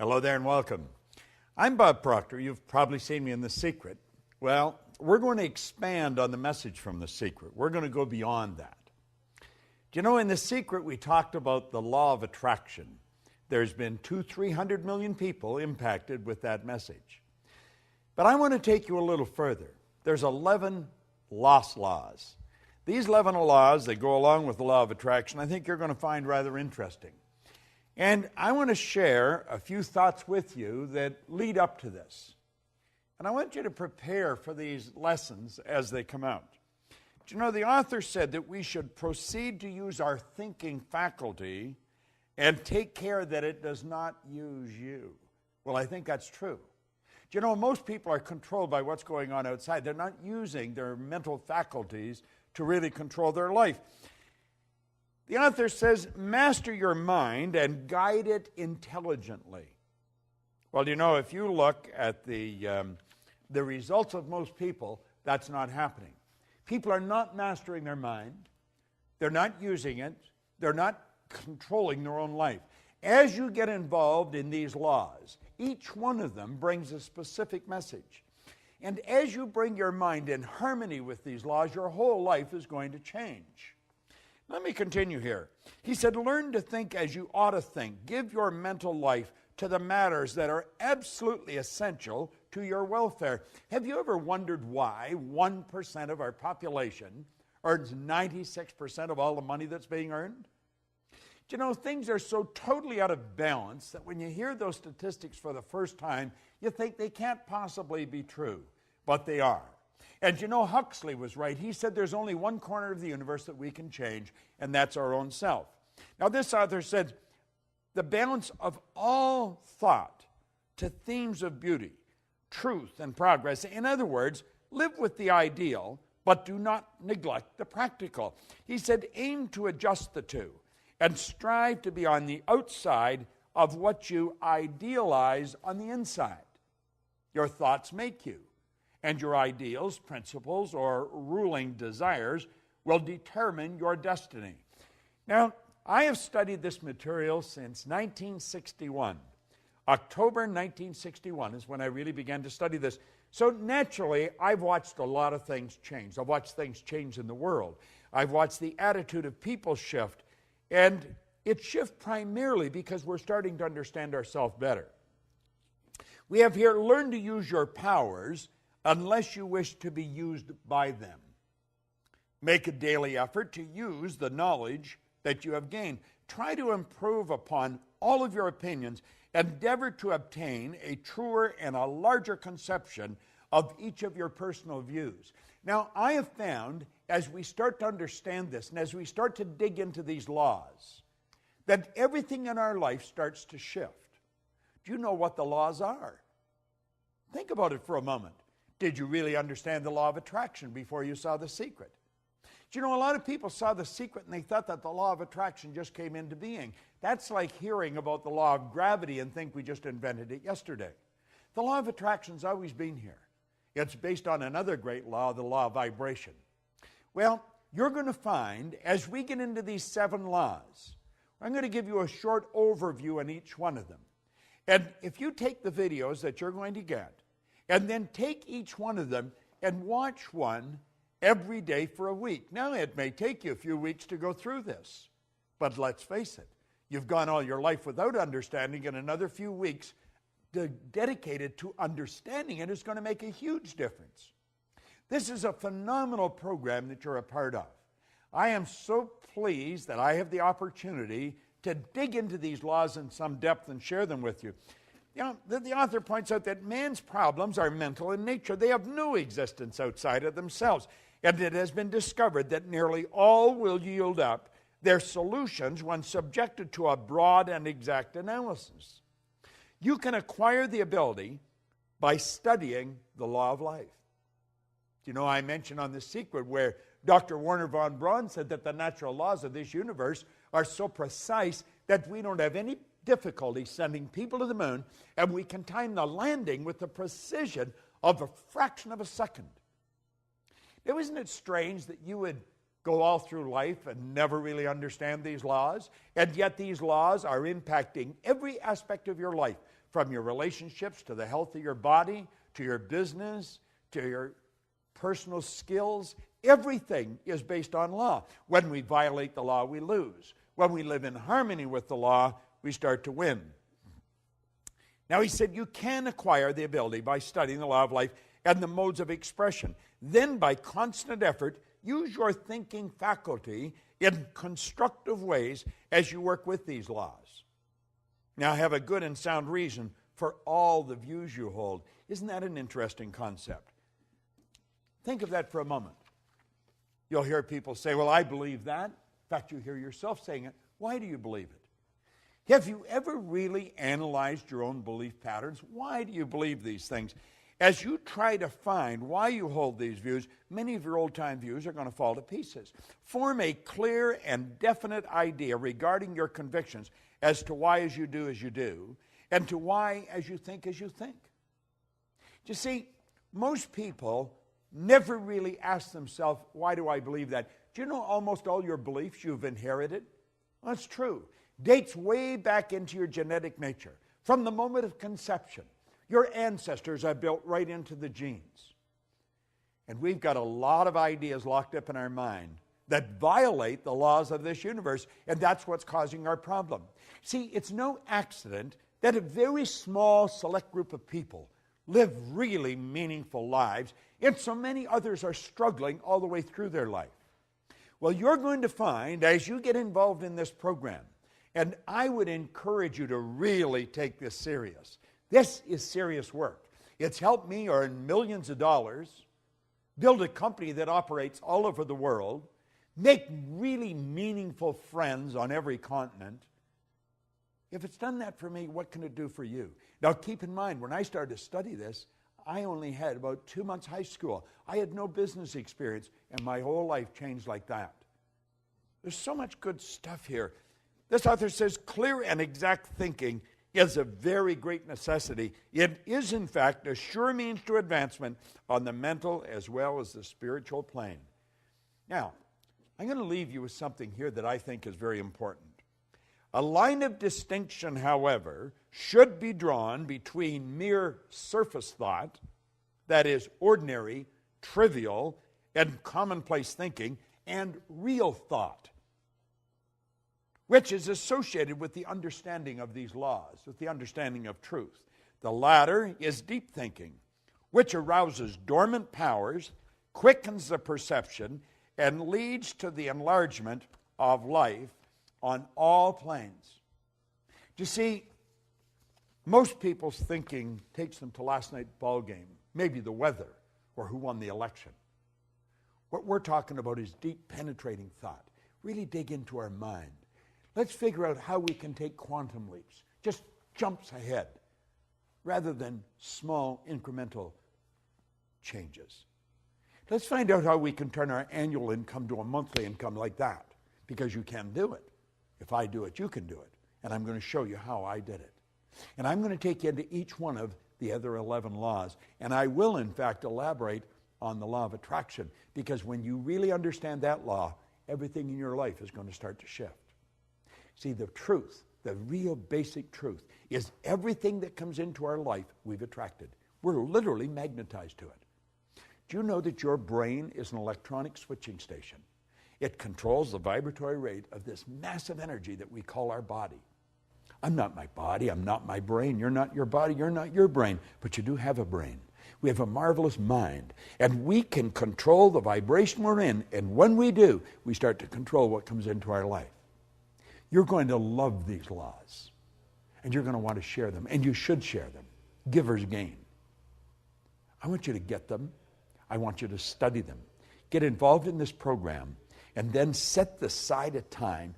Hello there and welcome. I'm Bob Proctor. You've probably seen me in The Secret. Well, we're going to expand on the message from The Secret. We're going to go beyond that. Do you know, in The Secret, we talked about the law of attraction. There's been 300 million people impacted with that message. But I want to take you a little further. There's 11 lost laws. These 11 laws that go along with the law of attraction, I think you're going to find rather interesting. And I want to share a few thoughts with you that lead up to this. And I want you to prepare for these lessons as they come out. Do you know, the author said that we should proceed to use our thinking faculty and take care that it does not use you. Well, I think that's true. Do you know, most people are controlled by what's going on outside. They're not using their mental faculties to really control their life. The author says, master your mind and guide it intelligently. Well, you know, if you look at the results of most people, that's not happening. People are not mastering their mind. They're not using it. They're not controlling their own life. As you get involved in these laws, each one of them brings a specific message. And as you bring your mind in harmony with these laws, your whole life is going to change. Let me continue here. He said, learn to think as you ought to think. Give your mental life to the matters that are absolutely essential to your welfare. Have you ever wondered why 1% of our population earns 96% of all the money that's being earned? Do you know, things are so totally out of balance that when you hear those statistics for the first time, you think they can't possibly be true, but they are. And you know, Huxley was right. He said there's only one corner of the universe that we can change, and that's our own self. Now, this author said, the balance of all thought to themes of beauty, truth, and progress. In other words, live with the ideal, but do not neglect the practical. He said, aim to adjust the two, and strive to be on the outside of what you idealize on the inside. Your thoughts make you. And your ideals, principles, or ruling desires will determine your destiny. Now, I have studied this material since 1961. October 1961 is when I really began to study this. So naturally, I've watched a lot of things change. I've watched things change in the world. I've watched the attitude of people shift. And it shifts primarily because we're starting to understand ourselves better. We have here, learn to use your powers unless you wish to be used by them. Make a daily effort to use the knowledge that you have gained. Try to improve upon all of your opinions. Endeavor to obtain a truer and a larger conception of each of your personal views. Now, I have found, as we start to understand this, and as we start to dig into these laws, that everything in our life starts to shift. Do you know what the laws are? Think about it for a moment. Did you really understand the law of attraction before you saw The Secret? Do you know, a lot of people saw The Secret and they thought that the law of attraction just came into being. That's like hearing about the law of gravity and think we just invented it yesterday. The law of attraction's always been here. It's based on another great law, the law of vibration. Well, you're going to find, as we get into these 7 laws, I'm going to give you a short overview on each one of them. And if you take the videos that you're going to get, and then take each one of them and watch one every day for a week. Now, it may take you a few weeks to go through this, but let's face it, you've gone all your life without understanding, and another few weeks dedicated to understanding it is going to make a huge difference. This is a phenomenal program that you're a part of. I am so pleased that I have the opportunity to dig into these laws in some depth and share them with you. You know, the author points out that man's problems are mental in nature. They have no existence outside of themselves. And it has been discovered that nearly all will yield up their solutions when subjected to a broad and exact analysis. You can acquire the ability by studying the law of life. You know, I mentioned on The Secret where Dr. Werner von Braun said that the natural laws of this universe are so precise that we don't have any difficulty sending people to the moon, and we can time the landing with the precision of a fraction of a second. Now, isn't it strange that you would go all through life and never really understand these laws, and yet these laws are impacting every aspect of your life, from your relationships to the health of your body, to your business, to your personal skills. Everything is based on law. When we violate the law, we lose. When we live in harmony with the law, we start to win. Now he said you can acquire the ability by studying the law of life and the modes of expression. Then by constant effort, use your thinking faculty in constructive ways as you work with these laws. Now have a good and sound reason for all the views you hold. Isn't that an interesting concept? Think of that for a moment. You'll hear people say, well, I believe that. In fact, you hear yourself saying it. Why do you believe it? Have you ever really analyzed your own belief patterns? Why do you believe these things? As you try to find why you hold these views, many of your old-time views are going to fall to pieces. Form a clear and definite idea regarding your convictions as to why as you do, and to why as you think. You see, most people never really ask themselves, why do I believe that? Do you know almost all your beliefs you've inherited? Well, that's true. Dates way back into your genetic nature. From the moment of conception, your ancestors are built right into the genes. And we've got a lot of ideas locked up in our mind that violate the laws of this universe, and that's what's causing our problem. See, it's no accident that a very small select group of people live really meaningful lives, and so many others are struggling all the way through their life. Well, you're going to find, as you get involved in this program, and I would encourage you to really take this serious. This is serious work. It's helped me earn millions of dollars, build a company that operates all over the world, make really meaningful friends on every continent. If it's done that for me, what can it do for you? Now keep in mind, when I started to study this, I only had about 2 months high school. I had no business experience, and my whole life changed like that. There's so much good stuff here. This author says clear and exact thinking is a very great necessity. It is, in fact, a sure means to advancement on the mental as well as the spiritual plane. Now, I'm going to leave you with something here that I think is very important. A line of distinction, however, should be drawn between mere surface thought, that is, ordinary, trivial, and commonplace thinking, and real thought, which is associated with the understanding of these laws, with the understanding of truth. The latter is deep thinking, which arouses dormant powers, quickens the perception, and leads to the enlargement of life on all planes. You see, most people's thinking takes them to last night's ball game, maybe the weather, or who won the election. What we're talking about is deep penetrating thought. Really dig into our mind. Let's figure out how we can take quantum leaps, just jumps ahead, rather than small incremental changes. Let's find out how we can turn our annual income to a monthly income like that, because you can do it. If I do it, you can do it. And I'm going to show you how I did it. And I'm going to take you into each one of the other 11 laws. And I will, in fact, elaborate on the law of attraction, because when you really understand that law, everything in your life is going to start to shift. See, the truth, the real basic truth, is everything that comes into our life, we've attracted. We're literally magnetized to it. Do you know that your brain is an electronic switching station? It controls the vibratory rate of this massive energy that we call our body. I'm not my body, I'm not my brain, you're not your body, you're not your brain, but you do have a brain. We have a marvelous mind, and we can control the vibration we're in, and when we do, we start to control what comes into our life. You're going to love these laws, and you're going to want to share them, and you should share them. Givers gain. I want you to get them. I want you to study them. Get involved in this program, and then set aside a time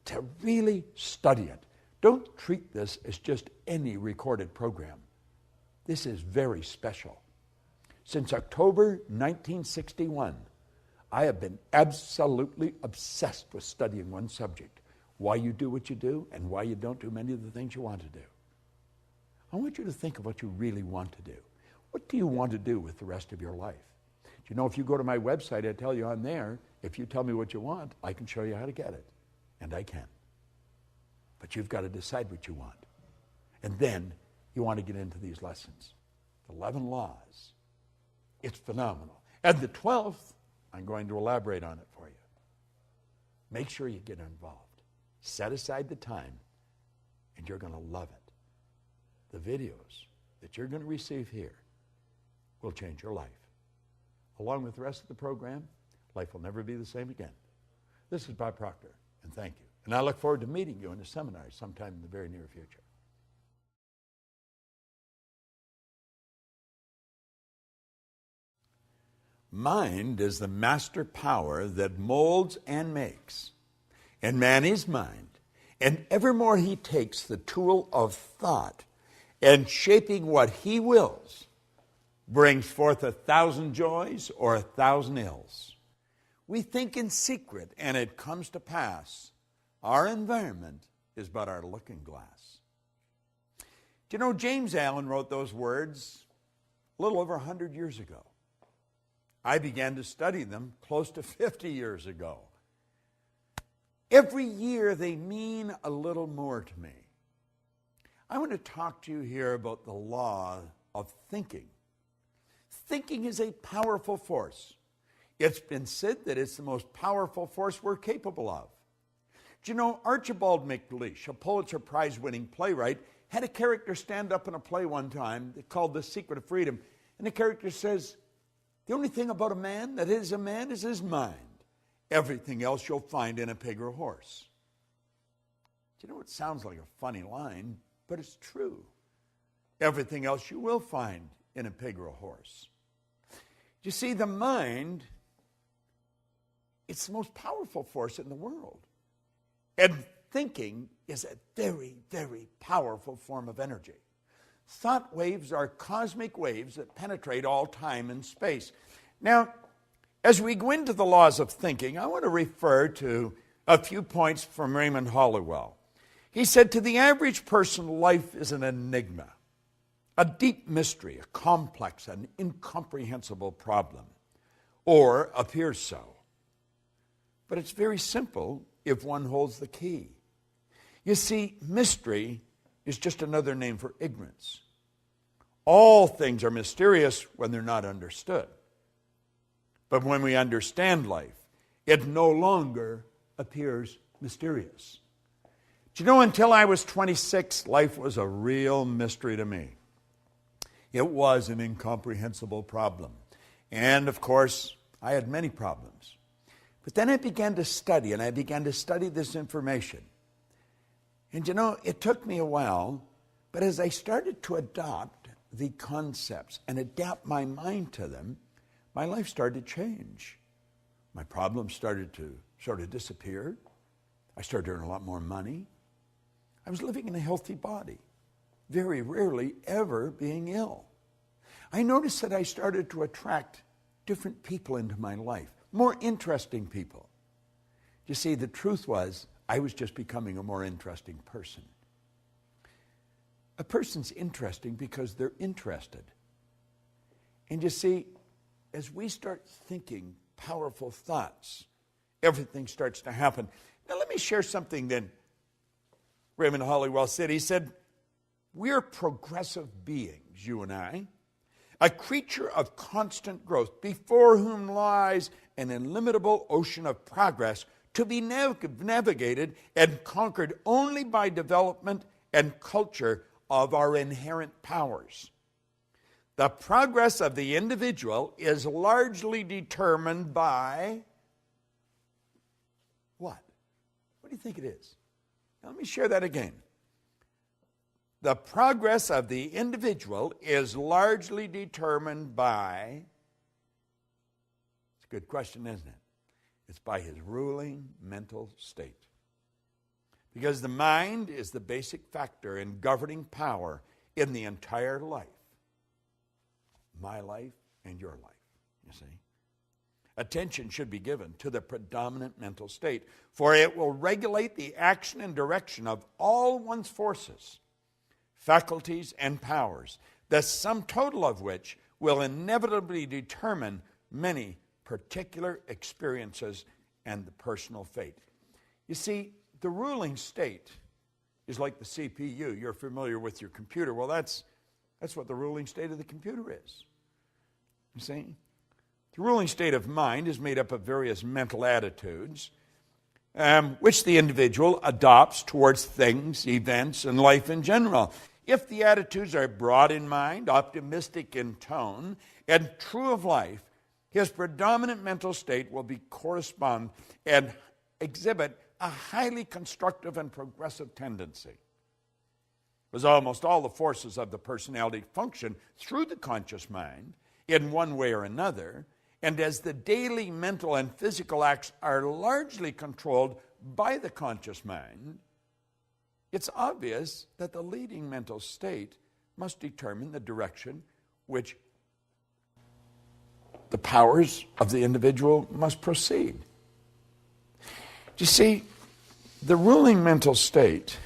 to really study it. Don't treat this as just any recorded program. This is very special. Since October 1961, I have been absolutely obsessed with studying one subject: why you do what you do and why you don't do many of the things you want to do. I want you to think of what you really want to do. What do you want to do with the rest of your life? Do you know, if you go to my website, I tell you on there, if you tell me what you want, I can show you how to get it. And I can. But you've got to decide what you want. And then you want to get into these lessons. The 11 laws. It's phenomenal. And the 12th, I'm going to elaborate on it for you. Make sure you get involved. Set aside the time, and you're going to love it. The videos that you're going to receive here will change your life. Along with the rest of the program, life will never be the same again. This is Bob Proctor, and thank you. And I look forward to meeting you in a seminar sometime in the very near future. Mind is the master power that molds and makes. And man is mind. And evermore he takes the tool of thought and shaping what he wills brings forth 1,000 joys or 1,000 ills. We think in secret and it comes to pass. Our environment is but our looking glass. Do you know James Allen wrote those words a little over 100 years ago? I began to study them close to 50 years ago. Every year they mean a little more to me. I want to talk to you here about the law of thinking. Thinking is a powerful force. It's been said that it's the most powerful force we're capable of. Do you know Archibald MacLeish, a Pulitzer Prize-winning playwright, had a character stand up in a play one time called The Secret of Freedom. And the character says, the only thing about a man that is a man is his mind. Everything else you'll find in a pig or horse. Do you know, it sounds like a funny line, but it's true. Everything else you will find in a pig or a horse. You see, the mind, it's the most powerful force in the world. And thinking is a very, very powerful form of energy. Thought waves are cosmic waves that penetrate all time and space. Now, as we go into the laws of thinking, I want to refer to a few points from Raymond Halliwell. He said, to the average person, life is an enigma, a deep mystery, a complex and incomprehensible problem, or appears so. But it's very simple if one holds the key. You see, mystery is just another name for ignorance. All things are mysterious when they're not understood. But when we understand life, it no longer appears mysterious. Do you know, until I was 26, life was a real mystery to me. It was an incomprehensible problem. And of course, I had many problems. But then I began to study, and I began to study this information. And you know, it took me a while, but as I started to adopt the concepts and adapt my mind to them, my life started to change. My problems started to sort of disappear. I started earning a lot more money. I was living in a healthy body, very rarely ever being ill. I noticed that I started to attract different people into my life, more interesting people. You see, the truth was, I was just becoming a more interesting person. A person's interesting because they're interested. And you see, as we start thinking powerful thoughts, everything starts to happen. Now let me share something that Raymond Halliwell said. He said, we're progressive beings, you and I, a creature of constant growth, before whom lies an illimitable ocean of progress to be navigated and conquered only by development and culture of our inherent powers. The progress of the individual is largely determined by what? What do you think it is? Now, let me share that again. The progress of the individual is largely determined by, it's a good question, isn't it? It's by his ruling mental state. Because the mind is the basic factor in governing power in the entire life. My life and your life, you see. Attention should be given to the predominant mental state, for it will regulate the action and direction of all one's forces, faculties, and powers, the sum total of which will inevitably determine many particular experiences and the personal fate. You see, the ruling state is like the CPU. You're familiar with your computer. Well, that's what the ruling state of the computer is. You see? The ruling state of mind is made up of various mental attitudes, which the individual adopts towards things, events, and life in general. If the attitudes are broad in mind, optimistic in tone, and true of life, his predominant mental state will correspond and exhibit a highly constructive and progressive tendency. As almost all the forces of the personality function through the conscious mind in one way or another, and as the daily mental and physical acts are largely controlled by the conscious mind, it's obvious that the leading mental state must determine the direction which the powers of the individual must proceed. You see, the ruling mental state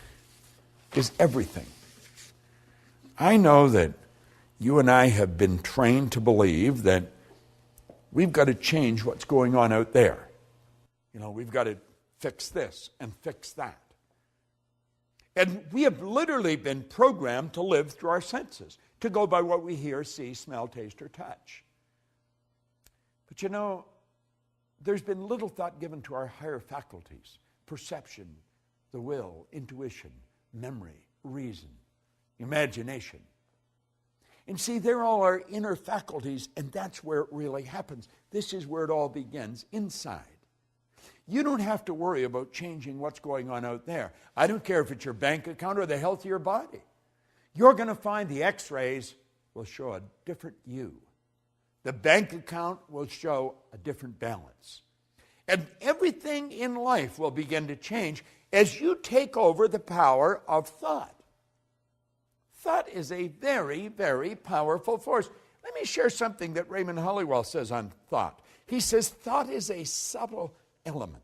is everything. I know that you and I have been trained to believe that we've got to change what's going on out there. You know, we've got to fix this and fix that. And we have literally been programmed to live through our senses, to go by what we hear, see, smell, taste, or touch. But you know, there's been little thought given to our higher faculties: perception, the will, intuition, memory, reason, imagination. And see, they're all our inner faculties, and that's where it really happens. This is where it all begins, inside. You don't have to worry about changing what's going on out there. I don't care if it's your bank account or the health of your body. You're going to find the x-rays will show a different you. The bank account will show a different balance. And everything in life will begin to change as you take over the power of thought. Thought is a very, very powerful force. Let me share something that Raymond Hollywell says on thought. He says thought is a subtle element.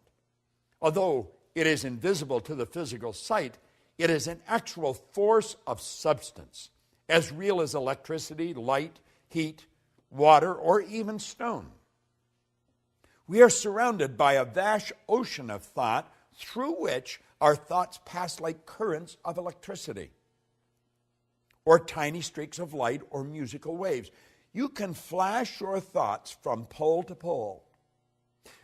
Although it is invisible to the physical sight, it is an actual force of substance, as real as electricity, light, heat, water, or even stone. We are surrounded by a vast ocean of thought through which our thoughts pass like currents of electricity, or tiny streaks of light, or musical waves. You can flash your thoughts from pole to pole,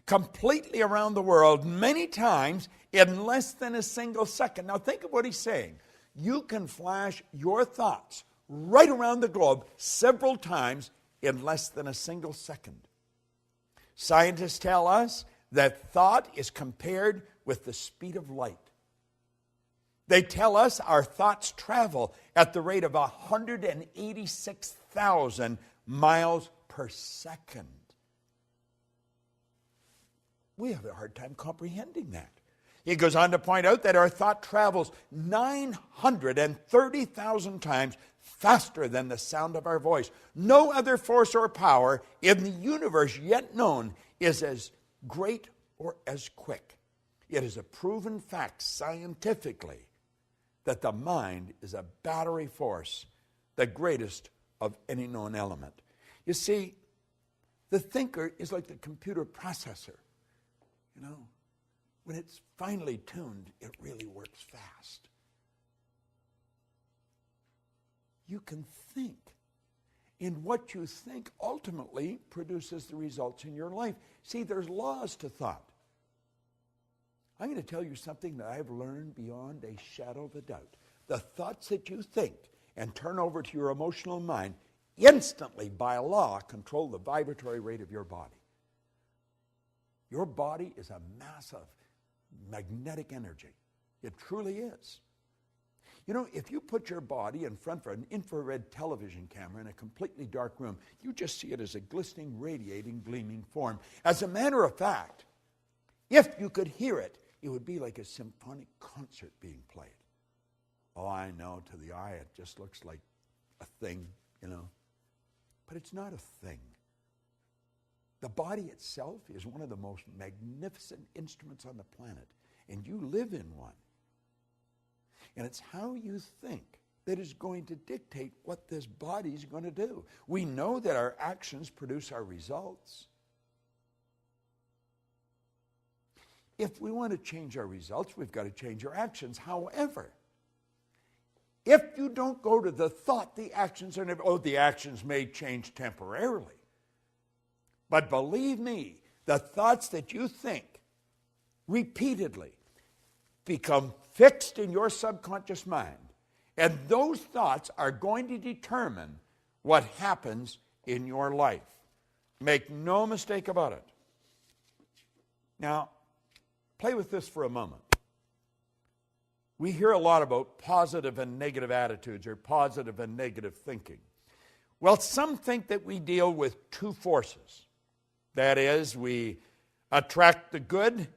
completely around the world, many times in less than a single second. Now think of what he's saying. You can flash your thoughts right around the globe several times in less than a single second. Scientists tell us that thought is compared with the speed of light. They tell us our thoughts travel at the rate of 186,000 miles per second. We have a hard time comprehending that. He goes on to point out that our thought travels 930,000 times faster than the sound of our voice. No other force or power in the universe yet known is as great or as quick. It is a proven fact scientifically that the mind is a battery force, the greatest of any known element. You see, the thinker is like the computer processor. You know, when it's finely tuned, it really works fast. You can think, and what you think ultimately produces the results in your life. See, there's laws to thought. I'm going to tell you something that I've learned beyond a shadow of a doubt. The thoughts that you think and turn over to your emotional mind instantly, by law, control the vibratory rate of your body. Your body is a mass of magnetic energy. It truly is. You know, if you put your body in front of an infrared television camera in a completely dark room, you just see it as a glistening, radiating, gleaming form. As a matter of fact, if you could hear it, it would be like a symphonic concert being played. Oh, I know, to the eye it just looks like a thing, you know. But it's not a thing. The body itself is one of the most magnificent instruments on the planet, and you live in one. And it's how you think that is going to dictate what this body is going to do. We know that our actions produce our results. If we want to change our results, we've got to change our actions. However, If you don't go to the thought, the actions are never, the actions may change temporarily. But believe me, the thoughts that you think repeatedly become fixed in your subconscious mind. And those thoughts are going to determine what happens in your life. Make no mistake about it. Now, play with this for a moment. We hear a lot about positive and negative attitudes or positive and negative thinking. Well, some think that we deal with two forces. That is, we attract the good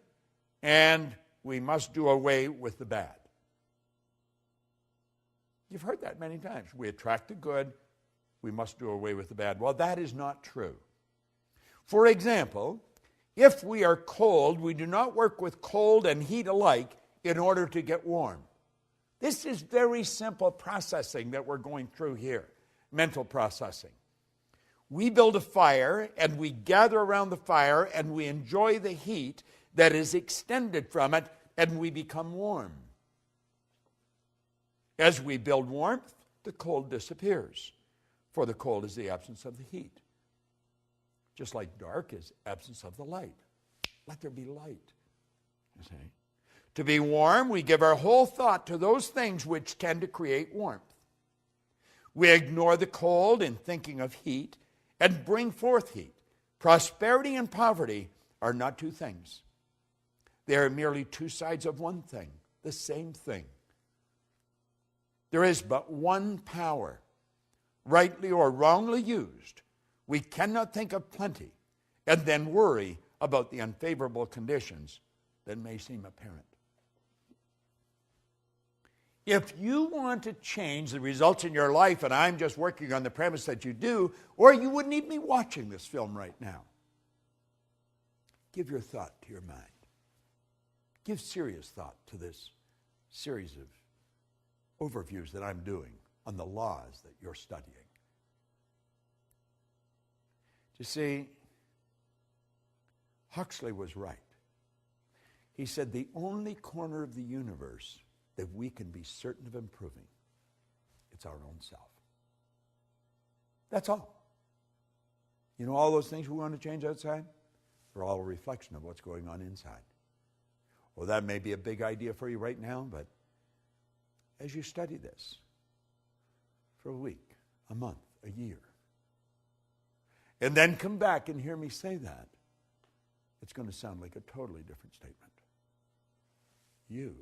and we must do away with the bad. You've heard that many times. We attract the good, we must do away with the bad. Well, that is not true. For example, if we are cold, we do not work with cold and heat alike in order to get warm. This is very simple processing that we're going through here, mental processing. We build a fire and we gather around the fire and we enjoy the heat that is extended from it and we become warm. As we build warmth, the cold disappears, for the cold is the absence of the heat. Just like dark is absence of the light. Let there be light, you see. To be warm, we give our whole thought to those things which tend to create warmth. We ignore the cold in thinking of heat and bring forth heat. Prosperity and poverty are not two things. They are merely two sides of one thing, the same thing. There is but one power. Rightly or wrongly used, we cannot think of plenty and then worry about the unfavorable conditions that may seem apparent. If you want to change the results in your life, and I'm just working on the premise that you do, or you wouldn't even be watching this film right now, give your thought to your mind. Give serious thought to this series of overviews that I'm doing on the laws that you're studying. You see, Huxley was right. He said the only corner of the universe that we can be certain of improving, it's our own self. That's all. You know all those things we want to change outside? They're all a reflection of what's going on inside. Well, that may be a big idea for you right now, but as you study this for a week, a month, a year, and then come back and hear me say that, it's going to sound like a totally different statement. You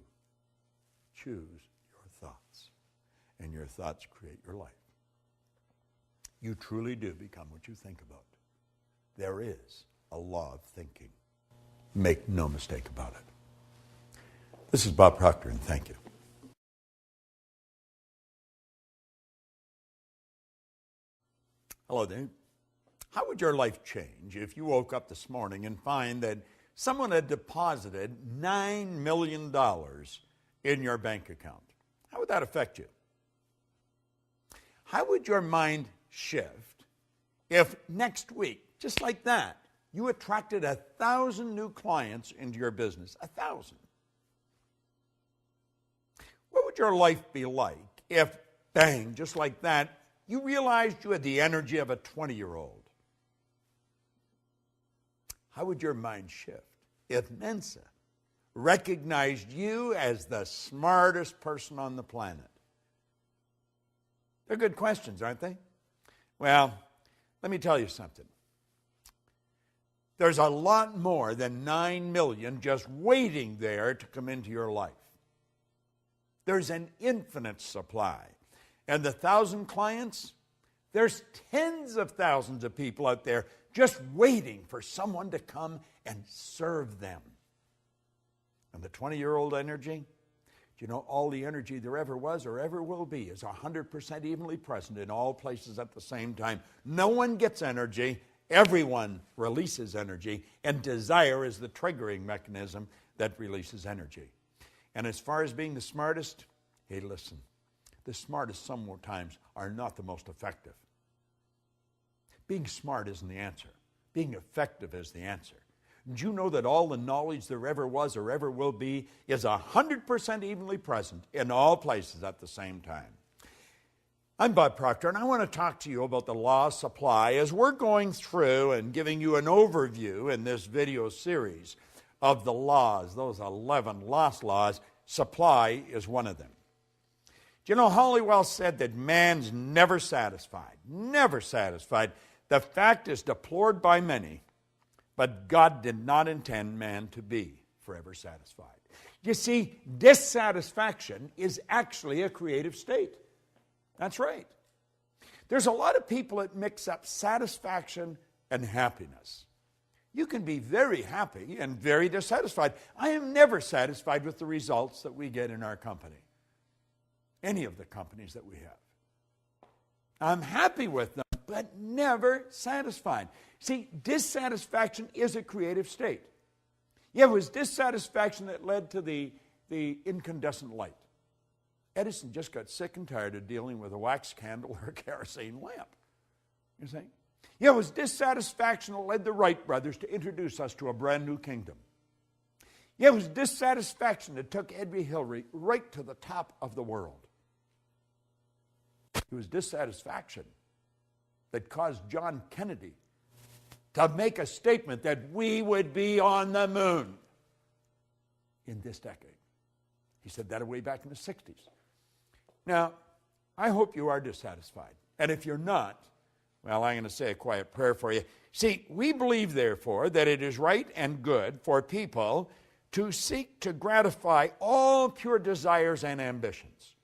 choose your thoughts, and your thoughts create your life. You truly do become what you think about. There is a law of thinking. Make no mistake about it. This is Bob Proctor, and thank you. Hello there. How would your life change if you woke up this morning and find that someone had deposited $9 million in your bank account? How would that affect you? How would your mind shift if next week, just like that, you attracted 1,000 new clients into your business? 1,000. What would your life be like if, bang, just like that, you realized you had the energy of a 20-year-old? How would your mind shift if Mensa recognized you as the smartest person on the planet? They're good questions, aren't they? Well, let me tell you something. There's a lot more than 9 million just waiting there to come into your life. There's an infinite supply. And the 1,000 clients, there's tens of thousands of people out there just waiting for someone to come and serve them. And the 20-year-old energy, do you know all the energy there ever was or ever will be is 100% evenly present in all places at the same time. No one gets energy. Everyone releases energy. And desire is the triggering mechanism that releases energy. And as far as being the smartest, hey, listen, the smartest sometimes are not the most effective. Being smart isn't the answer. Being effective is the answer. Do you know that all the knowledge there ever was or ever will be is 100% evenly present in all places at the same time? I'm Bob Proctor, and I want to talk to you about the law of supply as we're going through and giving you an overview in this video series of the laws, those 11 lost laws. Supply is one of them. Do you know, Halliwell said that man's never satisfied, never satisfied. The fact is deplored by many, but God did not intend man to be forever satisfied. You see, dissatisfaction is actually a creative state. That's right. There's a lot of people that mix up satisfaction and happiness. You can be very happy and very dissatisfied. I am never satisfied with the results that we get in our company, any of the companies that we have. I'm happy with them, but never satisfied. See, dissatisfaction is a creative state. Yeah, it was dissatisfaction that led to the incandescent light. Edison just got sick and tired of dealing with a wax candle or a kerosene lamp. You see? Yeah, it was dissatisfaction that led the Wright brothers to introduce us to a brand new kingdom. Yeah, it was dissatisfaction that took Edward Hillary right to the top of the world. It was dissatisfaction that caused John Kennedy to make a statement that we would be on the moon in this decade. He said that way back in the 60s. Now, I hope you are dissatisfied. And if you're not, well, I'm going to say a quiet prayer for you. See, we believe, therefore, that it is right and good for people to seek to gratify all pure desires and ambitions.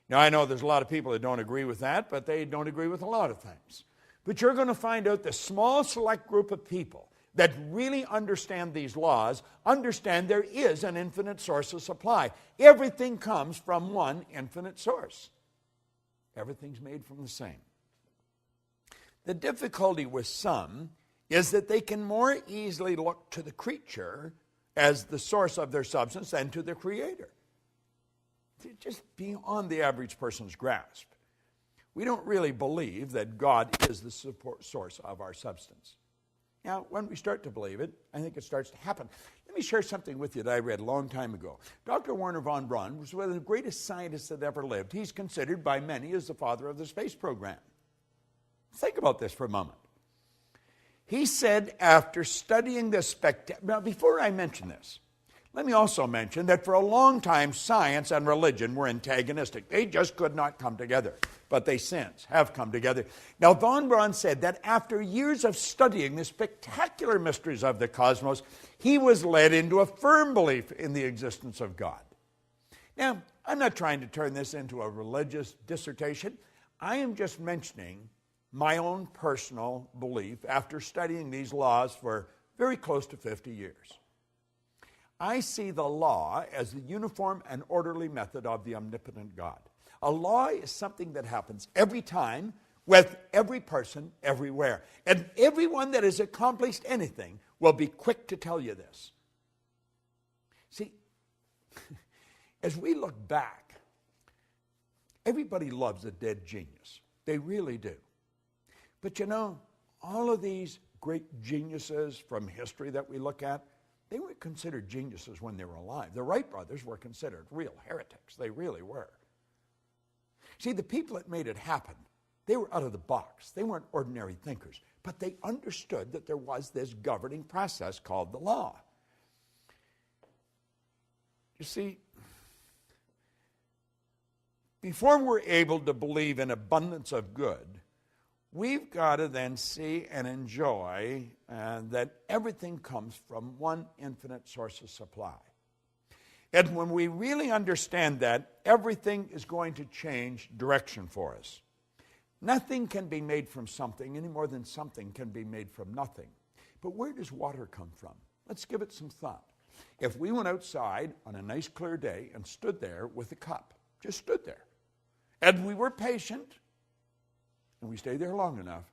Now, I know there's a lot of people that don't agree with that, but they don't agree with a lot of things. But you're going to find out the small select group of people that really understand these laws, understand there is an infinite source of supply. Everything comes from one infinite source. Everything's made from the same. The difficulty with some is that they can more easily look to the creature as the source of their substance than to the Creator. It's just beyond the average person's grasp. We don't really believe that God is the source of our substance. Now, when we start to believe it, I think it starts to happen. Let me share something with you that I read a long time ago. Dr. Wernher von Braun was one of the greatest scientists that ever lived. He's considered by many as the father of the space program. Think about this for a moment. He said after studying this now before I mention this, let me also mention that for a long time science and religion were antagonistic. They just could not come together. But they since have come together. Now, von Braun said that after years of studying the spectacular mysteries of the cosmos, he was led into a firm belief in the existence of God. Now, I'm not trying to turn this into a religious dissertation. I am just mentioning my own personal belief after studying these laws for very close to 50 years. I see the law as the uniform and orderly method of the omnipotent God. A law is something that happens every time with every person everywhere. And everyone that has accomplished anything will be quick to tell you this. See, as we look back, everybody loves a dead genius. They really do. But you know, all of these great geniuses from history that we look at, they weren't considered geniuses when they were alive. The Wright brothers were considered real heretics. They really were. See, the people that made it happen, they were out of the box. They weren't ordinary thinkers, but they understood that there was this governing process called the law. You see, before we're able to believe in abundance of good, we've got to then see and enjoy that everything comes from one infinite source of supply. And when we really understand that, everything is going to change direction for us. Nothing can be made from something any more than something can be made from nothing. But where does water come from? Let's give it some thought. If we went outside on a nice clear day and stood there with a cup, just stood there, and we were patient, and we stayed there long enough,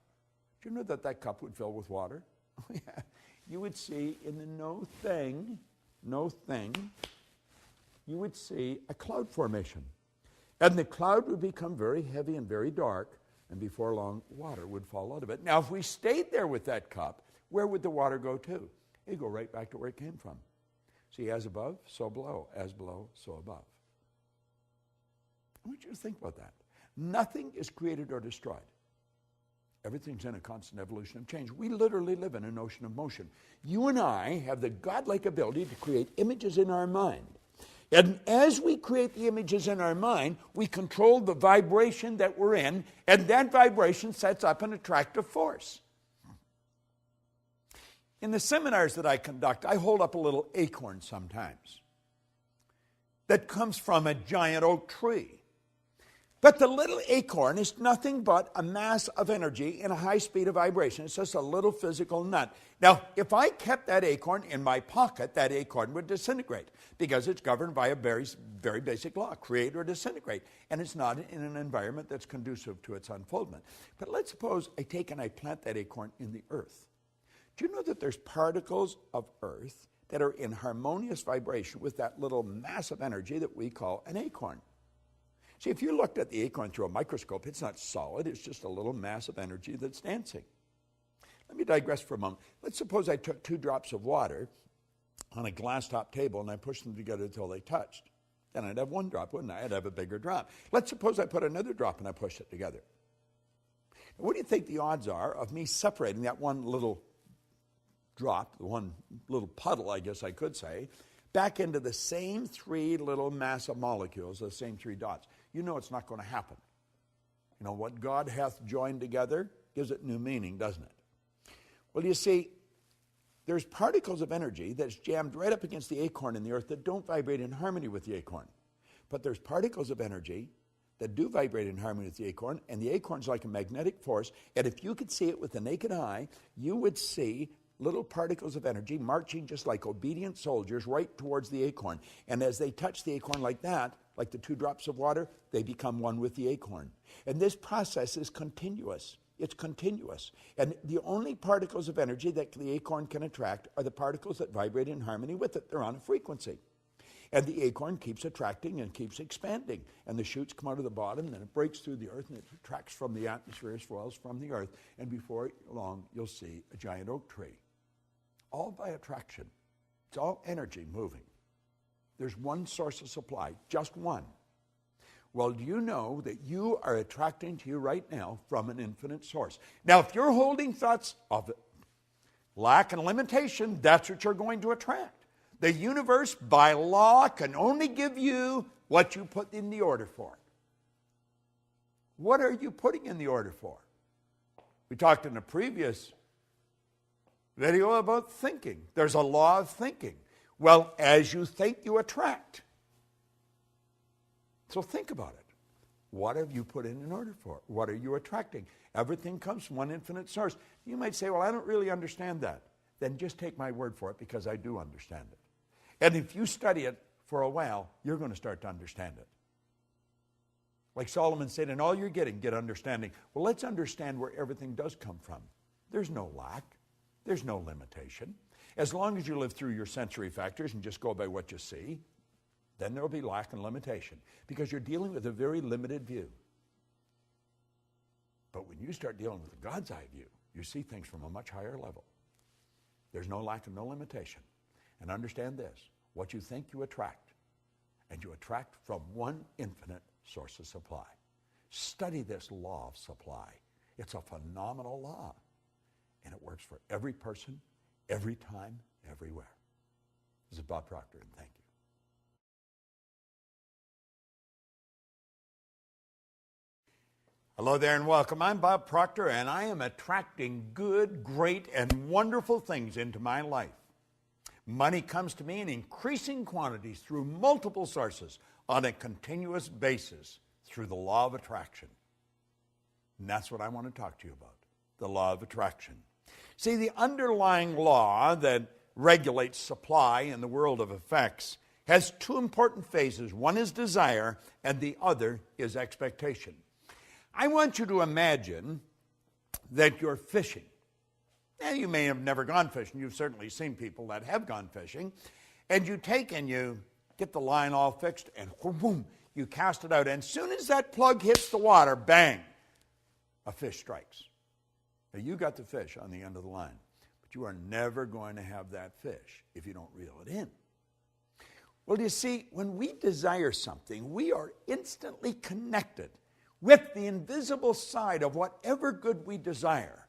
do you know that that cup would fill with water? Yeah. You would see in the no thing, you would see a cloud formation. And the cloud would become very heavy and very dark, and before long, water would fall out of it. Now, if we stayed there with that cup, where would the water go to? You go right back to where it came from. See, as above, so below. As below, so above. I want you to think about that. Nothing is created or destroyed. Everything's in a constant evolution of change. We literally live in an ocean of motion. You and I have the godlike ability to create images in our mind. And as we create the images in our mind, we control the vibration that we're in, and that vibration sets up an attractive force. In the seminars that I conduct, I hold up a little acorn sometimes that comes from a giant oak tree. But the little acorn is nothing but a mass of energy in a high speed of vibration. It's just a little physical nut. Now, if I kept that acorn in my pocket, that acorn would disintegrate because it's governed by a very, very basic law, create or disintegrate. And it's not in an environment that's conducive to its unfoldment. But let's suppose I take and I plant that acorn in the earth. Do you know that there's particles of earth that are in harmonious vibration with that little mass of energy that we call an acorn? See, if you looked at the acorn through a microscope, it's not solid. It's just a little mass of energy that's dancing. Let me digress for a moment. Let's suppose I took 2 drops of water on a glass top table and I pushed them together until they touched. Then I'd have 1 drop, wouldn't I? I'd have a bigger drop. Let's suppose I put another drop and I pushed it together. Now, what do you think the odds are of me separating that one little drop, the one little puddle, I guess I could say, back into the same 3 little mass of molecules, the same 3 dots? You know it's not going to happen. You know, what God hath joined together gives it new meaning, doesn't it? Well, you see, there's particles of energy that's jammed right up against the acorn in the earth that don't vibrate in harmony with the acorn. But there's particles of energy that do vibrate in harmony with the acorn, and the acorn's like a magnetic force, and if you could see it with the naked eye, you would see little particles of energy marching just like obedient soldiers right towards the acorn. And as they touch the acorn like that, like the 2 drops of water, they become one with the acorn. And this process is continuous. It's continuous. And the only particles of energy that the acorn can attract are the particles that vibrate in harmony with it. They're on a frequency. And the acorn keeps attracting and keeps expanding. And the shoots come out of the bottom, and then it breaks through the earth, and it attracts from the atmosphere as well as from the earth. And before long, you'll see a giant oak tree. All by attraction. It's all energy moving. There's one source of supply, just one. Well, do you know that you are attracting to you right now from an infinite source? Now, if you're holding thoughts of lack and limitation, that's what you're going to attract. The universe, by law, can only give you what you put in the order for. What are you putting in the order for? We talked in a previous video about thinking. There's a law of thinking. Well, as you think, you attract. So think about it. What have you put in order for? What are you attracting? Everything comes from one infinite source. You might say, well, I don't really understand that. Then just take my word for it, because I do understand it. And if you study it for a while, you're going to start to understand it. Like Solomon said, in all you're getting, get understanding. Well, let's understand where everything does come from. There's no lack. There's no limitation. As long as you live through your sensory factors and just go by what you see, then there will be lack and limitation, because you're dealing with a very limited view. But when you start dealing with the God's eye view, you see things from a much higher level. There's no lack and no limitation. And understand this, what you think you attract, and you attract from one infinite source of supply. Study this law of supply. It's a phenomenal law, and it works for every person, every time, everywhere. This is Bob Proctor, and thank you. Hello there and welcome. I'm Bob Proctor, and I am attracting good, great, and wonderful things into my life. Money comes to me in increasing quantities through multiple sources on a continuous basis through the law of attraction. And that's what I want to talk to you about, the law of attraction. See, the underlying law that regulates supply in the world of effects has 2 important phases. One is desire, and the other is expectation. I want you to imagine that you're fishing. Now, you may have never gone fishing. You've certainly seen people that have gone fishing. And you take and you get the line all fixed, and boom, you cast it out. And as soon as that plug hits the water, bang, a fish strikes. Now, you got the fish on the end of the line. but you are never going to have that fish if you don't reel it in. Well, you see, when we desire something, we are instantly connected with the invisible side of whatever good we desire.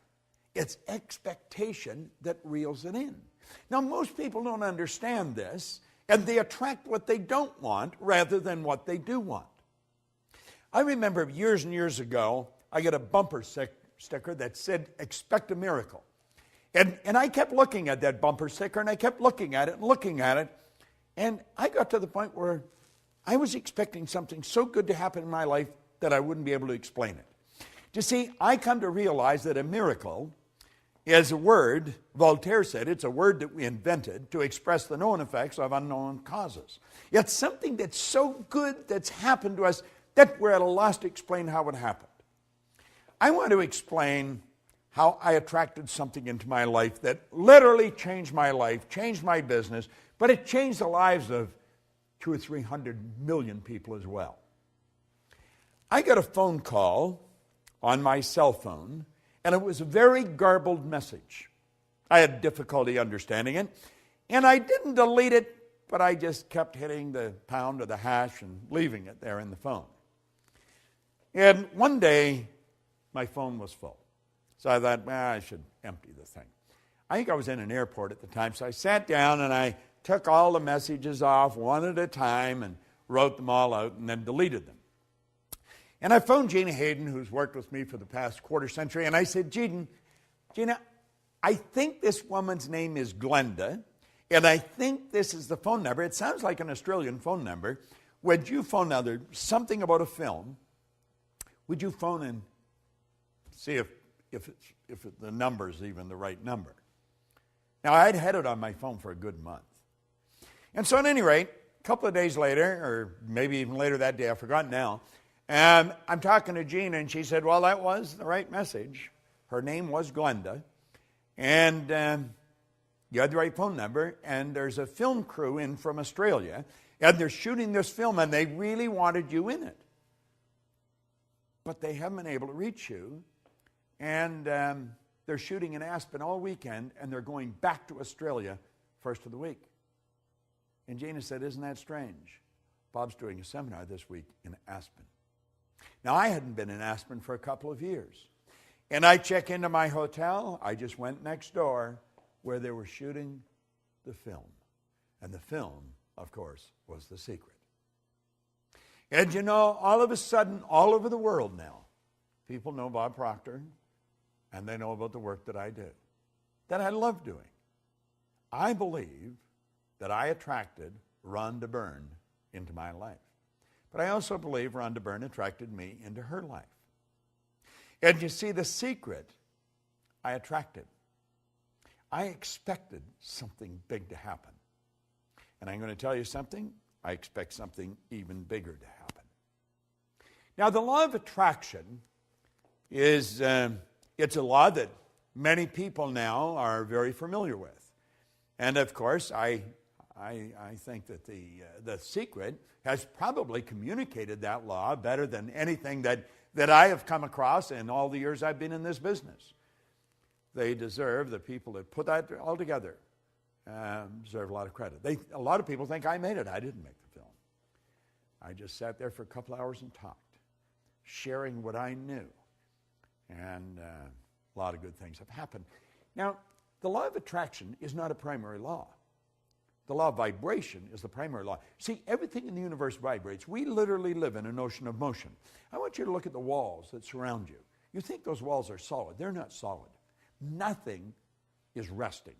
It's expectation that reels it in. Now, most people don't understand this, and they attract what they don't want rather than what they do want. I remember years and years ago, I got a bumper sticker that said, "Expect a miracle." And I kept looking at that bumper sticker, and I kept looking at it and looking at it, and I got to the point where I was expecting something so good to happen in my life that I wouldn't be able to explain it. You see, I come to realize that a miracle is a word, Voltaire said, it's a word that we invented to express the known effects of unknown causes. It's something that's so good that's happened to us that we're at a loss to explain how it happened. I want to explain how I attracted something into my life that literally changed my life, changed my business, but it changed the lives of 200 or 300 million people as well. I got a phone call on my cell phone, and it was a very garbled message. I had difficulty understanding it, and I didn't delete it, but I just kept hitting the pound or the hash and leaving it there in the phone. And one day, my phone was full. So I thought, I should empty the thing. I think I was in an airport at the time, so I sat down and I took all the messages off one at a time and wrote them all out and then deleted them. And I phoned Gina Hayden, who's worked with me for the past quarter century, and I said, Gina, I think this woman's name is Glenda, and I think this is the phone number. It sounds like an Australian phone number. Would you phone now? There's something about a film. Would you phone and see if the number's even the right number? Now, I'd had it on my phone for a good month. And so at any rate, a couple of days later, or maybe even later that day, I've forgotten now, and I'm talking to Gina, and she said, well, that was the right message. Her name was Glenda, and you had the right phone number, and there's a film crew in from Australia, and they're shooting this film, and they really wanted you in it. But they haven't been able to reach you, and they're shooting in Aspen all weekend, and they're going back to Australia first of the week. And Gina said, isn't that strange? Bob's doing a seminar this week in Aspen. Now, I hadn't been in Aspen for a couple of years. And I check into my hotel. I just went next door where they were shooting the film. And the film, of course, was The Secret. And you know, all of a sudden, all over the world now, people know Bob Proctor, and they know about the work that I do, that I love doing. I believe that I attracted Rhonda Byrne into my life. But I also believe Rhonda Byrne attracted me into her life. And you see, the secret I attracted. I expected something big to happen. And I'm going to tell you something. I expect something even bigger to happen. Now, the law of attraction is it's a law that many people now are very familiar with. And of course, I think that the secret has probably communicated that law better than anything that I have come across in all the years I've been in this business. They deserve, the people that put that all together, deserve a lot of credit. A lot of people think I made it. I didn't make the film. I just sat there for a couple hours and talked, sharing what I knew. And a lot of good things have happened. Now, the law of attraction is not a primary law. The law of vibration is the primary law. See, everything in the universe vibrates. We literally live in an ocean of motion. I want you to look at the walls that surround you. You think those walls are solid. They're not solid. Nothing is resting.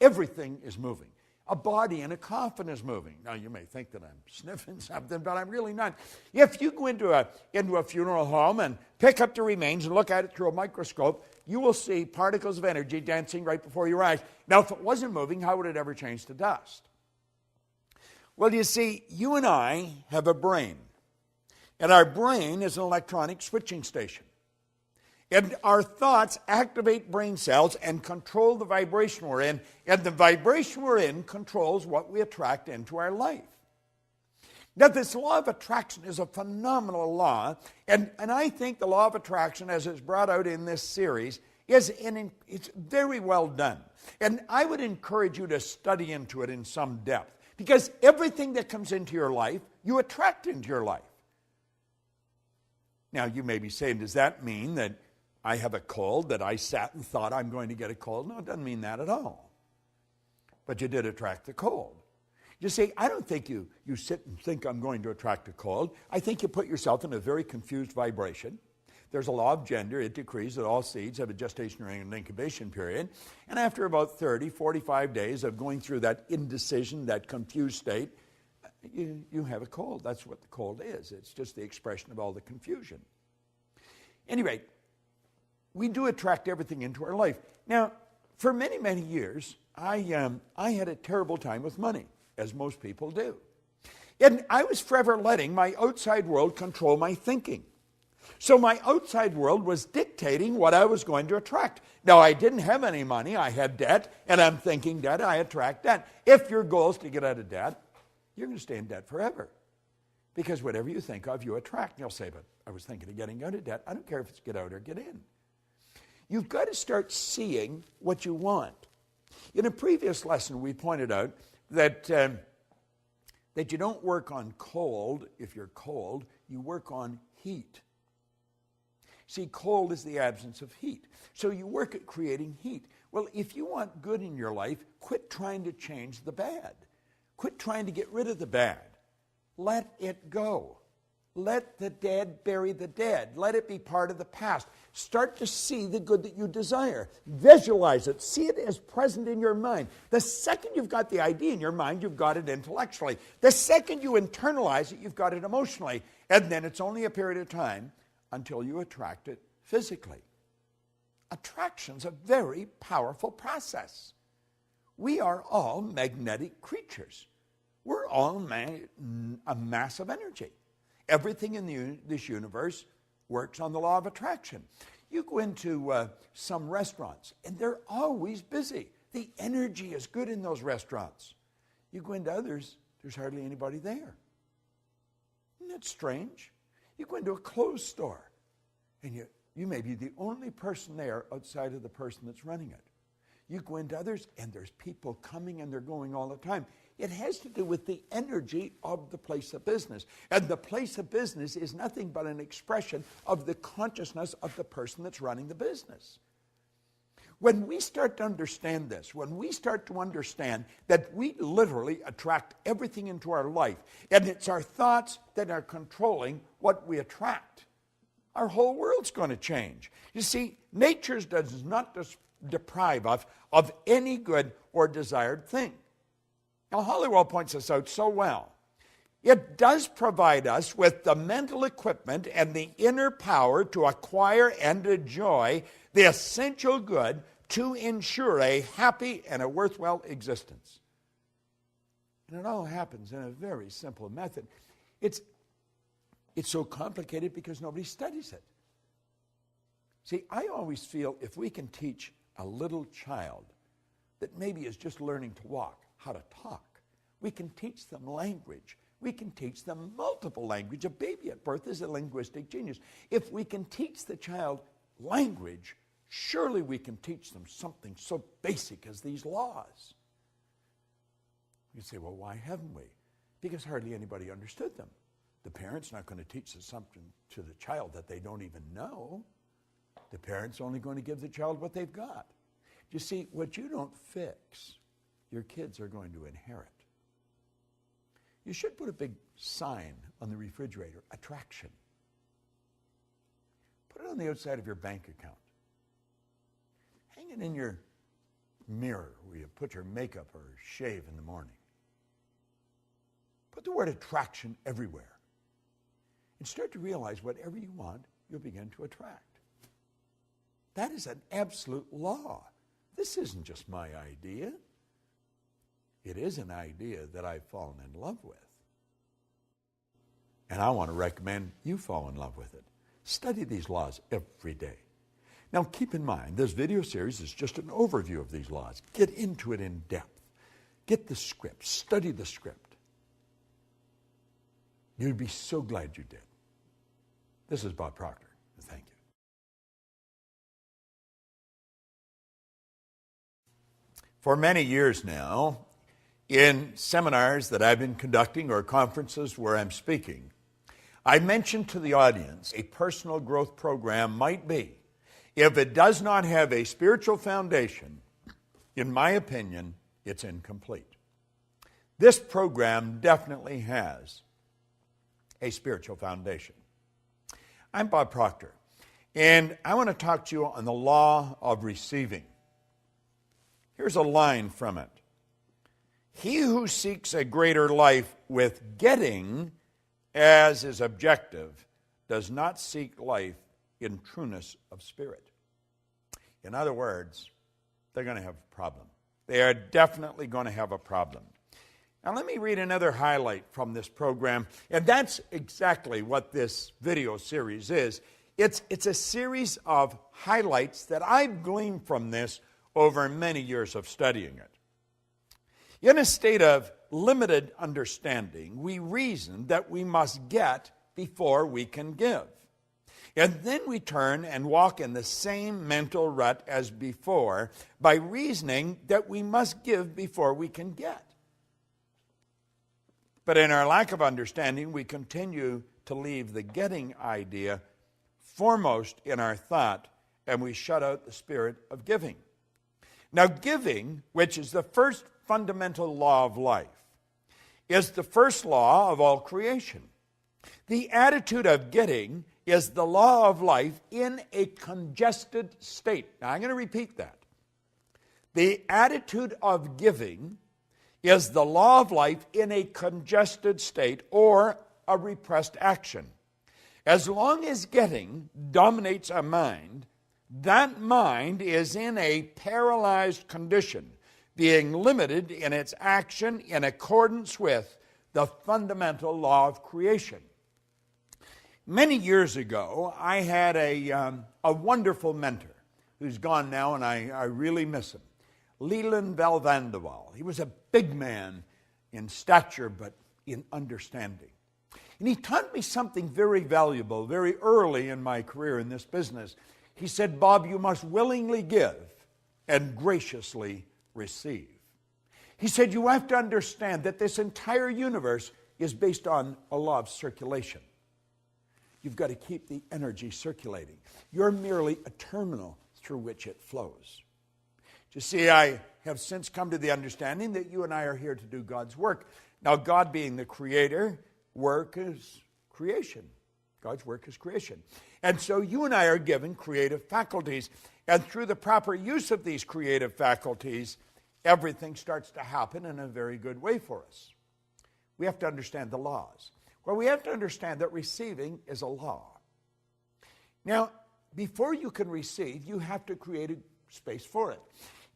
Everything is moving. A body in a coffin is moving. Now, you may think that I'm sniffing something, but I'm really not. If you go into a funeral home and pick up the remains and look at it through a microscope, you will see particles of energy dancing right before your eyes. Now, if it wasn't moving, how would it ever change to dust? Well, you see, you and I have a brain. And our brain is an electronic switching station. And our thoughts activate brain cells and control the vibration we're in. And the vibration we're in controls what we attract into our life. Now, this law of attraction is a phenomenal law. And I think the law of attraction, as it's brought out in this series, it's very well done. And I would encourage you to study into it in some depth, because everything that comes into your life, you attract into your life. Now, you may be saying, does that mean that I have a cold, that I sat and thought I'm going to get a cold? No, it doesn't mean that at all. But you did attract the cold. You see, I don't think you sit and think I'm going to attract a cold. I think you put yourself in a very confused vibration. There's a law of gender. It decrees that all seeds have a gestation and incubation period. And after about 30, 45 days of going through that indecision, that confused state, you have a cold. That's what the cold is. It's just the expression of all the confusion. Anyway, we do attract everything into our life. Now, for many, many years, I had a terrible time with money, as most people do. And I was forever letting my outside world control my thinking. So my outside world was dictating what I was going to attract. Now, I didn't have any money. I had debt, and I'm thinking debt, I attract debt. If your goal is to get out of debt, you're going to stay in debt forever. Because whatever you think of, you attract. And you'll say, but I was thinking of getting out of debt. I don't care if it's get out or get in. You've got to start seeing what you want. In a previous lesson, we pointed out that you don't work on cold if you're cold. You work on heat. See, cold is the absence of heat. So you work at creating heat. Well, if you want good in your life, quit trying to change the bad. Quit trying to get rid of the bad. Let it go. Let the dead bury the dead. Let it be part of the past. Start to see the good that you desire. Visualize it. See it as present in your mind. The second you've got the idea in your mind, you've got it intellectually. The second you internalize it, you've got it emotionally. And then it's only a period of time until you attract it physically. Attraction's a very powerful process. We are all magnetic creatures. We're all a mass of energy. Everything in this universe works on the law of attraction. You go into some restaurants, and they're always busy. The energy is good in those restaurants. You go into others, there's hardly anybody there. Isn't that strange? You go into a clothes store, and you may be the only person there outside of the person that's running it. You go into others, and there's people coming and they're going all the time. It has to do with the energy of the place of business. And the place of business is nothing but an expression of the consciousness of the person that's running the business. When we start to understand this, when we start to understand that we literally attract everything into our life, and it's our thoughts that are controlling what we attract, our whole world's going to change. You see, nature does not deprive us of any good or desired thing. Now, Hollywell points this out so well. It does provide us with the mental equipment and the inner power to acquire and enjoy the essential good to ensure a happy and a worthwhile existence. And it all happens in a very simple method. It's so complicated because nobody studies it. See, I always feel if we can teach a little child that maybe is just learning to walk, how to talk, we can teach them language. We can teach them multiple language. A baby at birth is a linguistic genius. If we can teach the child language, surely we can teach them something so basic as these laws. You say, well, why haven't we? Because hardly anybody understood them. The parent's not going to teach something to the child that they don't even know. The parent's only going to give the child what they've got. You see, what you don't fix, your kids are going to inherit. You should put a big sign on the refrigerator, attraction. Put it on the outside of your bank account. Hang it in your mirror where you put your makeup or shave in the morning. Put the word attraction everywhere. And start to realize whatever you want, you'll begin to attract. That is an absolute law. This isn't just my idea. It is an idea that I've fallen in love with. And I want to recommend you fall in love with it. Study these laws every day. Now keep in mind, this video series is just an overview of these laws. Get into it in depth. Get the script. Study the script. You'd be so glad you did. This is Bob Proctor. Thank you. For many years now, in seminars that I've been conducting or conferences where I'm speaking, I mentioned to the audience a personal growth program might be, if it does not have a spiritual foundation, in my opinion, it's incomplete. This program definitely has a spiritual foundation. I'm Bob Proctor, and I want to talk to you on the law of receiving. Here's a line from it. He who seeks a greater life with getting as his objective does not seek life in trueness of spirit. In other words, they're going to have a problem. They are definitely going to have a problem. Now let me read another highlight from this program, and that's exactly what this video series is. It's a series of highlights that I've gleaned from this over many years of studying it. In a state of limited understanding, we reason that we must get before we can give. And then we turn and walk in the same mental rut as before by reasoning that we must give before we can get. But in our lack of understanding, we continue to leave the getting idea foremost in our thought, and we shut out the spirit of giving. Now, giving, which is the first fundamental law of life, is the first law of all creation. The attitude of getting is the law of life in a congested state. Now, I'm going to repeat that. The attitude of giving is the law of life in a congested state or a repressed action. As long as getting dominates a mind, that mind is in a paralyzed condition, being limited in its action in accordance with the fundamental law of creation. Many years ago, I had a wonderful mentor who's gone now, and I really miss him. Leland Valvandeval. He was a big man in stature, but in understanding. And he taught me something very valuable very early in my career in this business. He said, Bob, you must willingly give and graciously receive. He said, you have to understand that this entire universe is based on a law of circulation. You've got to keep the energy circulating. You're merely a terminal through which it flows. You see, I have since come to the understanding that you and I are here to do God's work. Now, God being the creator, work is creation. God's work is creation. And so you and I are given creative faculties. And through the proper use of these creative faculties, everything starts to happen in a very good way for us. We have to understand the laws. Well, we have to understand that receiving is a law. Now, before you can receive, you have to create a space for it.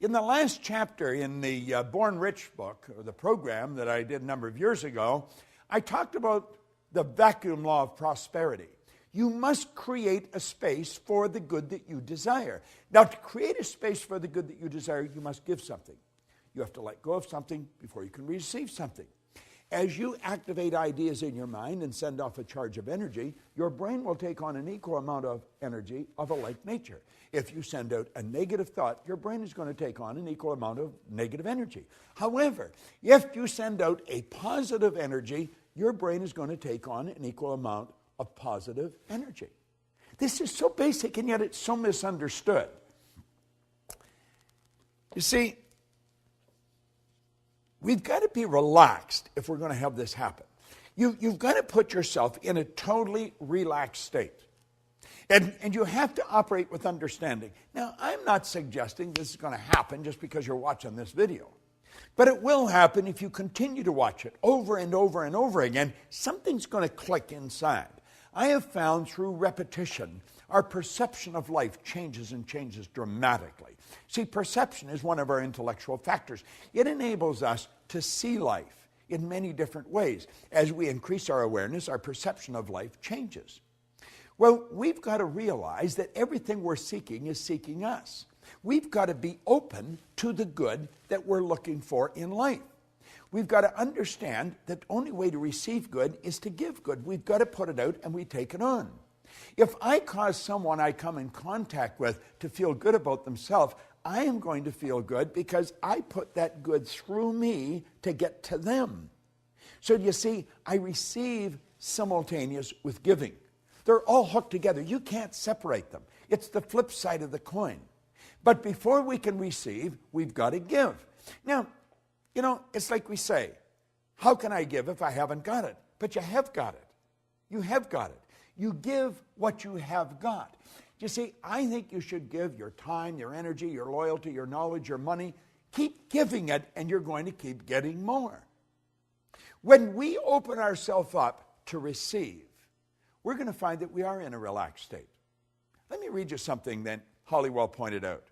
In the last chapter in the Born Rich book, or the program that I did a number of years ago, I talked about the vacuum law of prosperity. You must create a space for the good that you desire. Now, to create a space for the good that you desire, you must give something. You have to let go of something before you can receive something. As you activate ideas in your mind and send off a charge of energy, your brain will take on an equal amount of energy of a like nature. If you send out a negative thought, your brain is going to take on an equal amount of negative energy. However, if you send out a positive energy, your brain is going to take on an equal amount of positive energy. This is so basic, and yet it's so misunderstood. You see, we've got to be relaxed if we're going to have this happen. You've got to put yourself in a totally relaxed state. And you have to operate with understanding. Now, I'm not suggesting this is going to happen just because you're watching this video. But it will happen if you continue to watch it over and over and over again. Something's going to click inside. I have found through repetition, our perception of life changes and changes dramatically. See, perception is one of our intellectual factors. It enables us to see life in many different ways. As we increase our awareness, our perception of life changes. Well, we've got to realize that everything we're seeking is seeking us. We've got to be open to the good that we're looking for in life. We've got to understand that the only way to receive good is to give good. We've got to put it out and we take it on. If I cause someone I come in contact with to feel good about themselves, I am going to feel good because I put that good through me to get to them. So you see, I receive simultaneous with giving. They're all hooked together. You can't separate them. It's the flip side of the coin. But before we can receive, we've got to give. Now, it's like we say, how can I give if I haven't got it? But you have got it. You have got it. You give what you have got. You see, I think you should give your time, your energy, your loyalty, your knowledge, your money. Keep giving it, and you're going to keep getting more. When we open ourselves up to receive, we're going to find that we are in a relaxed state. Let me read you something that Halliwell pointed out.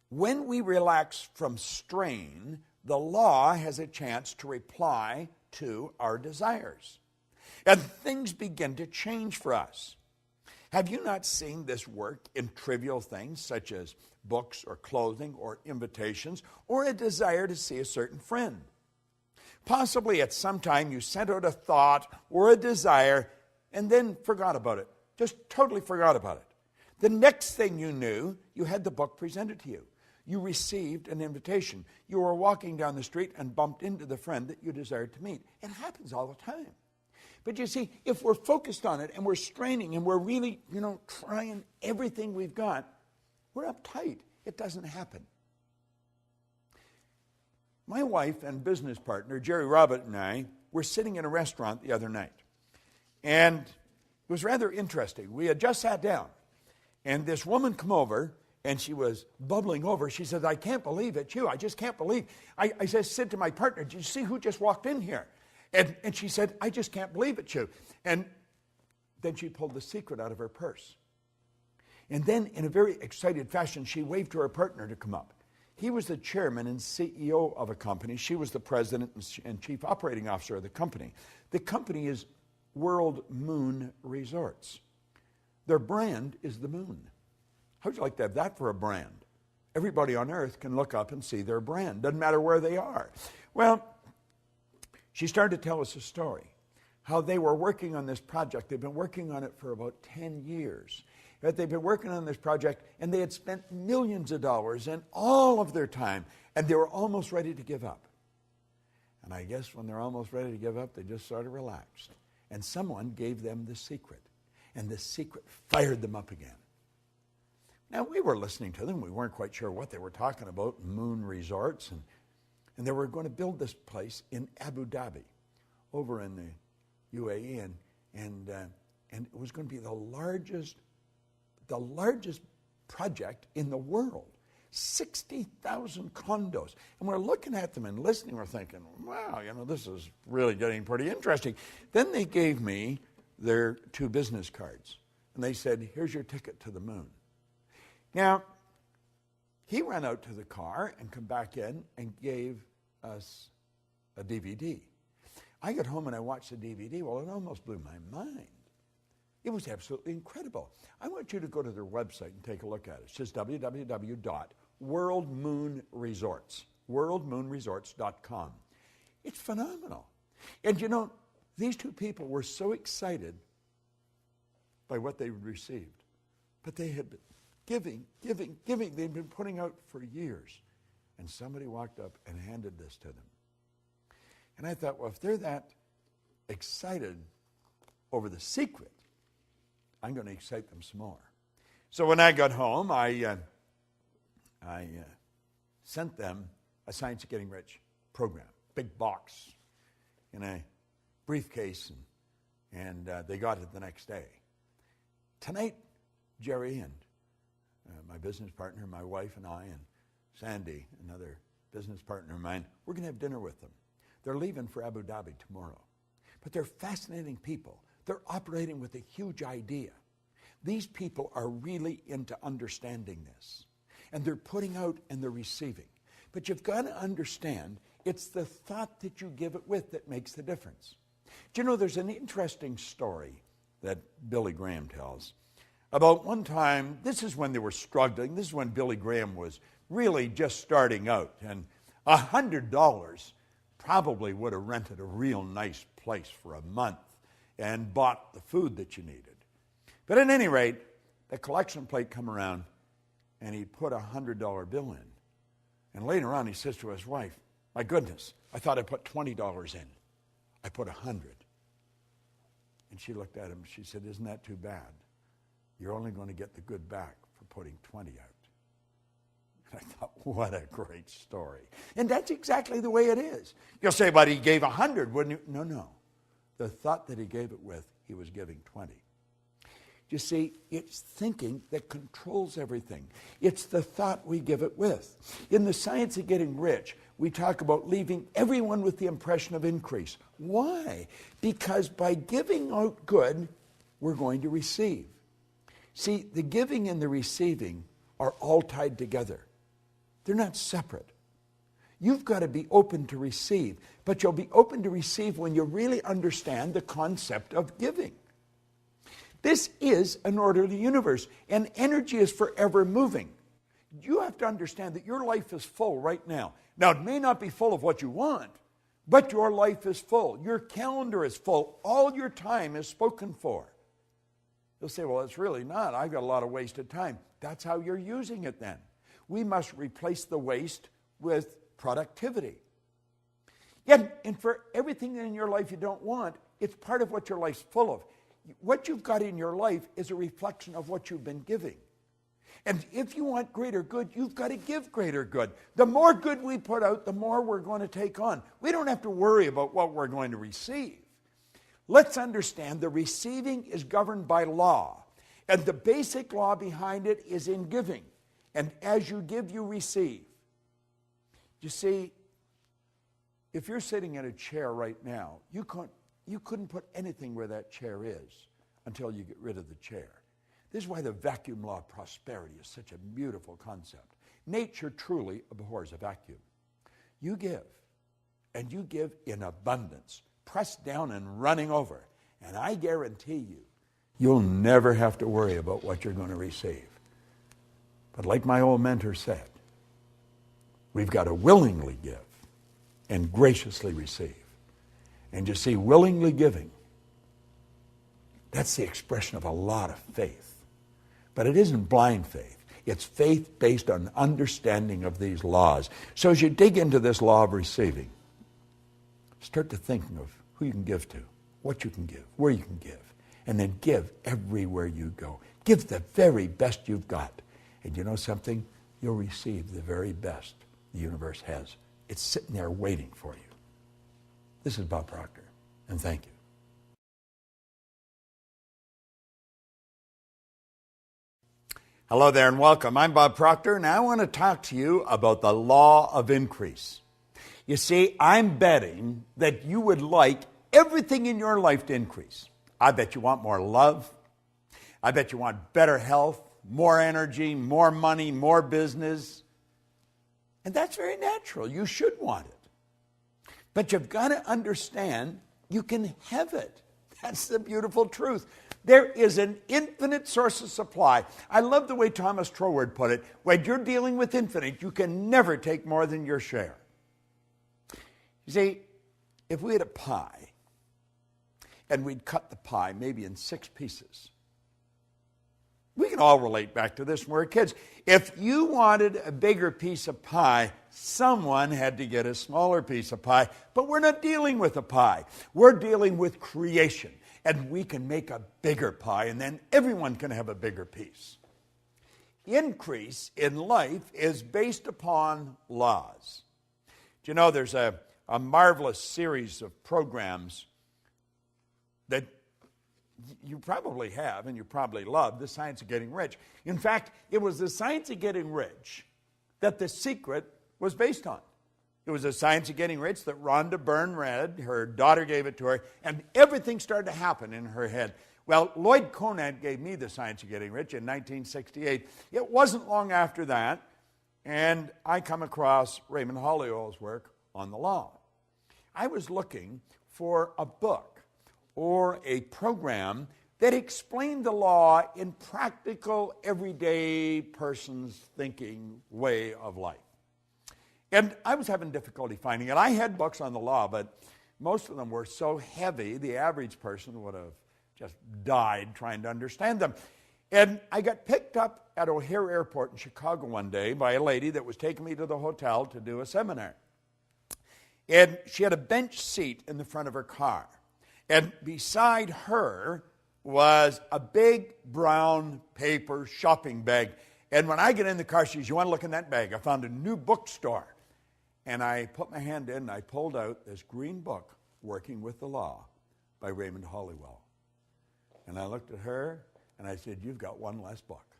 When we relax from strain, the law has a chance to reply to our desires. And things begin to change for us. Have you not seen this work in trivial things such as books or clothing or invitations or a desire to see a certain friend? Possibly at some time you sent out a thought or a desire and then forgot about it. Just totally forgot about it. The next thing you knew, you had the book presented to you. You received an invitation. You were walking down the street and bumped into the friend that you desired to meet. It happens all the time. But you see, if we're focused on it and we're straining and we're really, trying everything we've got, we're uptight. It doesn't happen. My wife and business partner, Jerry Robert, and I were sitting in a restaurant the other night. And it was rather interesting. We had just sat down. And this woman come over, and she was bubbling over. She said, I can't believe it's you. I just can't believe. I said to my partner, did you see who just walked in here? And she said, I just can't believe it's you. And then she pulled the secret out of her purse. And then in a very excited fashion, she waved to her partner to come up. He was the chairman and CEO of a company. She was the president and chief operating officer of the company. The company is World Moon Resorts. Their brand is the moon. How'd you like to have that for a brand? Everybody on earth can look up and see their brand. Doesn't matter where they are. Well, she started to tell us a story, how they were working on this project. They've been working on it for about 10 years. That they've been working on this project, and they had spent millions of dollars and all of their time, and they were almost ready to give up. And I guess when they're almost ready to give up, they just sort of relaxed. And someone gave them the secret, and the secret fired them up again. Now, we were listening to them. We weren't quite sure what they were talking about, Moon Resorts, and they were going to build this place in Abu Dhabi, over in the UAE, and it was going to be the largest project in the world. 60,000 condos. And we're looking at them and listening. We're thinking, wow, this is really getting pretty interesting. Then they gave me their 2 business cards. And they said, here's your ticket to the moon. Now, he ran out to the car and come back in and gave us a DVD. I got home and I watched the DVD. Well, it almost blew my mind. It was absolutely incredible. I want you to go to their website and take a look at it. It's just www.worldmoonresorts, worldmoonresorts.com. It's phenomenal. And these 2 people were so excited by what they received. But they had been giving. They'd been putting out for years. And somebody walked up and handed this to them. And I thought, well, if they're that excited over the secret, I'm going to excite them some more. So when I got home, I sent them a Science of Getting Rich program, big box in a briefcase, and they got it the next day. Tonight, Jerry and my business partner, my wife and I, and Sandy, another business partner of mine, we're going to have dinner with them. They're leaving for Abu Dhabi tomorrow. But they're fascinating people. They're operating with a huge idea. These people are really into understanding this. And they're putting out and they're receiving. But you've got to understand, it's the thought that you give it with that makes the difference. Do you know, there's an interesting story that Billy Graham tells about one time. This is when they were struggling. This is when Billy Graham was really just starting out. And $100 probably would have rented a real nice place for a month and bought the food that you needed. But at any rate, the collection plate come around, and he put a $100 bill in. And later on, he says to his wife, my goodness, I thought I put $20 in. I put 100. And she looked at him, she said, isn't that too bad? You're only going to get the good back for putting 20 out. And I thought, what a great story. And that's exactly the way it is. You'll say, but he gave 100, wouldn't you? No. The thought that he gave it with, he was giving 20. You see, it's thinking that controls everything. It's the thought we give it with. In the science of getting rich, we talk about leaving everyone with the impression of increase. Why? Because by giving out good, we're going to receive. See, the giving and the receiving are all tied together. They're not separate. You've got to be open to receive, but you'll be open to receive when you really understand the concept of giving. This is an orderly universe, and energy is forever moving. You have to understand that your life is full right now. Now, it may not be full of what you want, but your life is full. Your calendar is full. All your time is spoken for. You'll say, well, it's really not. I've got a lot of wasted time. That's how you're using it then. We must replace the waste with productivity. Yet, and for everything in your life you don't want, it's part of what your life's full of. What you've got in your life is a reflection of what you've been giving. And if you want greater good, you've got to give greater good. The more good we put out, the more we're going to take on. We don't have to worry about what we're going to receive. Let's understand the receiving is governed by law. And the basic law behind it is in giving. And as you give, you receive. You see, if you're sitting in a chair right now, you couldn't put anything where that chair is until you get rid of the chair. This is why the vacuum law of prosperity is such a beautiful concept. Nature truly abhors a vacuum. You give, and you give in abundance, pressed down and running over. And I guarantee you, you'll never have to worry about what you're going to receive. But like my old mentor said, we've got to willingly give and graciously receive. And you see, willingly giving, that's the expression of a lot of faith. But it isn't blind faith. It's faith based on understanding of these laws. So as you dig into this law of receiving, start to thinking of who you can give to, what you can give, where you can give, and then give everywhere you go. Give the very best you've got. And you know something? You'll receive the very best the universe has. It's sitting there waiting for you. This is Bob Proctor, and thank you. Hello there and welcome. I'm Bob Proctor, and I want to talk to you about the law of increase. You see, I'm betting that you would like everything in your life to increase. I bet you want more love. I bet you want better health, more energy, more money, more business. And that's very natural. You should want it. But you've got to understand you can have it. That's the beautiful truth. There is an infinite source of supply. I love the way Thomas Troward put it. When you're dealing with infinite, you can never take more than your share. You see, if we had a pie, and we'd cut the pie maybe in 6 pieces, we can all relate back to this when we were kids. If you wanted a bigger piece of pie, someone had to get a smaller piece of pie. But we're not dealing with a pie. We're dealing with creation. And we can make a bigger pie, and then everyone can have a bigger piece. Increase in life is based upon laws. Do you know there's a marvelous series of programs that you probably have and you probably love, The Science of Getting Rich. In fact, it was The Science of Getting Rich that The Secret was based on. It was The Science of Getting Rich that Rhonda Byrne read. Her daughter gave it to her, and everything started to happen in her head. Well, Lloyd Conant gave me The Science of Getting Rich in 1968. It wasn't long after that, and I come across Raymond Holliowell's work on the law. I was looking for a book or a program that explained the law in practical, everyday person's thinking way of life. And I was having difficulty finding it. I had books on the law, but most of them were so heavy, the average person would have just died trying to understand them. And I got picked up at O'Hare Airport in Chicago one day by a lady that was taking me to the hotel to do a seminar. And she had a bench seat in the front of her car. And beside her was a big brown paper shopping bag. And when I get in the car, she says, "You want to look in that bag? I found a new bookstore." And I put my hand in and I pulled out this green book, Working with the Law, by Raymond Hollywell. And I looked at her and I said, "You've got one less book.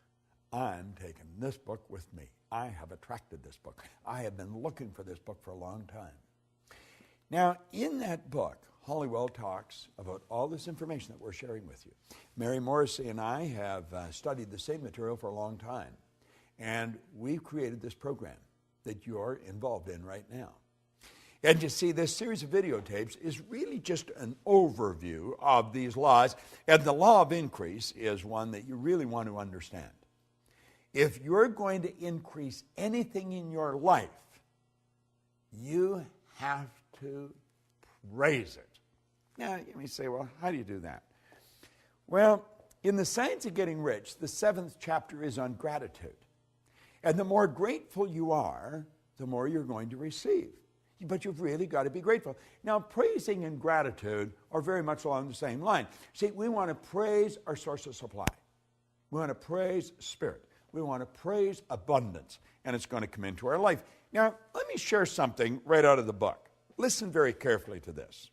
I'm taking this book with me. I have attracted this book. I have been looking for this book for a long time." Now, in that book, Hollywell talks about all this information that we're sharing with you. Mary Morrissey and I have studied the same material for a long time, and we've created this program that you're involved in right now. And you see, this series of videotapes is really just an overview of these laws, and the law of increase is one that you really want to understand. If you're going to increase anything in your life, you have to praise it. Now, you may say, "Well, how do you do that?" Well, in the Science of Getting Rich, the 7th chapter is on gratitude. And the more grateful you are, the more you're going to receive. But you've really got to be grateful. Now, praising and gratitude are very much along the same line. See, we want to praise our source of supply. We want to praise Spirit. We want to praise abundance. And it's going to come into our life. Now, let me share something right out of the book. Listen very carefully to this.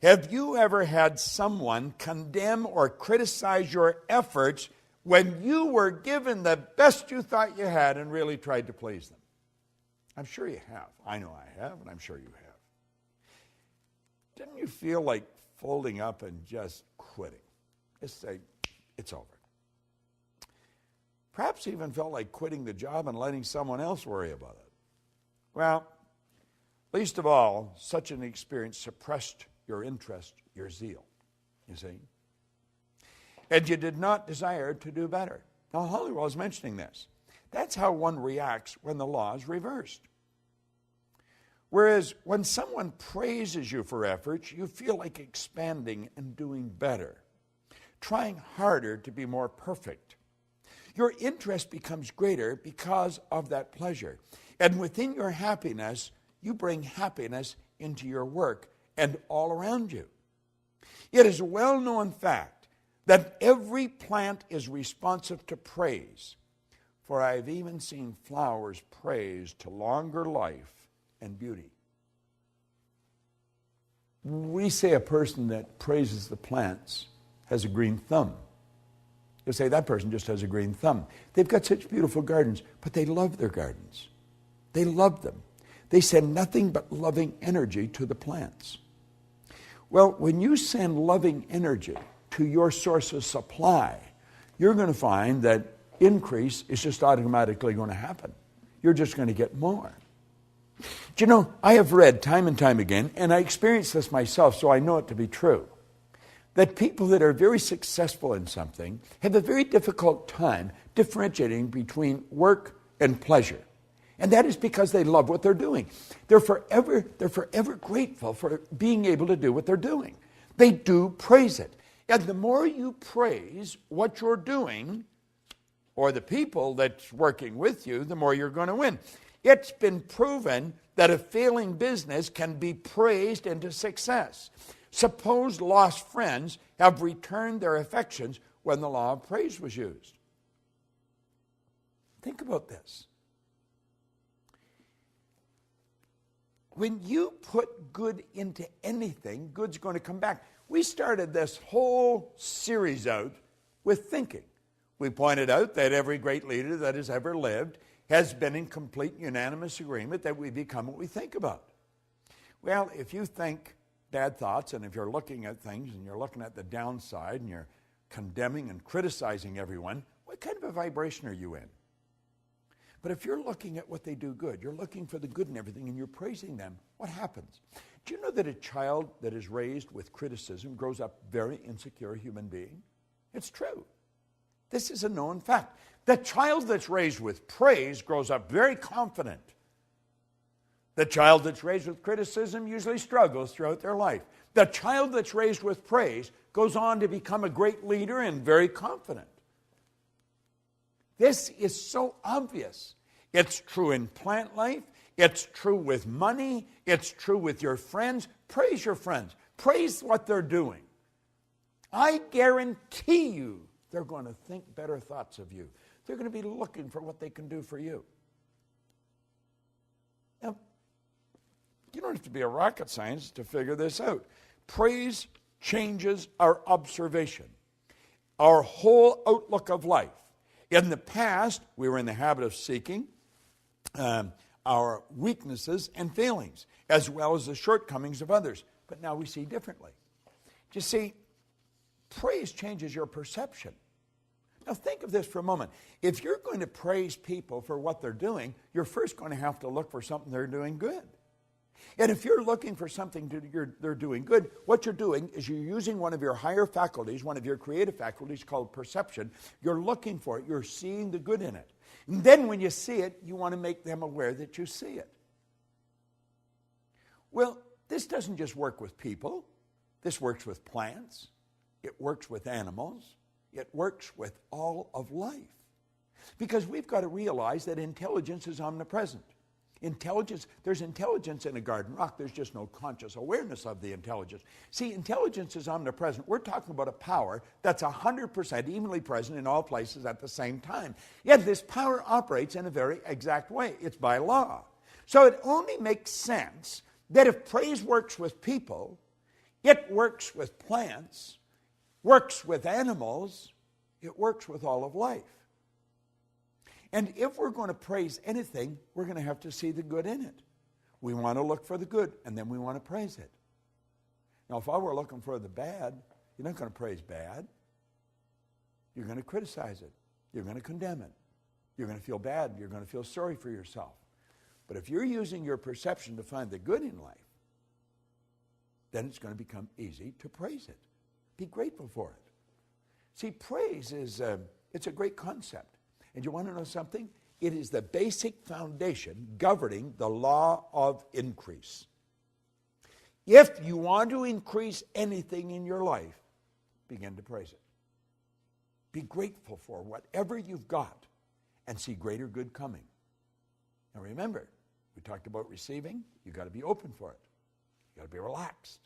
Have you ever had someone condemn or criticize your efforts when you were given the best you thought you had and really tried to please them? I'm sure you have. I know I have, and I'm sure you have. Didn't you feel like folding up and just quitting? Just say, "It's over." Perhaps even felt like quitting the job and letting someone else worry about it. Well, least of all, such an experience suppressed your interest, your zeal, you see. And you did not desire to do better. Now, Hollywell is mentioning this. That's how one reacts when the law is reversed. Whereas when someone praises you for efforts, you feel like expanding and doing better, trying harder to be more perfect. Your interest becomes greater because of that pleasure. And within your happiness, you bring happiness into your work and all around you. It is a well-known fact that every plant is responsive to praise, for I have even seen flowers praised to longer life and beauty. We say a person that praises the plants has a green thumb. You say that person just has a green thumb. They've got such beautiful gardens, but they love their gardens. They love them. They send nothing but loving energy to the plants. Well, when you send loving energy to your source of supply, you're going to find that increase is just automatically going to happen. You're just going to get more. Do you know, I have read time and time again, and I experienced this myself, so I know it to be true, that people that are very successful in something have a very difficult time differentiating between work and pleasure. And that is because they love what they're doing. They're forever grateful for being able to do what they're doing. They do praise it. And the more you praise what you're doing, or the people that's working with you, the more you're going to win. It's been proven that a failing business can be praised into success. Suppose lost friends have returned their affections when the law of praise was used. Think about this. When you put good into anything, good's going to come back. We started this whole series out with thinking. We pointed out that every great leader that has ever lived has been in complete unanimous agreement that we become what we think about. Well, if you think bad thoughts, and if you're looking at things and you're looking at the downside and you're condemning and criticizing everyone, what kind of a vibration are you in? But if you're looking at what they do good, you're looking for the good in everything and you're praising them, what happens? Do you know that a child that is raised with criticism grows up very insecure human being? It's true. This is a known fact. The child that's raised with praise grows up very confident. The child that's raised with criticism usually struggles throughout their life. The child that's raised with praise goes on to become a great leader and very confident. This is so obvious. It's true in plant life. It's true with money. It's true with your friends. Praise your friends. Praise what they're doing. I guarantee you they're going to think better thoughts of you. They're going to be looking for what they can do for you. Now, you don't have to be a rocket scientist to figure this out. Praise changes our observation, our whole outlook of life. In the past, we were in the habit of seeking our weaknesses and failings, as well as the shortcomings of others. But now we see differently. You see, praise changes your perception. Now think of this for a moment. If you're going to praise people for what they're doing, you're first going to have to look for something they're doing good. And if you're looking for something they're doing good, what you're doing is you're using one of your higher faculties, one of your creative faculties called perception. You're looking for it. You're seeing the good in it. And then when you see it, you want to make them aware that you see it. Well, this doesn't just work with people. This works with plants. It works with animals. It works with all of life. Because we've got to realize that intelligence is omnipresent. There's intelligence in a garden rock. There's just no conscious awareness of the intelligence. See, intelligence is omnipresent. We're talking about a power that's 100% evenly present in all places at the same time. Yet this power operates in a very exact way. It's by law. So it only makes sense that if praise works with people, it works with plants, works with animals, it works with all of life. And if we're going to praise anything, we're going to have to see the good in it. We want to look for the good, and then we want to praise it. Now, if I were looking for the bad, you're not going to praise bad. You're going to criticize it. You're going to condemn it. You're going to feel bad. You're going to feel sorry for yourself. But if you're using your perception to find the good in life, then it's going to become easy to praise it. Be grateful for it. See, praise is it's a great concept. And you want to know something? It is the basic foundation governing the law of increase. If you want to increase anything in your life, begin to praise it. Be grateful for whatever you've got and see greater good coming. Now remember, we talked about receiving. You've got to be open for it. You've got to be relaxed.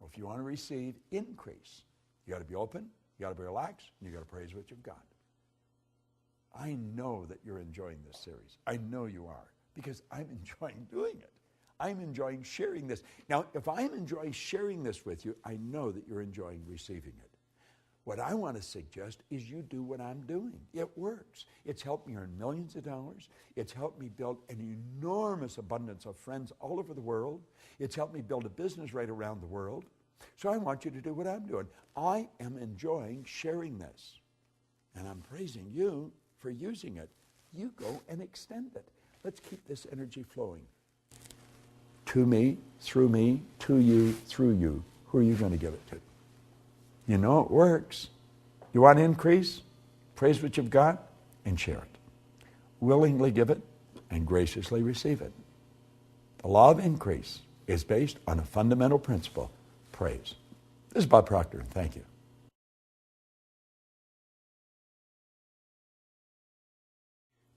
Well, if you want to receive increase, you've got to be open, you've got to be relaxed, and you've got to praise what you've got. I know that you're enjoying this series. I know you are, because I'm enjoying doing it. I'm enjoying sharing this. Now, if I'm enjoying sharing this with you, I know that you're enjoying receiving it. What I want to suggest is you do what I'm doing. It works. It's helped me earn millions of dollars. It's helped me build an enormous abundance of friends all over the world. It's helped me build a business right around the world. So I want you to do what I'm doing. I am enjoying sharing this. And I'm praising you for using it. You go and extend it. Let's keep this energy flowing. To me, to you, through you. Who are you going to give it to? You know it works. You want increase? Praise what you've got and share it. Willingly give it and graciously receive it. The law of increase is based on a fundamental principle, praise. This is Bob Proctor, and thank you.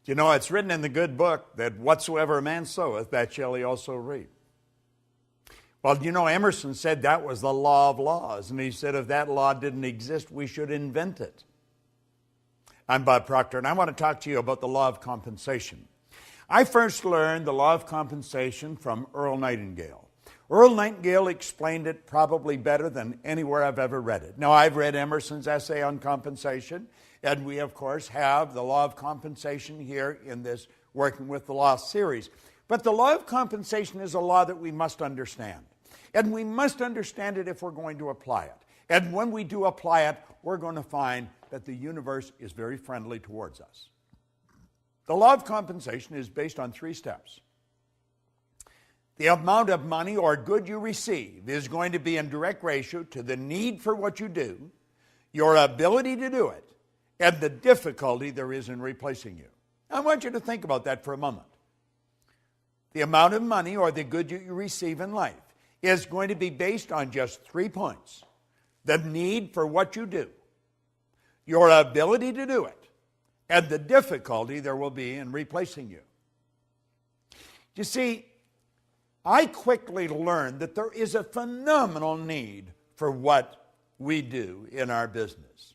You know, it's written in the good book that whatsoever a man soweth, that shall he also reap. Well, you know, Emerson said that was the law of laws, and he said if that law didn't exist, we should invent it. I'm Bob Proctor, and I want to talk to you about the law of compensation. I first learned the law of compensation from Earl Nightingale. Earl Nightingale explained it probably better than anywhere I've ever read it. Now, I've read Emerson's essay on compensation, and we, of course, have the law of compensation here in this Working with the Law series. But the law of compensation is a law that we must understand. And we must understand it if we're going to apply it. And when we do apply it, we're going to find that the universe is very friendly towards us. The law of compensation is based on 3 steps. The amount of money or good you receive is going to be in direct ratio to the need for what you do, your ability to do it, and the difficulty there is in replacing you. I want you to think about that for a moment. The amount of money or the good you receive in life is going to be based on just 3 points. The need for what you do, your ability to do it, and the difficulty there will be in replacing you. You see, I quickly learned that there is a phenomenal need for what we do in our business.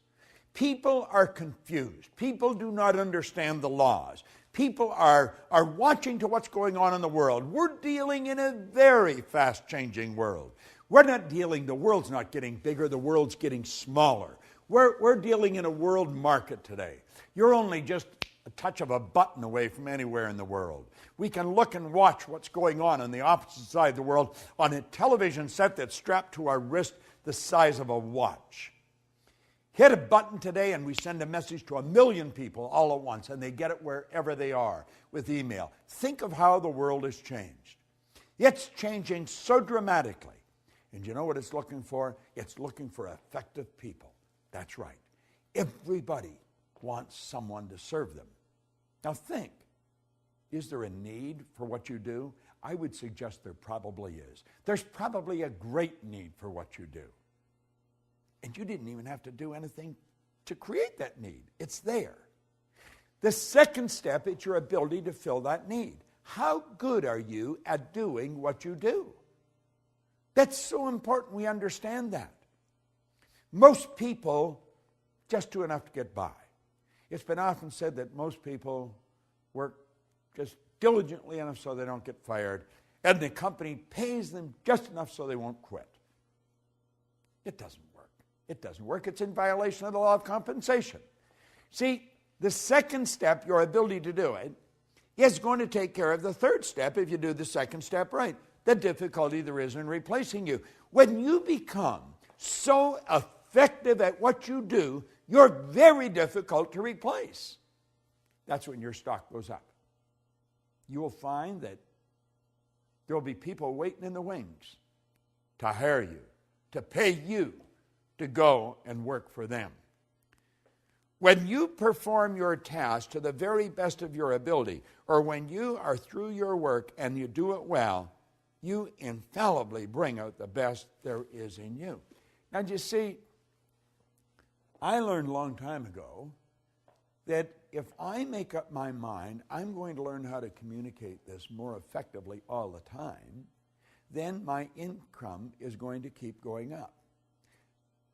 People are confused. People do not understand the laws. People are watching to what's going on in the world. We're dealing in a very fast-changing world. We're not dealing, the world's not getting bigger, the world's getting smaller. We're dealing in a world market today. You're only just a touch of a button away from anywhere in the world. We can look and watch what's going on the opposite side of the world on a television set that's strapped to our wrist the size of a watch. Hit a button today and we send a message to 1 million people all at once, and they get it wherever they are with email. Think of how the world has changed. It's changing so dramatically. And you know what it's looking for? It's looking for effective people. That's right. Everybody wants someone to serve them. Now think, is there a need for what you do? I would suggest there probably is. There's probably a great need for what you do. And you didn't even have to do anything to create that need. It's there. The second step is your ability to fill that need. How good are you at doing what you do? That's so important we understand that. Most people just do enough to get by. It's been often said that most people work just diligently enough so they don't get fired, and the company pays them just enough so they won't quit. It doesn't work. It doesn't work. It's in violation of the law of compensation. See, the second step, your ability to do it, is going to take care of the third step if you do the second step right, the difficulty there is in replacing you. When you become so effective at what you do, you're very difficult to replace. That's when your stock goes up. You will find that there will be people waiting in the wings to hire you, to pay you to go and work for them. When you perform your task to the very best of your ability, or when you are through your work and you do it well, you infallibly bring out the best there is in you. Now, you see, I learned a long time ago that if I make up my mind, I'm going to learn how to communicate this more effectively all the time, then my income is going to keep going up.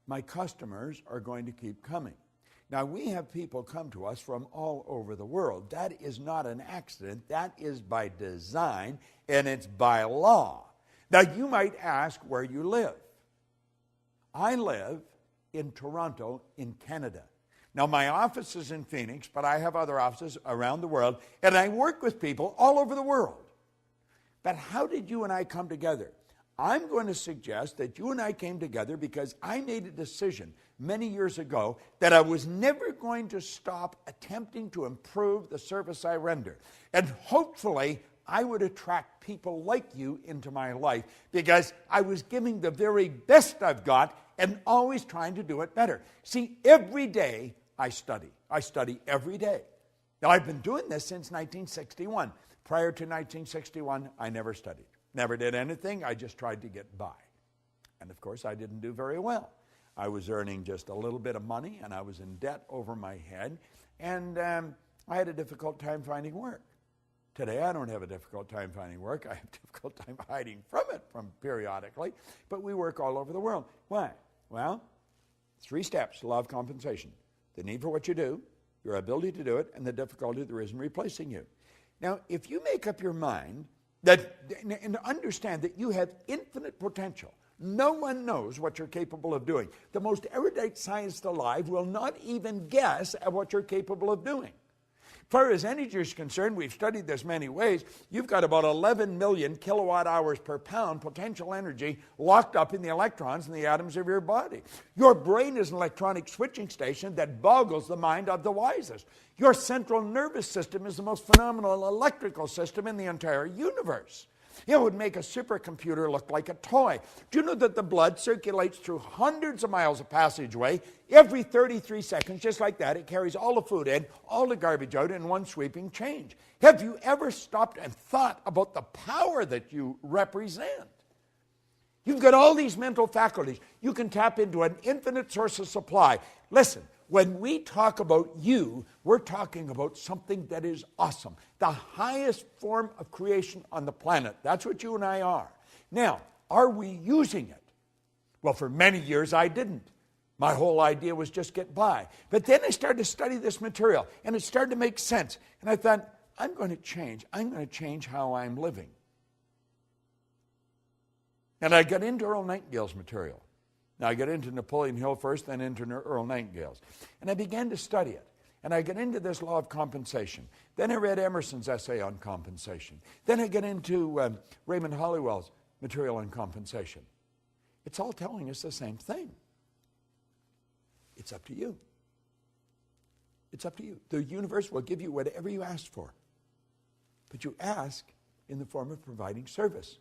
My customers are going to keep coming. Now, we have people come to us from all over the world. That is not an accident. That is by design, and it's by law. Now, you might ask where you live. I live in Toronto, in Canada. Now, my office is in Phoenix, but I have other offices around the world, and I work with people all over the world. But how did you and I come together? I'm going to suggest that you and I came together because I made a decision many years ago that I was never going to stop attempting to improve the service I render. And hopefully, I would attract people like you into my life because I was giving the very best I've got and always trying to do it better. See, every day I study. I study every day. Now, I've been doing this since 1961. Prior to 1961, I never studied. Never did anything. I just tried to get by. And of course, I didn't do very well. I was earning just a little bit of money, and I was in debt over my head, and I had a difficult time finding work. Today, I don't have a difficult time finding work. I have a difficult time hiding from it periodically, but we work all over the world. Why? Well, 3 steps, law of compensation. The need for what you do, your ability to do it, and the difficulty there is in replacing you. Now, if you make up your mind and understand that you have infinite potential, no one knows what you're capable of doing. The most erudite scientist alive will not even guess at what you're capable of doing. As far as energy is concerned, we've studied this many ways. You've got about 11 million kilowatt hours per pound potential energy locked up in the electrons in the atoms of your body. Your brain is an electronic switching station that boggles the mind of the wisest. Your central nervous system is the most phenomenal electrical system in the entire universe. It would make a supercomputer look like a toy. Do you know that the blood circulates through hundreds of miles of passageway every 33 seconds, just like that? It carries all the food in, all the garbage out in one sweeping change. Have you ever stopped and thought about the power that you represent? You've got all these mental faculties. You can tap into an infinite source of supply. Listen, when we talk about you, we're talking about something that is awesome. The highest form of creation on the planet. That's what you and I are. Now, are we using it? Well, for many years I didn't. My whole idea was just get by. But then I started to study this material, and it started to make sense. And I thought, I'm going to change. I'm going to change how I'm living. And I got into Earl Nightingale's material. Now, I got into Napoleon Hill first, then into Earl Nightingale's. And I began to study it. And I got into this law of compensation. Then I read Emerson's essay on compensation. Then I got into Raymond Hollywell's material on compensation. It's all telling us the same thing. It's up to you. It's up to you. The universe will give you whatever you ask for. But you ask in the form of providing service.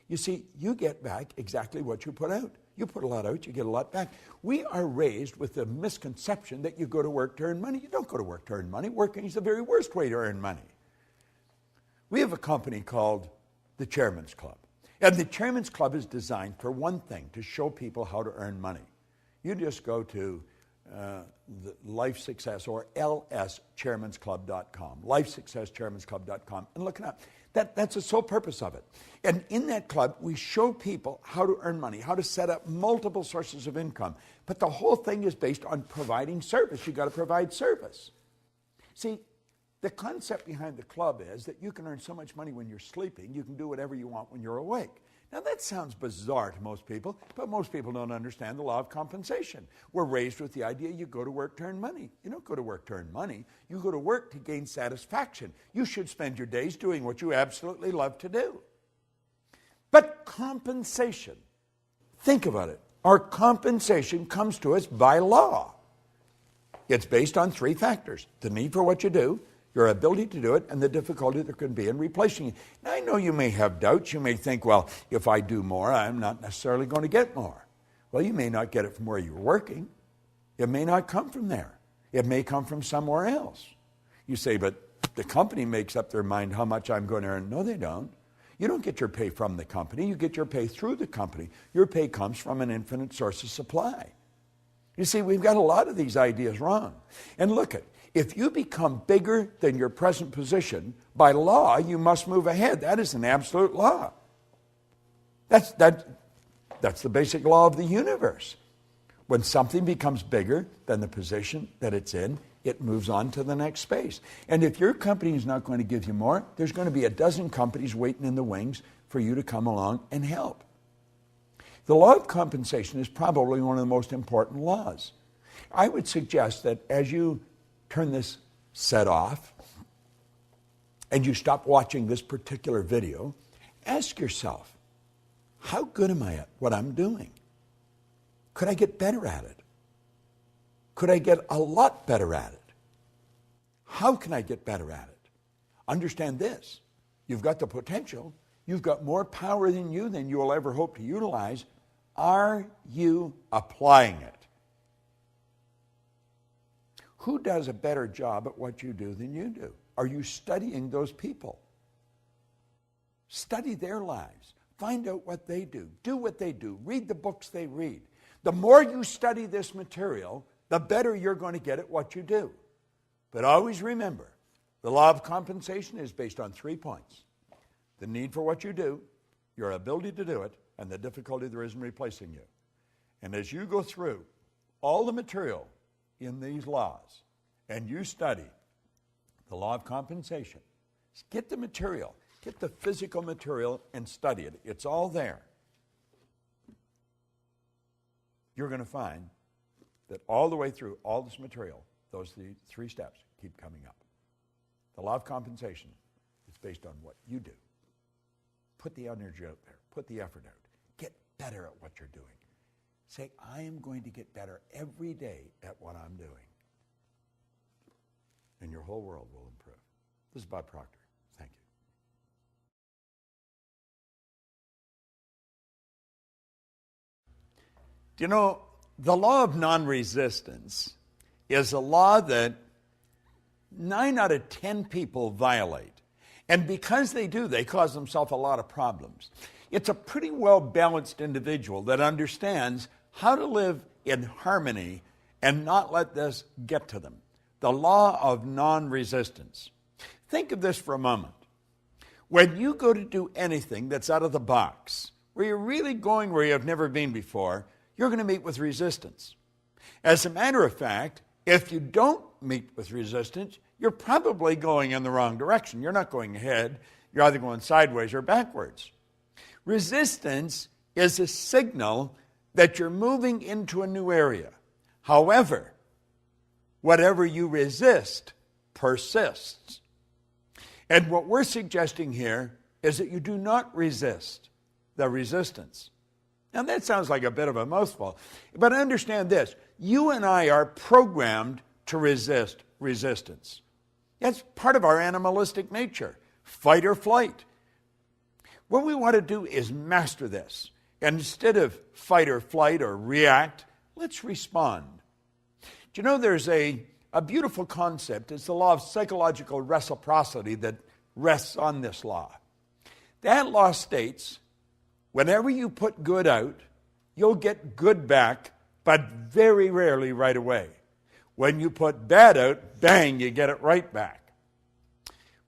You see, you get back exactly what you put out. You put a lot out, you get a lot back. We are raised with the misconception that you go to work to earn money. You don't go to work to earn money. Working is the very worst way to earn money. We have a company called the Chairman's Club. And the Chairman's Club is designed for one thing, to show people how to earn money. You just go to the Life Success or lschairmansclub.com, lifesuccesschairmansclub.com, and look it up. That's the sole purpose of it. And in that club, we show people how to earn money, how to set up multiple sources of income. But the whole thing is based on providing service. You've got to provide service. See, the concept behind the club is that you can earn so much money when you're sleeping, you can do whatever you want when you're awake. Now, that sounds bizarre to most people, but most people don't understand the law of compensation. We're raised with the idea you go to work to earn money. You don't go to work to earn money. You go to work to gain satisfaction. You should spend your days doing what you absolutely love to do. But compensation, think about it. Our compensation comes to us by law. It's based on three factors: the need for what you do, your ability to do it, and the difficulty there can be in replacing it. Now, I know you may have doubts. You may think, well, if I do more, I'm not necessarily going to get more. Well, you may not get it from where you're working. It may not come from there. It may come from somewhere else. You say, but the company makes up their mind how much I'm going to earn. No, they don't. You don't get your pay from the company. You get your pay through the company. Your pay comes from an infinite source of supply. You see, we've got a lot of these ideas wrong. And look at, if you become bigger than your present position, by law, you must move ahead. That is an absolute law. That's the basic law of the universe. When something becomes bigger than the position that it's in, it moves on to the next space. And if your company is not going to give you more, there's going to be a dozen companies waiting in the wings for you to come along and help. The law of compensation is probably one of the most important laws. I would suggest that as you turn this set off and you stop watching this particular video, ask yourself, how good am I at what I'm doing? Could I get better at it? Could I get a lot better at it? How can I get better at it? Understand this. You've got the potential. You've got more power than you will ever hope to utilize. Are you applying it? Who does a better job at what you do than you do? Are you studying those people? Study their lives. Find out what they do. Do what they do. Read the books they read. The more you study this material, the better you're going to get at what you do. But always remember, the law of compensation is based on 3 points: the need for what you do, your ability to do it, and the difficulty there is in replacing you. And as you go through all the material in these laws, and you study the law of compensation, get the material, get the physical material and study it. It's all there. You're going to find that all the way through all this material, those three steps keep coming up. The law of compensation is based on what you do. Put the energy out there. Put the effort out. Get better at what you're doing. Say, I am going to get better every day at what I'm doing. And your whole world will improve. This is Bob Proctor. Thank you. Do you know, the law of non-resistance is a law that 9 out of 10 people violate. And because they do, they cause themselves a lot of problems. It's a pretty well-balanced individual that understands how to live in harmony and not let this get to them. The law of non-resistance. Think of this for a moment. When you go to do anything that's out of the box, where you're really going where you've never been before, you're going to meet with resistance. As a matter of fact, if you don't meet with resistance, you're probably going in the wrong direction. You're not going ahead. You're either going sideways or backwards. Resistance is a signal that you're moving into a new area. However, whatever you resist persists. And what we're suggesting here is that you do not resist the resistance. Now that sounds like a bit of a mouthful, but understand this. You and I are programmed to resist resistance. That's part of our animalistic nature, fight or flight. What we want to do is master this. And instead of fight or flight or react, let's respond. Do you know there's a beautiful concept? It's the law of psychological reciprocity that rests on this law. That law states, whenever you put good out, you'll get good back, but very rarely right away. When you put bad out, bang, you get it right back.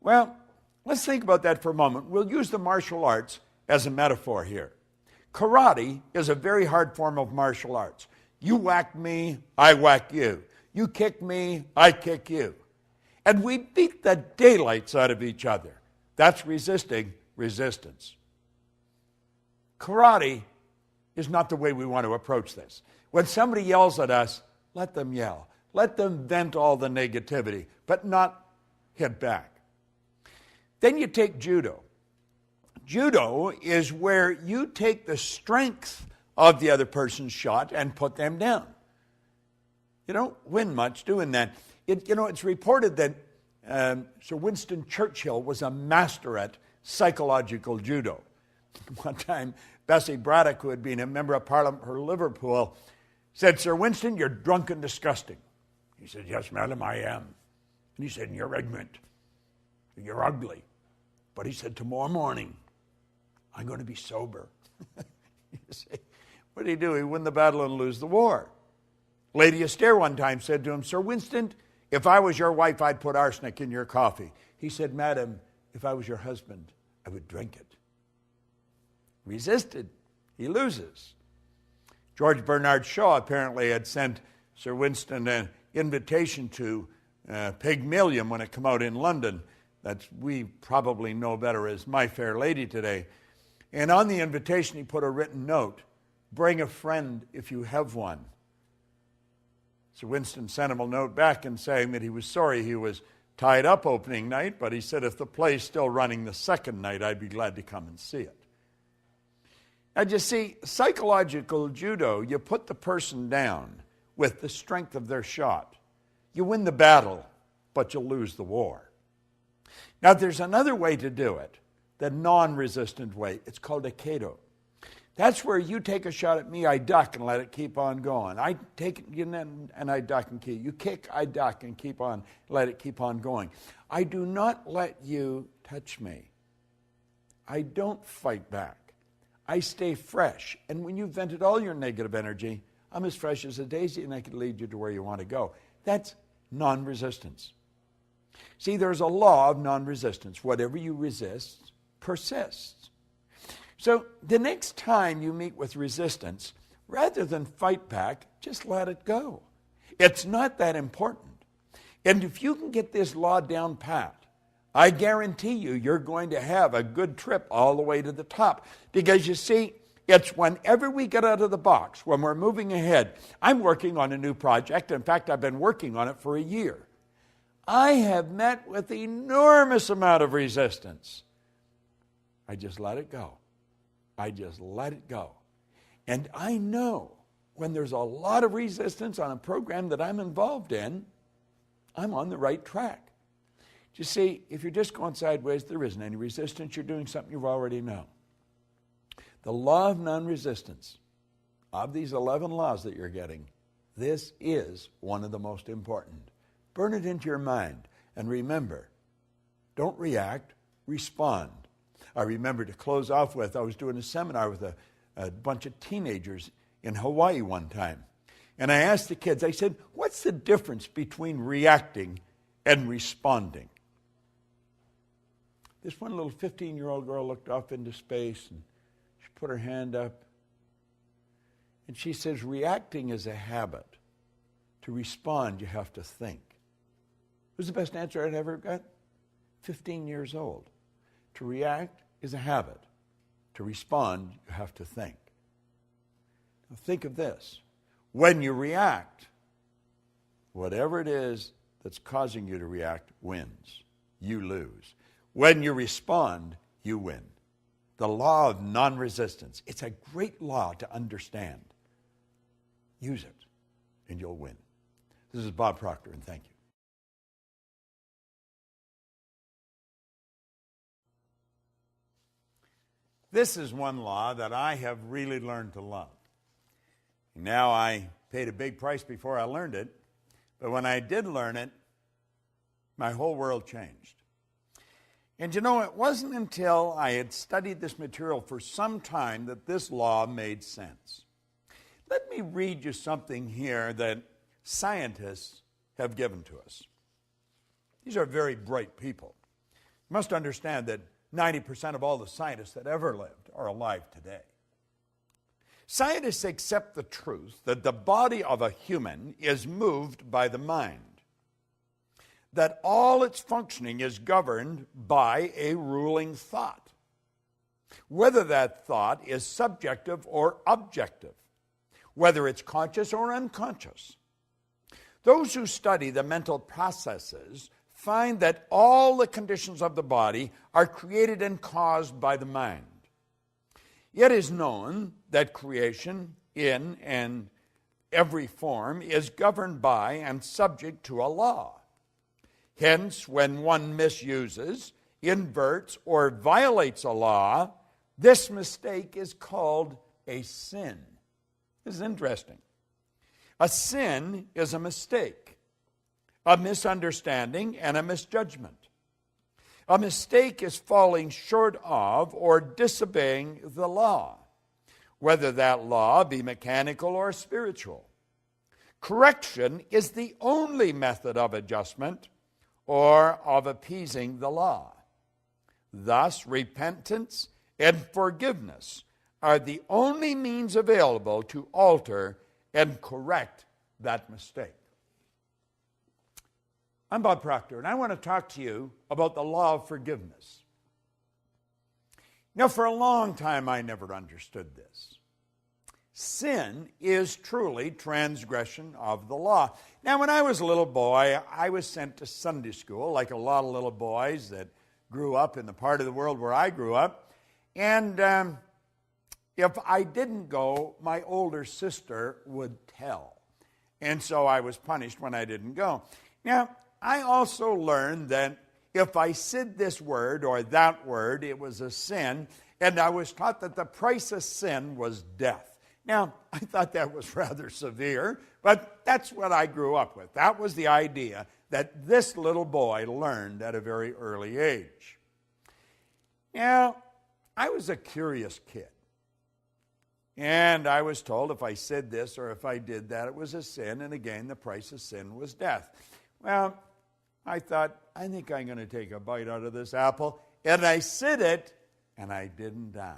Well, let's think about that for a moment. We'll use the martial arts as a metaphor here. Karate is a very hard form of martial arts. You whack me, I whack you. You kick me, I kick you. And we beat the daylights out of each other. That's resisting resistance. Karate is not the way we want to approach this. When somebody yells at us, let them yell. Let them vent all the negativity, but not hit back. Then you take judo. Judo is where you take the strength of the other person's shot and put them down. You don't win much doing that. It's reported that Sir Winston Churchill was a master at psychological judo. One time, Bessie Braddock, who had been a member of Parliament for Liverpool, said, Sir Winston, you're drunk and disgusting. He said, yes, madam, I am. And he said, you're ignorant. You're ugly. But he said, tomorrow morning, I'm going to be sober. You say, what did he do? He win the battle and lose the war. Lady Esther one time said to him, Sir Winston, if I was your wife, I'd put arsenic in your coffee. He said, madam, if I was your husband, I would drink it. Resisted. He loses. George Bernard Shaw apparently had sent Sir Winston an invitation to Pygmalion when it came out in London, that we probably know better as My Fair Lady today. And on the invitation he put a written note, bring a friend if you have one. Sir Winston sent him a note back and saying that he was sorry he was tied up opening night, but he said if the play's still running the second night, I'd be glad to come and see it. Now, you see, psychological judo, you put the person down with the strength of their shot. You win the battle, but you lose the war. Now, there's another way to do it, the non-resistant way. It's called aikido. That's where you take a shot at me, I duck and let it keep on going. I take it and I duck and keep. You kick, I duck and keep on, let it keep on going. I do not let you touch me. I don't fight back. I stay fresh. And when you've vented all your negative energy, I'm as fresh as a daisy and I can lead you to where you want to go. That's non-resistance. See, there's a law of non-resistance. Whatever you resist persists. So the next time you meet with resistance, rather than fight back, just let it go. It's not that important. And if you can get this law down pat, I guarantee you, you're going to have a good trip all the way to the top. Because you see, it's whenever we get out of the box, when we're moving ahead. I'm working on a new project. In fact, I've been working on it for a year. I have met with enormous amount of resistance. I just let it go. I just let it go. And I know when there's a lot of resistance on a program that I'm involved in, I'm on the right track. You see, if you're just going sideways, there isn't any resistance. You're doing something you already know. The law of non-resistance, of these 11 laws that you're getting, this is one of the most important. Burn it into your mind. And remember, don't react, respond. I remember to close off with, I was doing a seminar with a bunch of teenagers in Hawaii one time. And I asked the kids, I said, what's the difference between reacting and responding? This one little 15-year-old girl looked off into space and she put her hand up. And she says, reacting is a habit. To respond, you have to think. It was the best answer I'd ever got. 15 years old. To react is a habit. To respond, you have to think. Now think of this. When you react, whatever it is that's causing you to react wins. You lose. When you respond, you win. The law of non-resistance. It's a great law to understand. Use it, and you'll win. This is Bob Proctor, and thank you. This is one law that I have really learned to love. Now, I paid a big price before I learned it, but when I did learn it, my whole world changed. And you know, it wasn't until I had studied this material for some time that this law made sense. Let me read you something here that scientists have given to us. These are very bright people. You must understand that 90% of all the scientists that ever lived are alive today. Scientists accept the truth that the body of a human is moved by the mind, that all its functioning is governed by a ruling thought, whether that thought is subjective or objective, whether it's conscious or unconscious. Those who study the mental processes find that all the conditions of the body are created and caused by the mind. It is known that creation in and every form is governed by and subject to a law. Hence, when one misuses, inverts, or violates a law, this mistake is called a sin. This is interesting. A sin is a mistake, a misunderstanding, and a misjudgment. A mistake is falling short of or disobeying the law, whether that law be mechanical or spiritual. Correction is the only method of adjustment or of appeasing the law. Thus, repentance and forgiveness are the only means available to alter and correct that mistake. I'm Bob Proctor, and I want to talk to you about the law of forgiveness. Now, for a long time, I never understood this. Sin is truly transgression of the law. Now, when I was a little boy, I was sent to Sunday school, like a lot of little boys that grew up in the part of the world where I grew up. And if I didn't go, my older sister would tell. And so I was punished when I didn't go. Now, I also learned that if I said this word or that word, it was a sin, and I was taught that the price of sin was death. Now, I thought that was rather severe, but that's what I grew up with. That was the idea that this little boy learned at a very early age. Now, I was a curious kid. And I was told if I said this or if I did that, it was a sin, and again, the price of sin was death. Well, I thought, I think I'm going to take a bite out of this apple, and I said it, and I didn't die.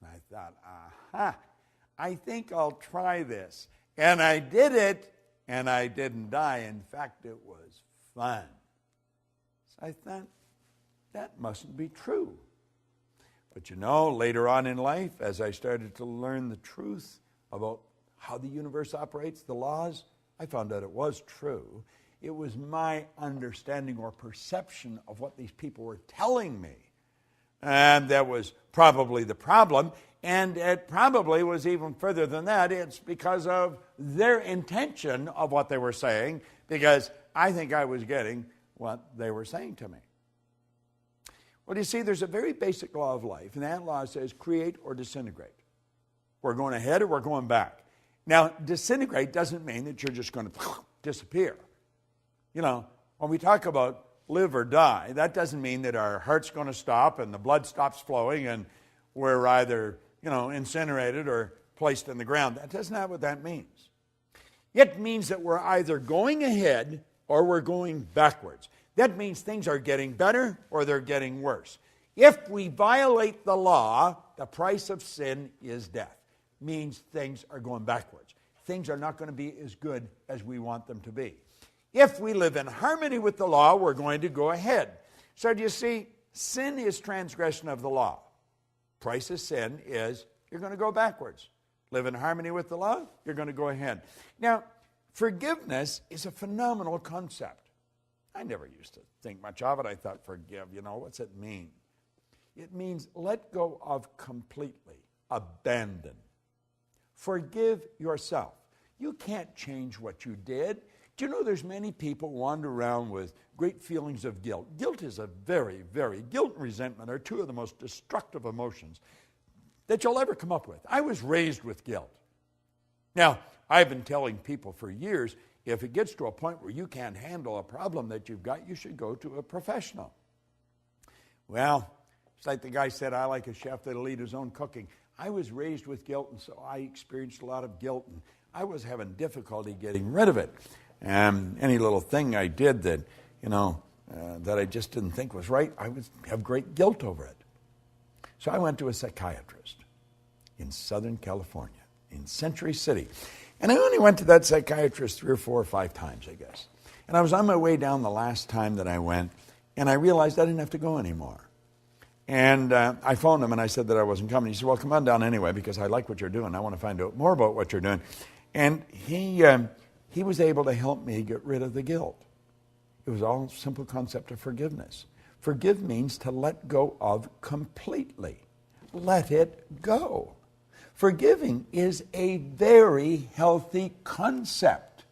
And I thought, aha, I think I'll try this. And I did it, and I didn't die. In fact, it was fun. So I thought, that mustn't be true. But you know, later on in life, as I started to learn the truth about how the universe operates, the laws, I found out it was true. It was my understanding or perception of what these people were telling me. And that was probably the problem. And it probably was even further than that. It's because of their intention of what they were saying, because I think I was getting what they were saying to me. Well, you see, there's a very basic law of life, and that law says create or disintegrate. We're going ahead or we're going back. Now, disintegrate doesn't mean that you're just going to disappear. You know, when we talk about live or die, that doesn't mean that our heart's going to stop and the blood stops flowing and we're either, incinerated or placed in the ground. That's not what that means. It means that we're either going ahead or we're going backwards. That means things are getting better or they're getting worse. If we violate the law, the price of sin is death. Means things are going backwards. Things are not going to be as good as we want them to be. If we live in harmony with the law, we're going to go ahead. So do you see, sin is transgression of the law. Price of sin is you're going to go backwards. Live in harmony with the law, you're going to go ahead. Now, forgiveness is a phenomenal concept. I never used to think much of it. I thought, forgive, what's it mean? It means let go of completely, abandon. Forgive yourself. You can't change what you did. Do you know there's many people wander around with great feelings of guilt? Guilt is guilt and resentment are two of the most destructive emotions that you'll ever come up with. I was raised with guilt. Now, I've been telling people for years, if it gets to a point where you can't handle a problem that you've got, you should go to a professional. Well, it's like the guy said, I like a chef that'll eat his own cooking. I was raised with guilt, and so I experienced a lot of guilt, and I was having difficulty getting rid of it. Any little thing I did that, that I just didn't think was right, I would have great guilt over it. So I went to a psychiatrist in Southern California, in Century City. And I only went to that psychiatrist 3 or 4 or 5 times, I guess. And I was on my way down the last time that I went, and I realized I didn't have to go anymore. And I phoned him and I said that I wasn't coming. He said, well, come on down anyway because I like what you're doing. I want to find out more about what you're doing. And he was able to help me get rid of the guilt. It was all a simple concept of forgiveness. Forgive means to let go of completely. Let it go. Forgiving is a very healthy concept.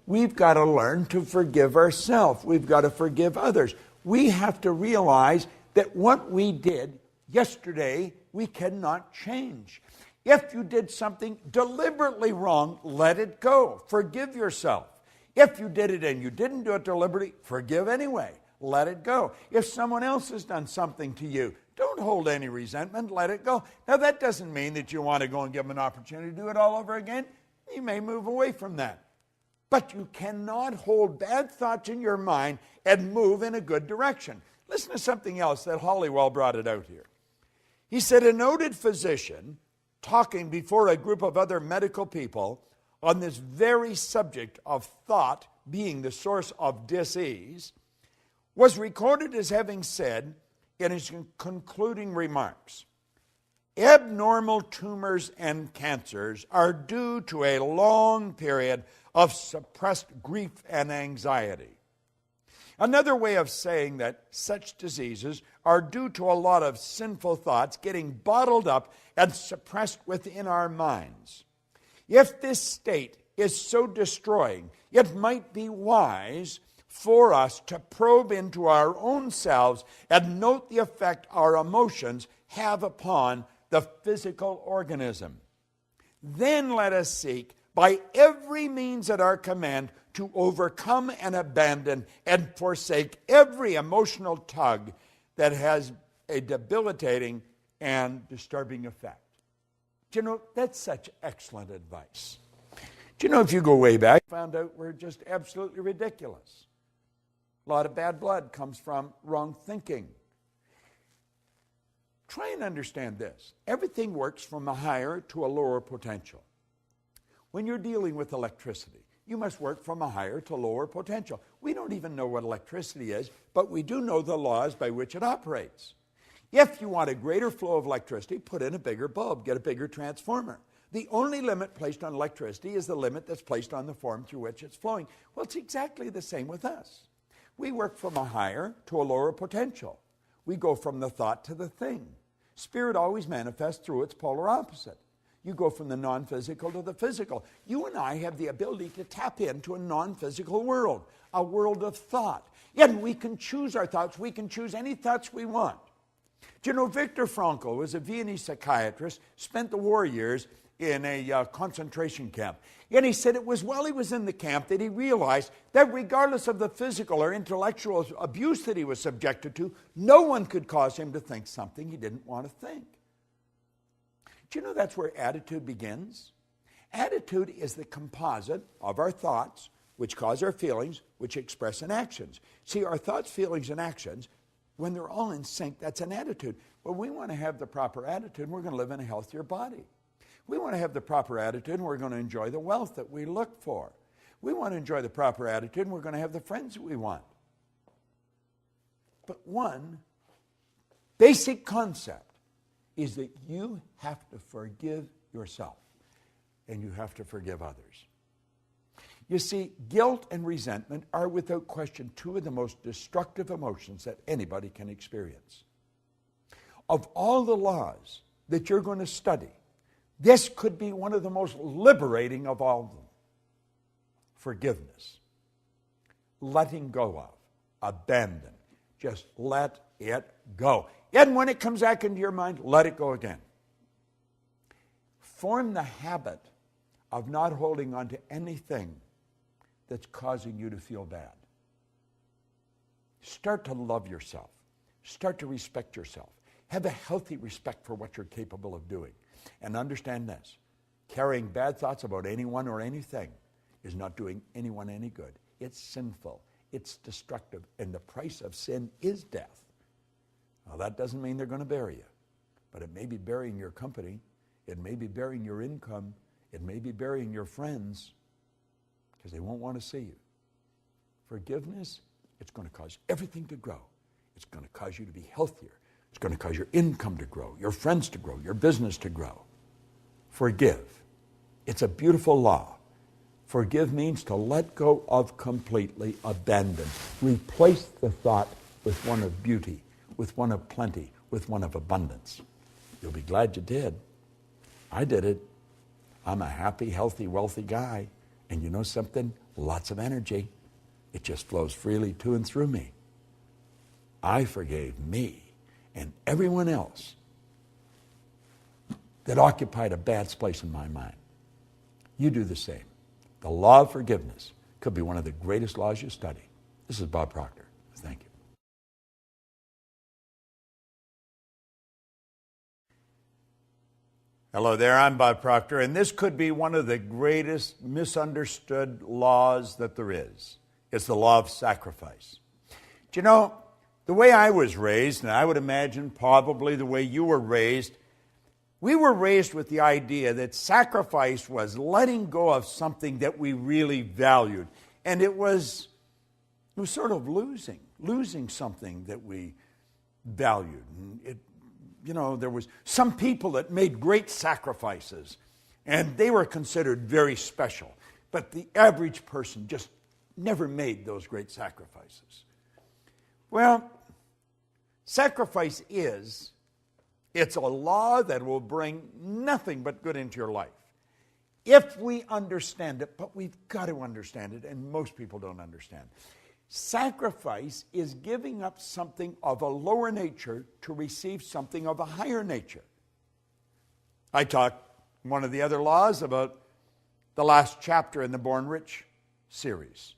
We've got to learn to forgive ourselves. We've got to forgive others. We have to realize that what we did yesterday, we cannot change. If you did something deliberately wrong, let it go. Forgive yourself. If you did it and you didn't do it deliberately, forgive anyway. Let it go. If someone else has done something to you, don't hold any resentment. Let it go. Now, that doesn't mean that you want to go and give them an opportunity to do it all over again. You may move away from that. But you cannot hold bad thoughts in your mind and move in a good direction. Listen to something else that Hollywell brought it out here. He said, a noted physician talking before a group of other medical people on this very subject of thought being the source of disease was recorded as having said in his concluding remarks, abnormal tumors and cancers are due to a long period of suppressed grief and anxiety. Another way of saying that such diseases are due to a lot of sinful thoughts getting bottled up and suppressed within our minds. If this state is so destroying, it might be wise for us to probe into our own selves and note the effect our emotions have upon the physical organism. Then let us seek by every means at our command to overcome and abandon and forsake every emotional tug that has a debilitating and disturbing effect. Do you know, that's such excellent advice. Do you know, if you go way back, found out we're just absolutely ridiculous. A lot of bad blood comes from wrong thinking. Try and understand this. Everything works from a higher to a lower potential. When you're dealing with electricity, you must work from a higher to lower potential. We don't even know what electricity is, but we do know the laws by which it operates. If you want a greater flow of electricity, put in a bigger bulb, get a bigger transformer. The only limit placed on electricity is the limit that's placed on the form through which it's flowing. Well, it's exactly the same with us. We work from a higher to a lower potential. We go from the thought to the thing. Spirit always manifests through its polar opposite. You go from the non-physical to the physical. You and I have the ability to tap into a non-physical world, a world of thought. And we can choose our thoughts. We can choose any thoughts we want. Do you know, Viktor Frankl was a Viennese psychiatrist, spent the war years in a concentration camp. And he said it was while he was in the camp that he realized that regardless of the physical or intellectual abuse that he was subjected to, no one could cause him to think something he didn't want to think. Do you know that's where attitude begins? Attitude is the composite of our thoughts, which cause our feelings, which express in actions. See, our thoughts, feelings, and actions, when they're all in sync, that's an attitude. Well, we want to have the proper attitude, and we're going to live in a healthier body. We want to have the proper attitude, and we're going to enjoy the wealth that we look for. We want to enjoy the proper attitude, and we're going to have the friends that we want. But one basic concept is that you have to forgive yourself, and you have to forgive others. You see, guilt and resentment are without question two of the most destructive emotions that anybody can experience. Of all the laws that you're going to study, this could be one of the most liberating of all of them. Forgiveness. Letting go of. Abandon. Just let it go. And when it comes back into your mind, let it go again. Form the habit of not holding on to anything that's causing you to feel bad. Start to love yourself. Start to respect yourself. Have a healthy respect for what you're capable of doing. And understand this, carrying bad thoughts about anyone or anything is not doing anyone any good. It's sinful. It's destructive. And the price of sin is death. Now, that doesn't mean they're going to bury you. But it may be burying your company. It may be burying your income. It may be burying your friends, because they won't want to see you. Forgiveness, it's going to cause everything to grow. It's going to cause you to be healthier. It's going to cause your income to grow, your friends to grow, your business to grow. Forgive. It's a beautiful law. Forgive means to let go of completely, abandon. Replace the thought with one of beauty, with one of plenty, with one of abundance. You'll be glad you did. I did it. I'm a happy, healthy, wealthy guy. And you know something? Lots of energy. It just flows freely to and through me. I forgave me and everyone else that occupied a bad place in my mind. You do the same. The law of forgiveness could be one of the greatest laws you study. This is Bob Proctor. Thank you. Hello there, I'm Bob Proctor, and this could be one of the greatest misunderstood laws that there is. It's the law of sacrifice. Do you know, the way I was raised, and I would imagine probably the way you were raised, we were raised with the idea that sacrifice was letting go of something that we really valued. And it was sort of losing something that we valued. And there was some people that made great sacrifices, and they were considered very special. But the average person just never made those great sacrifices. Well, sacrifice it's a law that will bring nothing but good into your life. If we understand it, but we've got to understand it, and most people don't understand. Sacrifice is giving up something of a lower nature to receive something of a higher nature. I talked one of the other laws about the last chapter in the Born Rich series,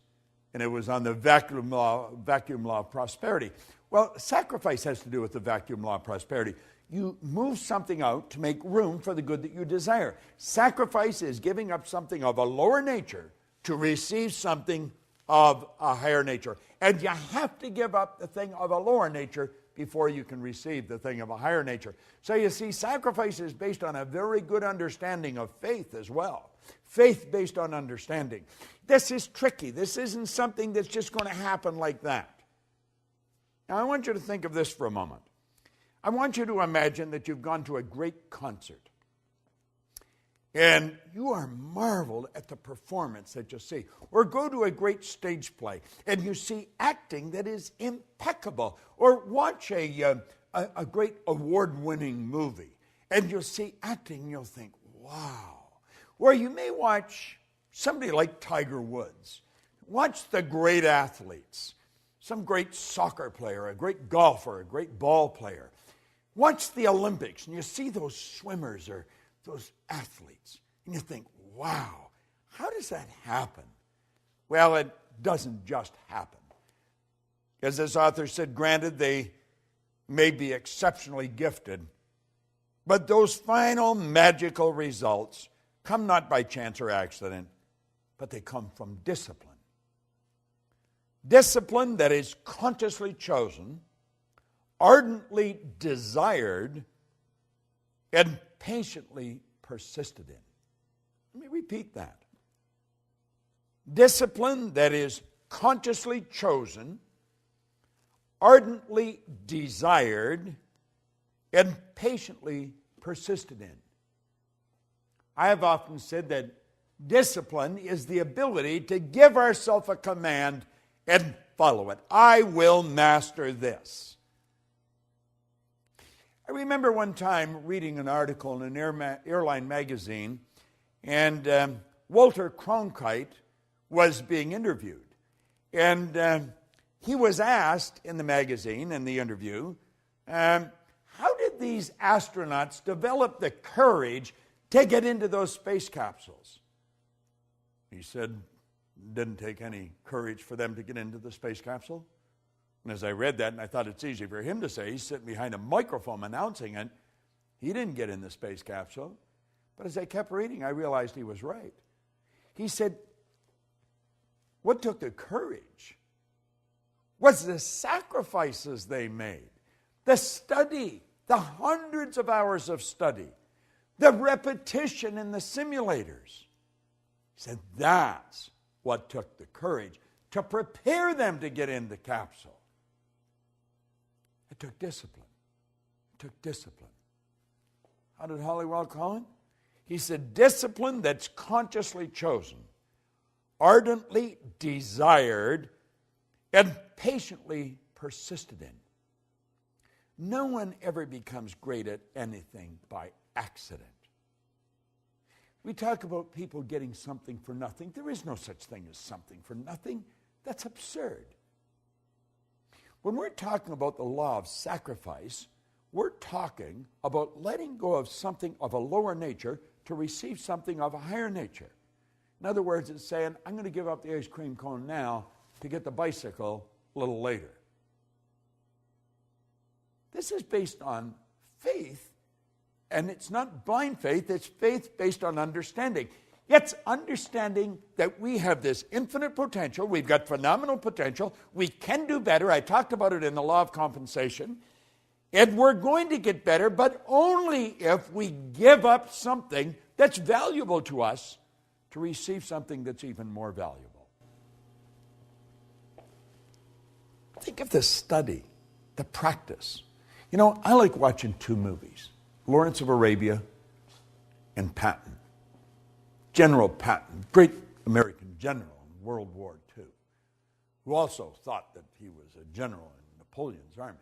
and it was on the vacuum law of prosperity. Well, sacrifice has to do with the vacuum law of prosperity. You move something out to make room for the good that you desire. Sacrifice is giving up something of a lower nature to receive something of a higher nature. And you have to give up the thing of a lower nature before you can receive the thing of a higher nature. So you see, sacrifice is based on a very good understanding of faith as well. Faith based on understanding. This is tricky. This isn't something that's just going to happen like that. Now, I want you to think of this for a moment. I want you to imagine that you've gone to a great concert, and you are marveled at the performance that you see. Or go to a great stage play, and you see acting that is impeccable. Or watch a great award-winning movie, and you'll see acting, and you'll think, wow. Or you may watch somebody like Tiger Woods. Watch the great athletes, some great soccer player, a great golfer, a great ball player. Watch the Olympics, and you see those swimmers or those athletes, and you think, wow, how does that happen? Well, it doesn't just happen. As this author said, granted, they may be exceptionally gifted, but those final magical results come not by chance or accident, but they come from discipline. Discipline that is consciously chosen, ardently desired, and patiently persisted in. Let me repeat that. Discipline that is consciously chosen, ardently desired, and patiently persisted in. I have often said that discipline is the ability to give ourselves a command and follow it. I will master this. I remember one time reading an article in an airline magazine, and Walter Cronkite was being interviewed. And he was asked in the magazine, in the interview, how did these astronauts develop the courage to get into those space capsules? He said, it didn't take any courage for them to get into the space capsule. And as I read that, and I thought it's easy for him to say, he's sitting behind a microphone announcing it, he didn't get in the space capsule. But as I kept reading, I realized he was right. He said, what took the courage was the sacrifices they made, the study, the hundreds of hours of study, the repetition in the simulators. He said that's what took the courage to prepare them to get in the capsule. It took discipline. It took discipline. How did Halliwell call it? He said, discipline that's consciously chosen, ardently desired, and patiently persisted in. No one ever becomes great at anything by accident. We talk about people getting something for nothing. There is no such thing as something for nothing. That's absurd. When we're talking about the law of sacrifice, we're talking about letting go of something of a lower nature to receive something of a higher nature. In other words, it's saying, I'm going to give up the ice cream cone now to get the bicycle a little later. This is based on faith, and it's not blind faith, it's faith based on understanding. It's understanding that we have this infinite potential, we've got phenomenal potential, we can do better. I talked about it in the law of compensation. And we're going to get better, but only if we give up something that's valuable to us to receive something that's even more valuable. Think of the study, the practice. You know, I like watching two movies, Lawrence of Arabia and Patton. General Patton, great American general in World War II, who also thought that he was a general in Napoleon's army.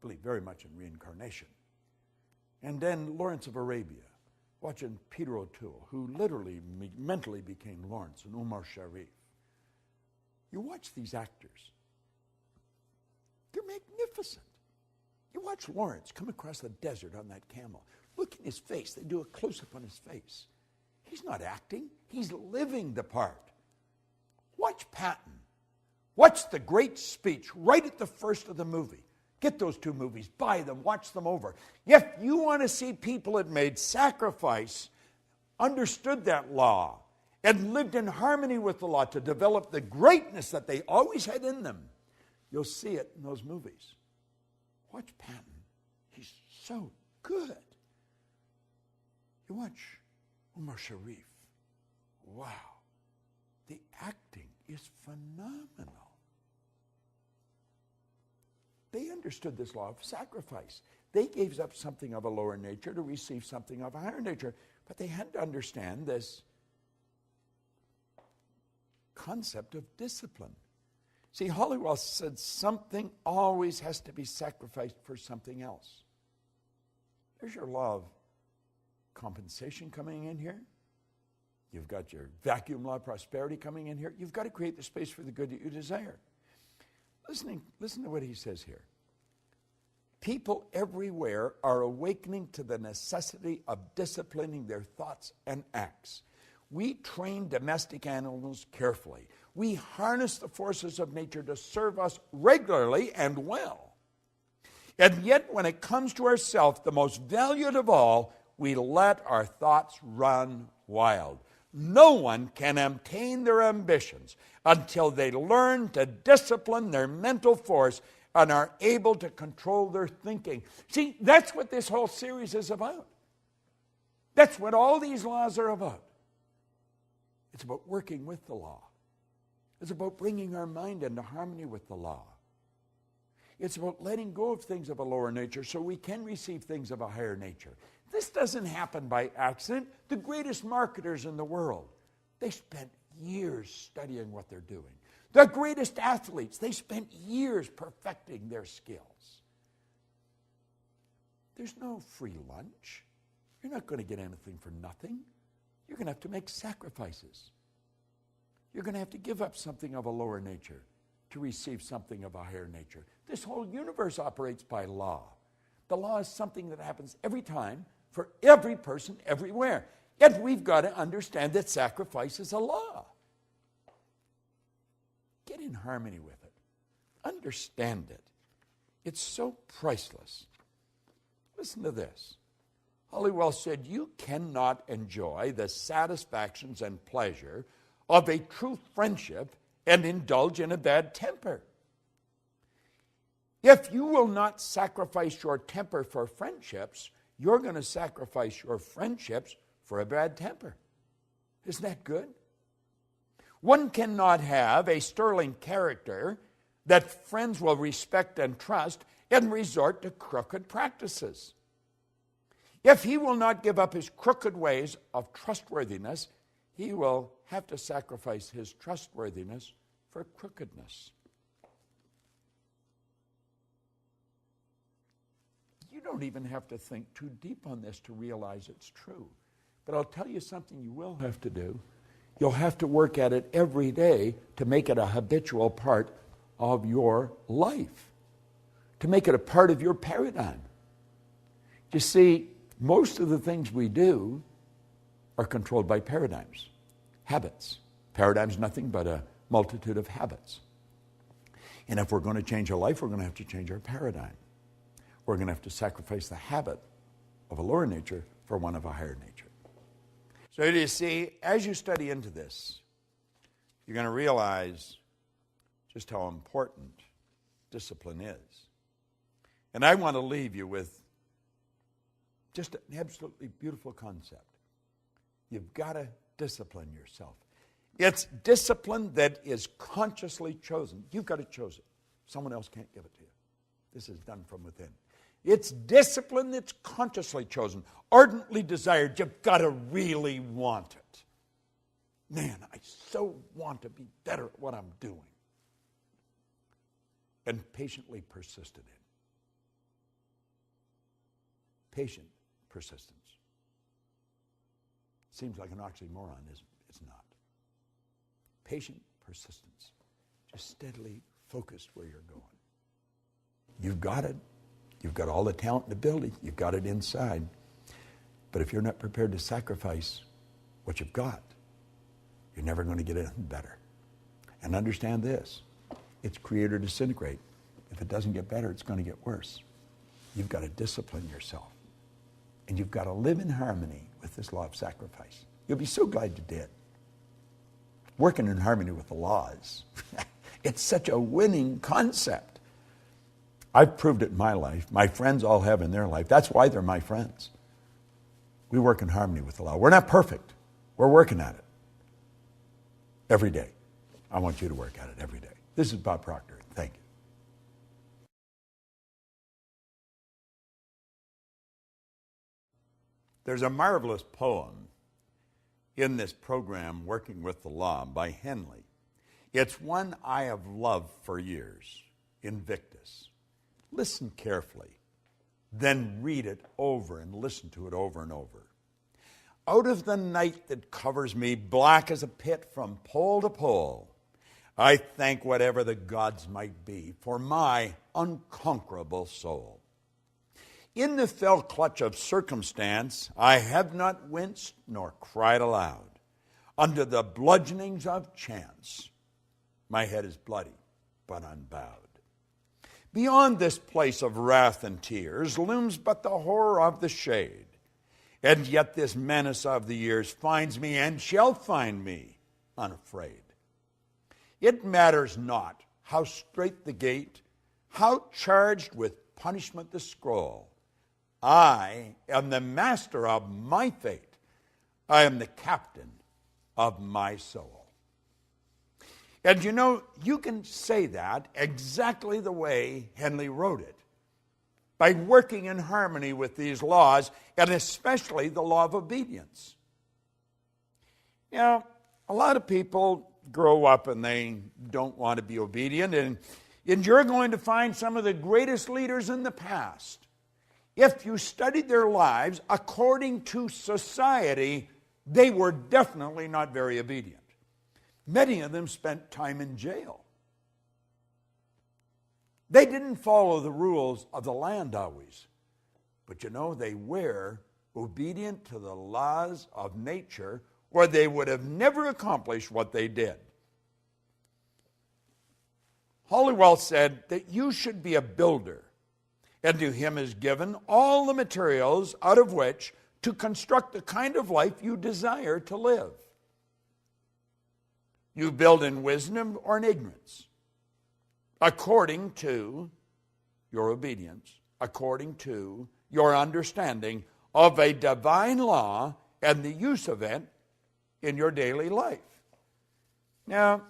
Believed very much in reincarnation. And then Lawrence of Arabia, watching Peter O'Toole, who literally mentally became Lawrence, and Umar Sharif. You watch these actors. They're magnificent. You watch Lawrence come across the desert on that camel. Look at his face. They do a close-up on his face. He's not acting. He's living the part. Watch Patton. Watch the great speech right at the first of the movie. Get those two movies, buy them, watch them over. If you want to see people that made sacrifice, understood that law, and lived in harmony with the law to develop the greatness that they always had in them, you'll see it in those movies. Watch Patton. He's so good. You watch Umar Sharif. Wow. The acting is phenomenal. They understood this law of sacrifice. They gave up something of a lower nature to receive something of a higher nature. But they had to understand this concept of discipline. See, Halliwell said something always has to be sacrificed for something else. There's your law of compensation coming in here. You've got your vacuum law of prosperity coming in here. You've got to create the space for the good that you desire. Listen to what he says here. People everywhere are awakening to the necessity of disciplining their thoughts and acts. We train domestic animals carefully. We harness the forces of nature to serve us regularly and well. And yet, when it comes to ourselves, the most valued of all, we let our thoughts run wild. No one can obtain their ambitions until they learn to discipline their mental force and are able to control their thinking. See, that's what this whole series is about. That's what all these laws are about. It's about working with the law. It's about bringing our mind into harmony with the law. It's about letting go of things of a lower nature so we can receive things of a higher nature. This doesn't happen by accident. The greatest marketers in the world, they spent years studying what they're doing. The greatest athletes, they spent years perfecting their skills. There's no free lunch. You're not going to get anything for nothing. You're going to have to make sacrifices. You're going to have to give up something of a lower nature to receive something of a higher nature. This whole universe operates by law. The law is something that happens every time for every person everywhere. Yet we've got to understand that sacrifice is a law. Get in harmony with it. Understand it. It's so priceless. Listen to this. Halliwell said, you cannot enjoy the satisfactions and pleasure of a true friendship and indulge in a bad temper. If you will not sacrifice your temper for friendships, you're going to sacrifice your friendships for a bad temper. Isn't that good? One cannot have a sterling character that friends will respect and trust and resort to crooked practices. If he will not give up his crooked ways of trustworthiness, he will have to sacrifice his trustworthiness for crookedness. You don't even have to think too deep on this to realize it's true. But I'll tell you something you will have to do. You'll have to work at it every day to make it a habitual part of your life, to make it a part of your paradigm. You see, most of the things we do are controlled by paradigms, habits. Paradigm's nothing but a multitude of habits. And if we're going to change our life, we're going to have to change our paradigm. We're going to have to sacrifice the habit of a lower nature for one of a higher nature. So you see, as you study into this, you're going to realize just how important discipline is. And I want to leave you with just an absolutely beautiful concept. You've got to discipline yourself. It's discipline that is consciously chosen. You've got to choose it. Someone else can't give it to you. This is done from within. It's discipline that's consciously chosen, ardently desired. You've got to really want it. Man, I so want to be better at what I'm doing. And patiently persisted in. Patient persistence. Seems like an oxymoron, isn't it? It's not. Patient persistence. Just steadily focused where you're going. You've got it. You've got all the talent in the building. You've got it inside. But if you're not prepared to sacrifice what you've got, you're never going to get anything better. And understand this. It's create or disintegrate. If it doesn't get better, it's going to get worse. You've got to discipline yourself. And you've got to live in harmony with this law of sacrifice. You'll be so glad you did. Working in harmony with the laws. It's such a winning concept. I've proved it in my life. My friends all have in their life. That's why they're my friends. We work in harmony with the law. We're not perfect. We're working at it. Every day. I want you to work at it every day. This is Bob Proctor. Thank you. There's a marvelous poem in this program, Working with the Law, by Henley. It's one I have loved for years, Invictus. Listen carefully, then read it over and listen to it over and over. Out of the night that covers me, black as a pit from pole to pole, I thank whatever the gods might be for my unconquerable soul. In the fell clutch of circumstance, I have not winced nor cried aloud. Under the bludgeonings of chance, my head is bloody but unbowed. Beyond this place of wrath and tears looms but the horror of the shade, And yet this menace of the years finds me and shall find me unafraid. It matters not how strait the gate, how charged with punishment the scroll. I am the master of my fate. I am the captain of my soul. And you know, you can say that exactly the way Henley wrote it, by working in harmony with these laws, and especially the law of obedience. You know, a lot of people grow up and they don't want to be obedient, and you're going to find some of the greatest leaders in the past. If you studied their lives according to society, they were definitely not very obedient. Many of them spent time in jail. They didn't follow the rules of the land always. But you know, they were obedient to the laws of nature, or they would have never accomplished what they did. Halliwell said that you should be a builder, and to him is given all the materials out of which to construct the kind of life you desire to live. You build in wisdom or in ignorance, according to your obedience, according to your understanding of a divine law and the use of it in your daily life. Now,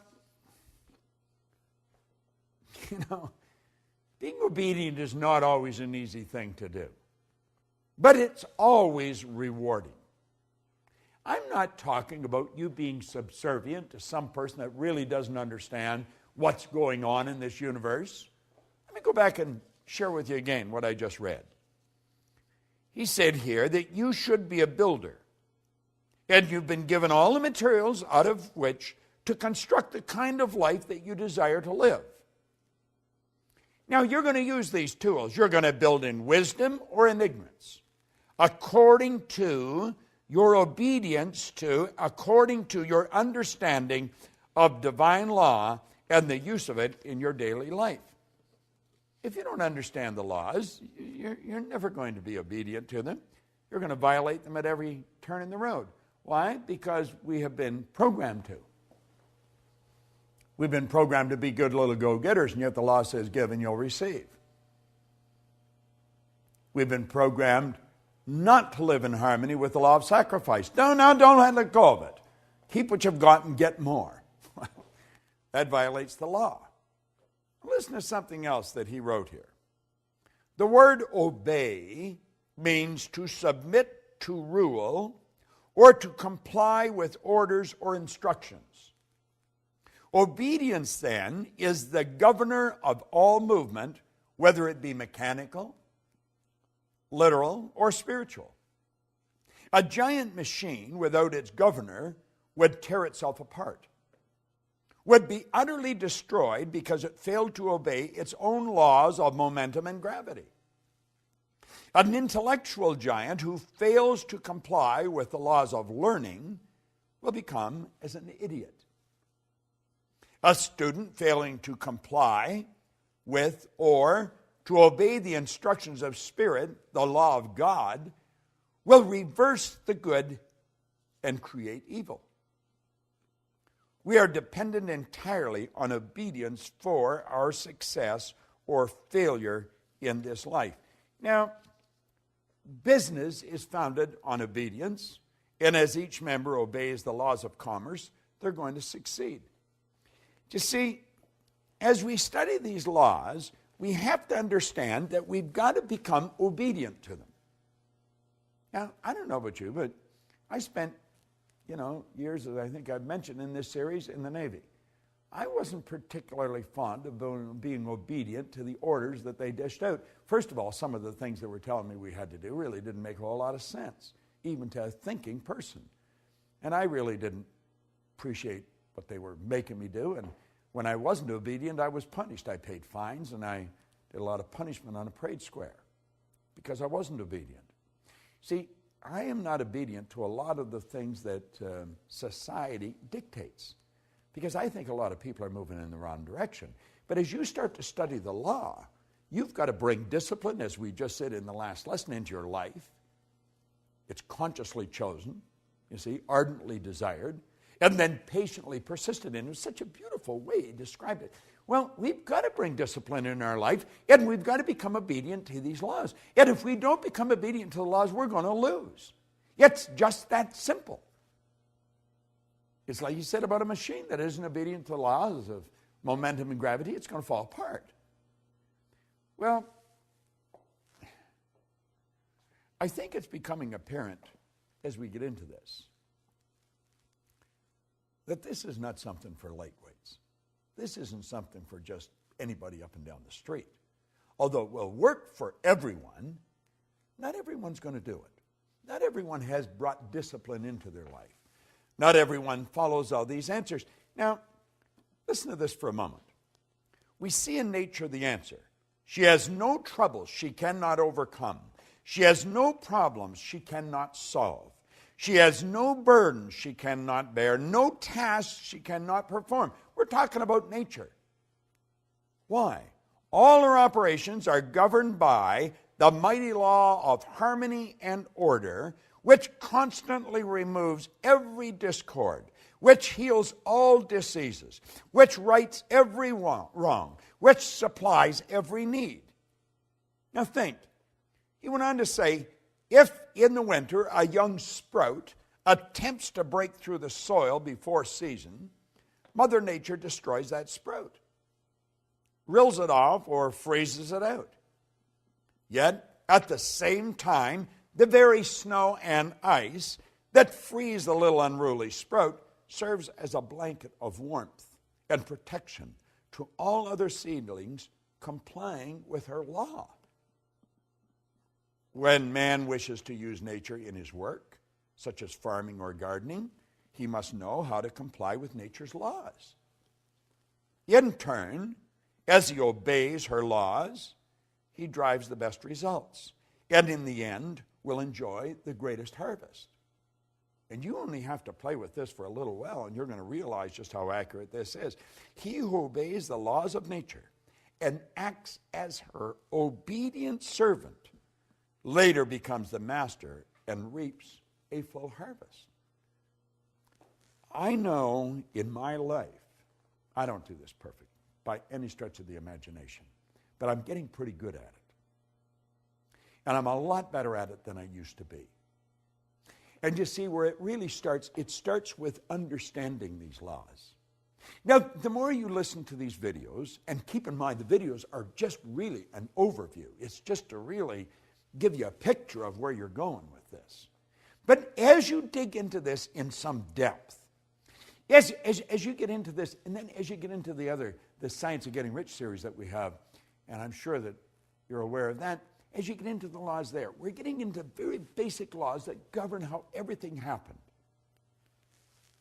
you know, being obedient is not always an easy thing to do, but it's always rewarding. I'm not talking about you being subservient to some person that really doesn't understand what's going on in this universe. Let me go back and share with you again what I just read. He said here that you should be a builder, and you've been given all the materials out of which to construct the kind of life that you desire to live. Now, you're going to use these tools. You're going to build in wisdom or in ignorance, according to your obedience to, according to your understanding of divine law and the use of it in your daily life. If you don't understand the laws, you're never going to be obedient to them. You're going to violate them at every turn in the road. Why? Because we have been programmed to. We've been programmed to be good little go-getters, and yet the law says, give and you'll receive. We've been programmed not to live in harmony with the law of sacrifice. No, don't let go of it. Keep what you've got and get more. That violates the law. Listen to something else that he wrote here. The word obey means to submit to rule or to comply with orders or instructions. Obedience, then, is the governor of all movement, whether it be mechanical, literal, or spiritual. A giant machine without its governor would tear itself apart, would be utterly destroyed because it failed to obey its own laws of momentum and gravity. An intellectual giant who fails to comply with the laws of learning will become as an idiot. A student failing to comply with or to obey the instructions of Spirit, the law of God, will reverse the good and create evil. We are dependent entirely on obedience for our success or failure in this life. Now, business is founded on obedience, and as each member obeys the laws of commerce, they're going to succeed. You see, as we study these laws, we have to understand that we've got to become obedient to them. Now, I don't know about you, but I spent, years, as I think I've mentioned in this series, in the Navy. I wasn't particularly fond of being obedient to the orders that they dished out. First of all, some of the things that were telling me we had to do really didn't make a whole lot of sense, even to a thinking person. And I really didn't appreciate what they were making me do. And when I wasn't obedient, I was punished. I paid fines, and I did a lot of punishment on a parade square because I wasn't obedient. See, I am not obedient to a lot of the things that society dictates, because I think a lot of people are moving in the wrong direction. But as you start to study the law, you've got to bring discipline, as we just said in the last lesson, into your life. It's consciously chosen, you see, ardently desired, and then patiently persisted in. It was such a beautiful way he described it. Well, we've got to bring discipline in our life, and we've got to become obedient to these laws. And if we don't become obedient to the laws, we're going to lose. It's just that simple. It's like you said about a machine that isn't obedient to the laws of momentum and gravity, it's going to fall apart. Well, I think it's becoming apparent as we get into this that this is not something for lightweights. This isn't something for just anybody up and down the street. Although it will work for everyone, not everyone's going to do it. Not everyone has brought discipline into their life. Not everyone follows all these answers. Now, listen to this for a moment. We see in nature the answer. She has no troubles she cannot overcome. She has no problems she cannot solve. She has no burdens she cannot bear, no tasks she cannot perform. We're talking about nature. Why? All her operations are governed by the mighty law of harmony and order, which constantly removes every discord, which heals all diseases, which rights every wrong, which supplies every need. Now think. He went on to say, if in the winter a young sprout attempts to break through the soil before season, Mother Nature destroys that sprout, rills it off, or freezes it out. Yet, at the same time, the very snow and ice that freeze the little unruly sprout serves as a blanket of warmth and protection to all other seedlings complying with her law. When man wishes to use nature in his work, such as farming or gardening, he must know how to comply with nature's laws. In turn, as he obeys her laws, he drives the best results, and in the end will enjoy the greatest harvest. And you only have to play with this for a little while, and you're going to realize just how accurate this is. He who obeys the laws of nature and acts as her obedient servant later becomes the master and reaps a full harvest. I know in my life, I don't do this perfect by any stretch of the imagination, but I'm getting pretty good at it. And I'm a lot better at it than I used to be. And you see where it really starts, it starts with understanding these laws. Now, the more you listen to these videos, and keep in mind the videos are just really an overview. It's just to really give you a picture of where you're going with this. But as you dig into this in some depth, as you get into this, and then as you get into the Science of Getting Rich series that we have, and I'm sure that you're aware of that, as you get into the laws there, we're getting into very basic laws that govern how everything happened.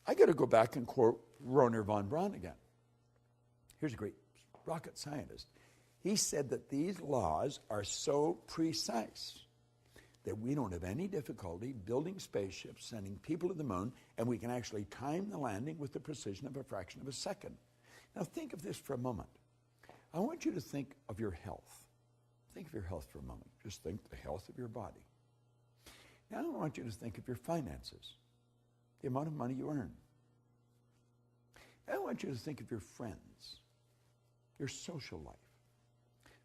I got to go back and quote Wernher von Braun again. Here's a great rocket scientist. He said that these laws are so precise that we don't have any difficulty building spaceships, sending people to the moon, and we can actually time the landing with the precision of a fraction of a second. Now think of this for a moment. I want you to think of your health. Think of your health for a moment. Just think the health of your body. Now I want you to think of your finances, the amount of money you earn. I want you to think of your friends, your social life.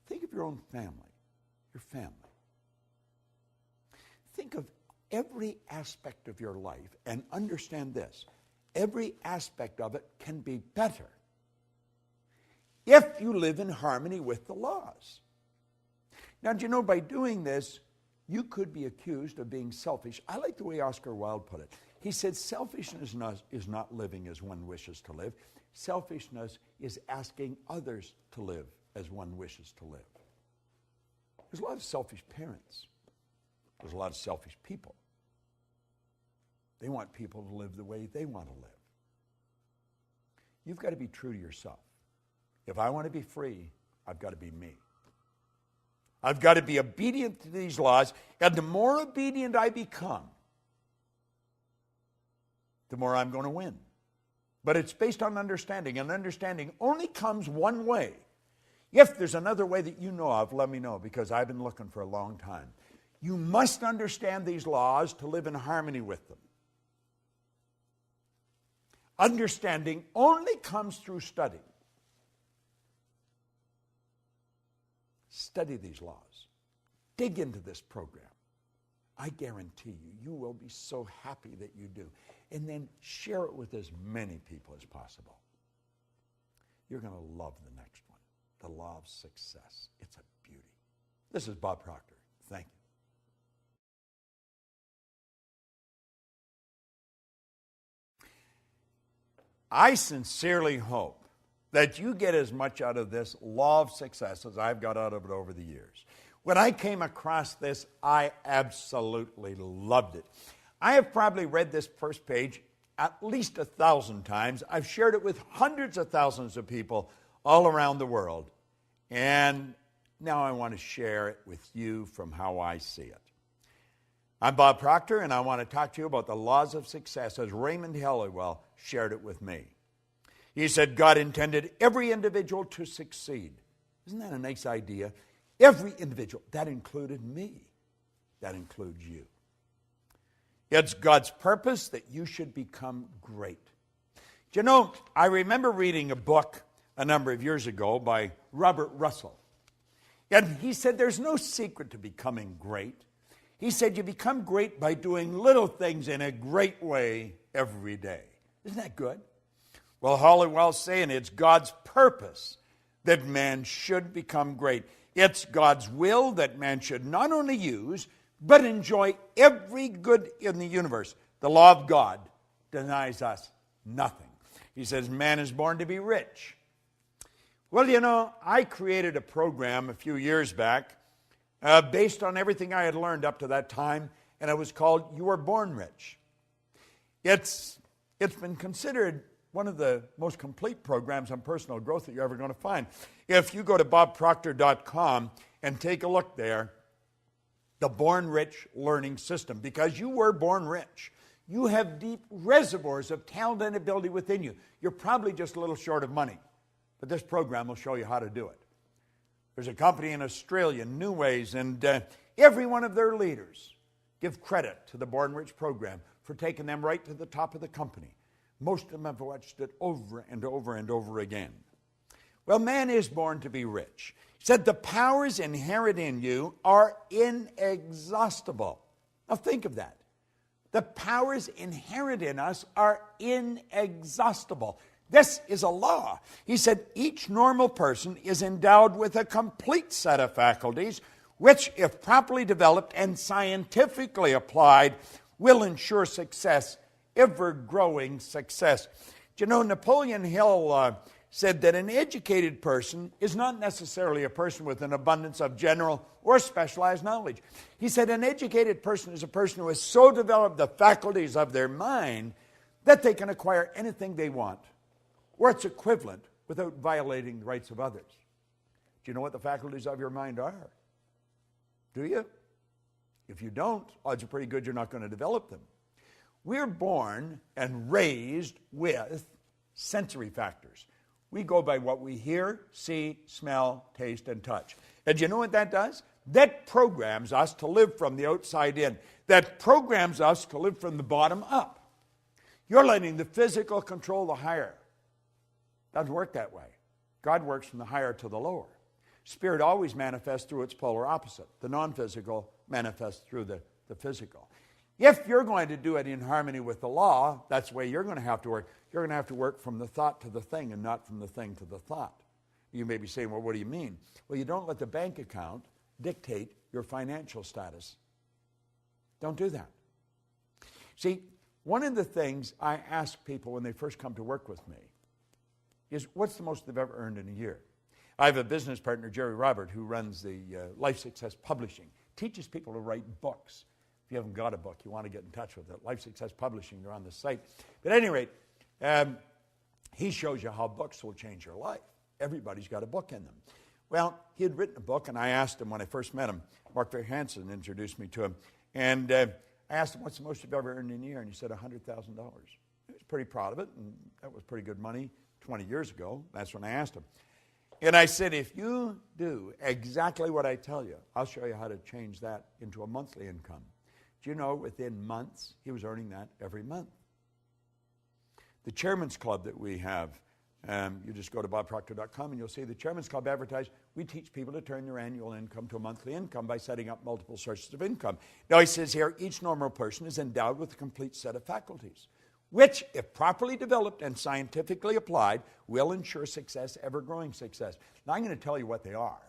Think of your own family, your family. Think of every aspect of your life and understand this. Every aspect of it can be better if you live in harmony with the laws. Now, do you know, by doing this, you could be accused of being selfish. I like the way Oscar Wilde put it. He said, selfishness is not living as one wishes to live. Selfishness is asking others to live as one wishes to live. There's a lot of selfish parents. There's a lot of selfish people. They want people to live the way they want to live. You've got to be true to yourself. If I want to be free, I've got to be me. I've got to be obedient to these laws, and the more obedient I become, the more I'm going to win. But it's based on understanding, and understanding only comes one way. If there's another way that you know of, let me know, because I've been looking for a long time. You must understand these laws to live in harmony with them. Understanding only comes through study. Study these laws. Dig into this program. I guarantee you, you will be so happy that you do. And then share it with as many people as possible. You're going to love the next one, the law of success. It's a beauty. This is Bob Proctor. Thank you. I sincerely hope that you get as much out of this law of success as I've got out of it over the years. When I came across this, I absolutely loved it. I have probably read this first page at least 1,000 times. I've shared it with hundreds of thousands of people all around the world. And now I want to share it with you from how I see it. I'm Bob Proctor, and I want to talk to you about the laws of success as Raymond Halliwell shared it with me. He said God intended every individual to succeed. Isn't that a nice idea? Every individual. That included me. That includes you. It's God's purpose that you should become great. Do you know, I remember reading a book a number of years ago by Robert Russell. And he said there's no secret to becoming great. He said you become great by doing little things in a great way every day. Isn't that good? Well, Halliwell's saying it's God's purpose that man should become great. It's God's will that man should not only use, but enjoy every good in the universe. The law of God denies us nothing. He says man is born to be rich. Well, you know, I created a program a few years back based on everything I had learned up to that time, and it was called You Were Born Rich. It's been considered one of the most complete programs on personal growth that you're ever going to find. If you go to bobproctor.com and take a look there, the Born Rich Learning System, because you were born rich. You have deep reservoirs of talent and ability within you. You're probably just a little short of money, but this program will show you how to do it. There's a company in Australia, New Ways, and every one of their leaders give credit to the Born Rich program for taking them right to the top of the company. Most of them have watched it over and over and over again. Well, man is born to be rich. He said the powers inherent in you are inexhaustible. Now think of that. The powers inherent in us are inexhaustible. This is a law. He said each normal person is endowed with a complete set of faculties which, if properly developed and scientifically applied, will ensure success, ever-growing success. Do you know, Napoleon Hill said that an educated person is not necessarily a person with an abundance of general or specialized knowledge. He said an educated person is a person who has so developed the faculties of their mind that they can acquire anything they want, or its equivalent, without violating the rights of others. Do you know what the faculties of your mind are? Do you? If you don't, odds are pretty good you're not going to develop them. We're born and raised with sensory factors. We go by what we hear, see, smell, taste, and touch. And do you know what that does? That programs us to live from the outside in. That programs us to live from the bottom up. You're letting the physical control the higher. Doesn't work that way. God works from the higher to the lower. Spirit always manifests through its polar opposite. The non-physical manifests through the physical. If you're going to do it in harmony with the law, that's the way you're going to have to work. You're going to have to work from the thought to the thing and not from the thing to the thought. You may be saying, well, what do you mean? Well, you don't let the bank account dictate your financial status. Don't do that. See, one of the things I ask people when they first come to work with me is, what's the most they've ever earned in a year? I have a business partner, Jerry Robert, who runs the Life Success Publishing, teaches people to write books. If you haven't got a book, you want to get in touch with it. Life Success Publishing, they're on the site. But at any rate, he shows you how books will change your life. Everybody's got a book in them. Well, he had written a book, and I asked him when I first met him, Mark Hansen introduced me to him, and I asked him, what's the most you've ever earned in a year? And he said $100,000. He was pretty proud of it, and that was pretty good money 20 years ago. That's when I asked him. And I said, if you do exactly what I tell you, I'll show you how to change that into a monthly income. Do you know, within months, he was earning that every month. The Chairman's Club that we have, you just go to bobproctor.com and you'll see the Chairman's Club advertised. We teach people to turn their annual income to a monthly income by setting up multiple sources of income. Now he says here, each normal person is endowed with a complete set of faculties, which, if properly developed and scientifically applied, will ensure success, ever-growing success. Now I'm going to tell you what they are.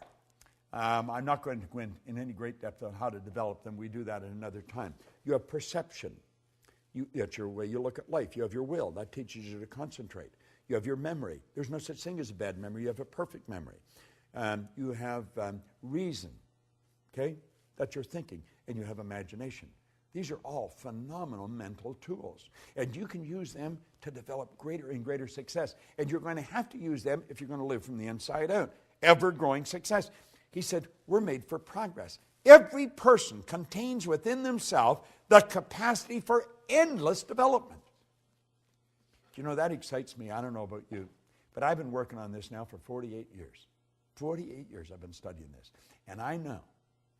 I'm not going to go in any great depth on how to develop them. We do that at another time. You have perception. That's your way you look at life. You have your will. That teaches you to concentrate. You have your memory. There's no such thing as a bad memory. You have a perfect memory. You have reason. Okay? That's your thinking. And you have imagination. These are all phenomenal mental tools. And you can use them to develop greater and greater success. And you're going to have to use them if you're going to live from the inside out. Ever-growing success. He said, we're made for progress. Every person contains within themselves the capacity for endless development. You know, that excites me. I don't know about you, but I've been working on this now for 48 years. 48 years I've been studying this. And I know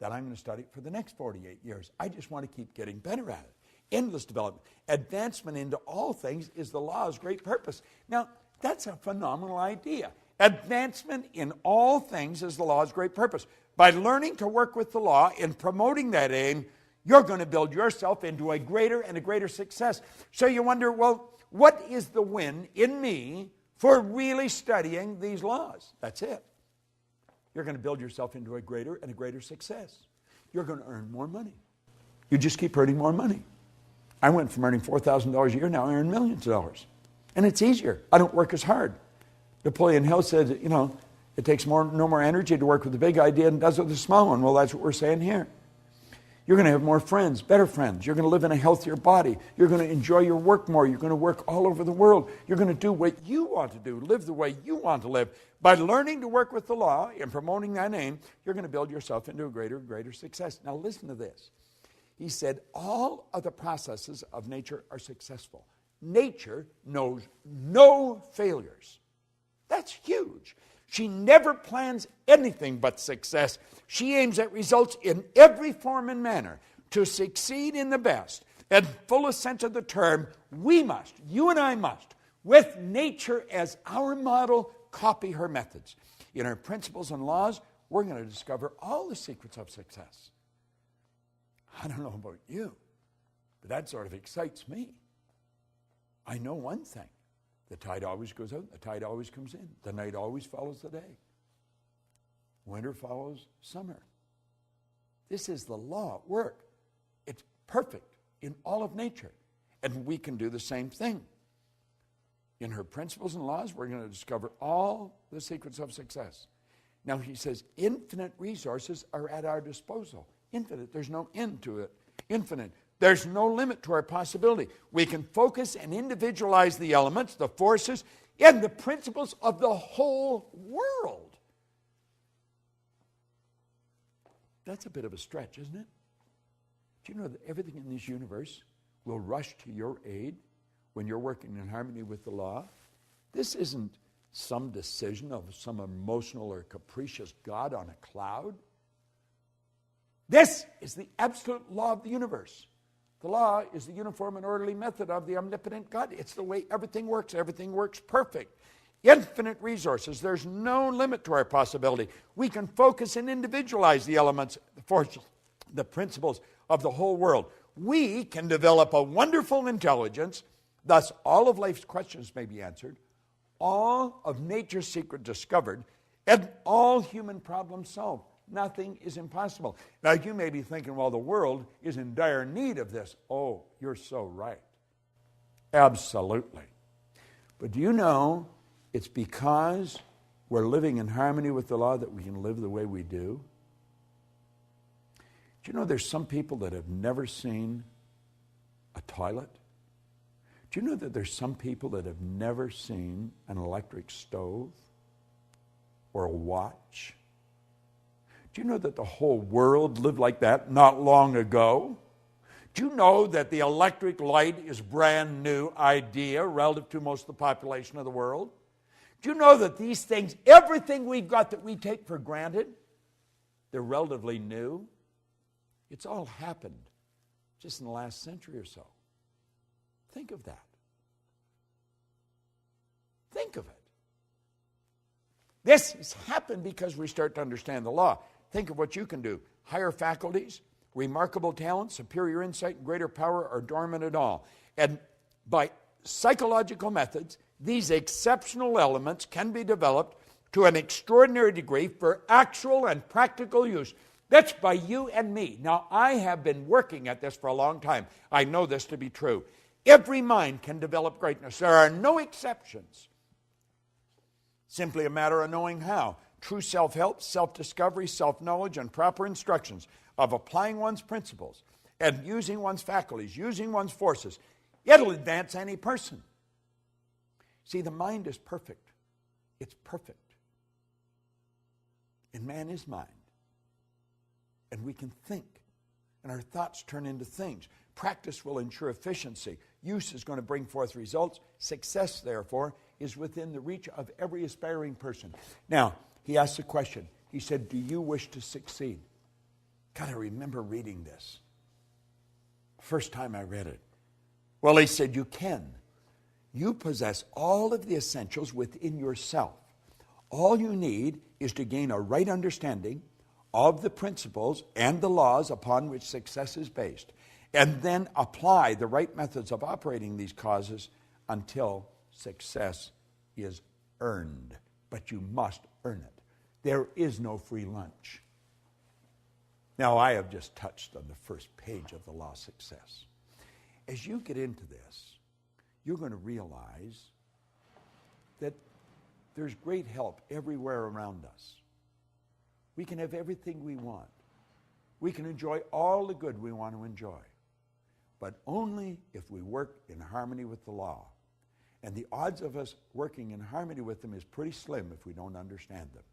that I'm going to study it for the next 48 years. I just want to keep getting better at it. Endless development. Advancement into all things is the law's great purpose. Now, that's a phenomenal idea. Advancement in all things is the law's great purpose. By learning to work with the law and promoting that aim, you're going to build yourself into a greater and a greater success. So you wonder, well, what is the win in me for really studying these laws? That's it. You're going to build yourself into a greater and a greater success. You're going to earn more money. You just keep earning more money. I went from earning $4,000 a year, now I earn millions of dollars. And it's easier. I don't work as hard. Napoleon Hill said, you know, it takes no more energy to work with the big idea than it does with the small one. Well, that's what we're saying here. You're going to have more friends, better friends. You're going to live in a healthier body. You're going to enjoy your work more. You're going to work all over the world. You're going to do what you want to do, live the way you want to live. By learning to work with the law and promoting that aim, you're going to build yourself into a greater and greater success. Now listen to this. He said, all of the processes of nature are successful. Nature knows no failures. That's huge. She never plans anything but success. She aims at results in every form and manner. To succeed in the best and fullest sense of the term, we must, you and I must, with nature as our model, copy her methods. In her principles and laws, we're going to discover all the secrets of success. I don't know about you, but that sort of excites me. I know one thing. The tide always goes out, the tide always comes in. The night always follows the day. Winter follows summer. This is the law at work. It's perfect in all of nature. And we can do the same thing. In her principles and laws, we're going to discover all the secrets of success. Now he says, infinite resources are at our disposal. Infinite, there's no end to it. Infinite. There's no limit to our possibility. We can focus and individualize the elements, the forces, and the principles of the whole world. That's a bit of a stretch, isn't it? Do you know that everything in this universe will rush to your aid when you're working in harmony with the law? This isn't some decision of some emotional or capricious God on a cloud. This is the absolute law of the universe. The law is the uniform and orderly method of the omnipotent God. It's the way everything works. Everything works perfect. Infinite resources. There's no limit to our possibility. We can focus and individualize the elements, the forces, the principles of the whole world. We can develop a wonderful intelligence. Thus, all of life's questions may be answered, all of nature's secret discovered, and all human problems solved. Nothing is impossible. Now, you may be thinking, well, the world is in dire need of this. Oh, you're so right. Absolutely. But do you know it's because we're living in harmony with the law that we can live the way we do? Do you know there's some people that have never seen a toilet? Do you know that there's some people that have never seen an electric stove or a watch? Do you know that the whole world lived like that not long ago? Do you know that the electric light is a brand new idea relative to most of the population of the world? Do you know that these things, everything we've got that we take for granted, they're relatively new? It's all happened just in the last century or so. Think of that. Think of it. This has happened because we start to understand the law. Think of what you can do. Higher faculties, remarkable talent, superior insight, and greater power are dormant at all. And by psychological methods, these exceptional elements can be developed to an extraordinary degree for actual and practical use. That's by you and me. Now, I have been working at this for a long time. I know this to be true. Every mind can develop greatness. There are no exceptions. Simply a matter of knowing how. True self-help, self-discovery, self-knowledge, and proper instructions of applying one's principles and using one's faculties, using one's forces. It'll advance any person. See, the mind is perfect. It's perfect. And man is mind. And we can think. And our thoughts turn into things. Practice will ensure efficiency. Use is going to bring forth results. Success, therefore, is within the reach of every aspiring person. Now, he asked a question. He said, do you wish to succeed? God, I remember reading this. First time I read it. Well, he said, you can. You possess all of the essentials within yourself. All you need is to gain a right understanding of the principles and the laws upon which success is based, and then apply the right methods of operating these causes until success is earned. But you must earn it. There is no free lunch. Now, I have just touched on the first page of the law of success. As you get into this, you're going to realize that there's great help everywhere around us. We can have everything we want. We can enjoy all the good we want to enjoy, but only if we work in harmony with the law. And the odds of us working in harmony with them is pretty slim if we don't understand them.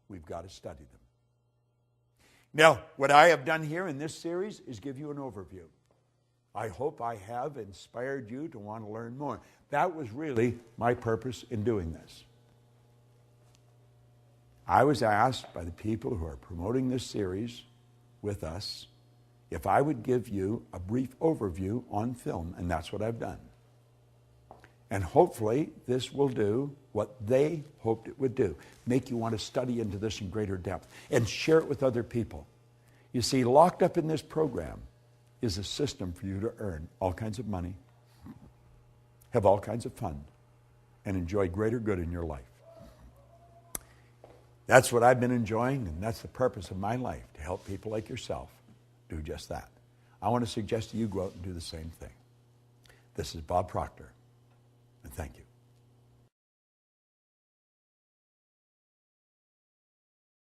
We've got to study them. Now, what I have done here in this series is give you an overview. I hope I have inspired you to want to learn more. That was really my purpose in doing this. I was asked by the people who are promoting this series with us if I would give you a brief overview on film, and that's what I've done. And hopefully this will do what they hoped it would do, make you want to study into this in greater depth and share it with other people. You see, locked up in this program is a system for you to earn all kinds of money, have all kinds of fun, and enjoy greater good in your life. That's what I've been enjoying, and that's the purpose of my life, to help people like yourself do just that. I want to suggest to you go out and do the same thing. This is Bob Proctor, and thank you.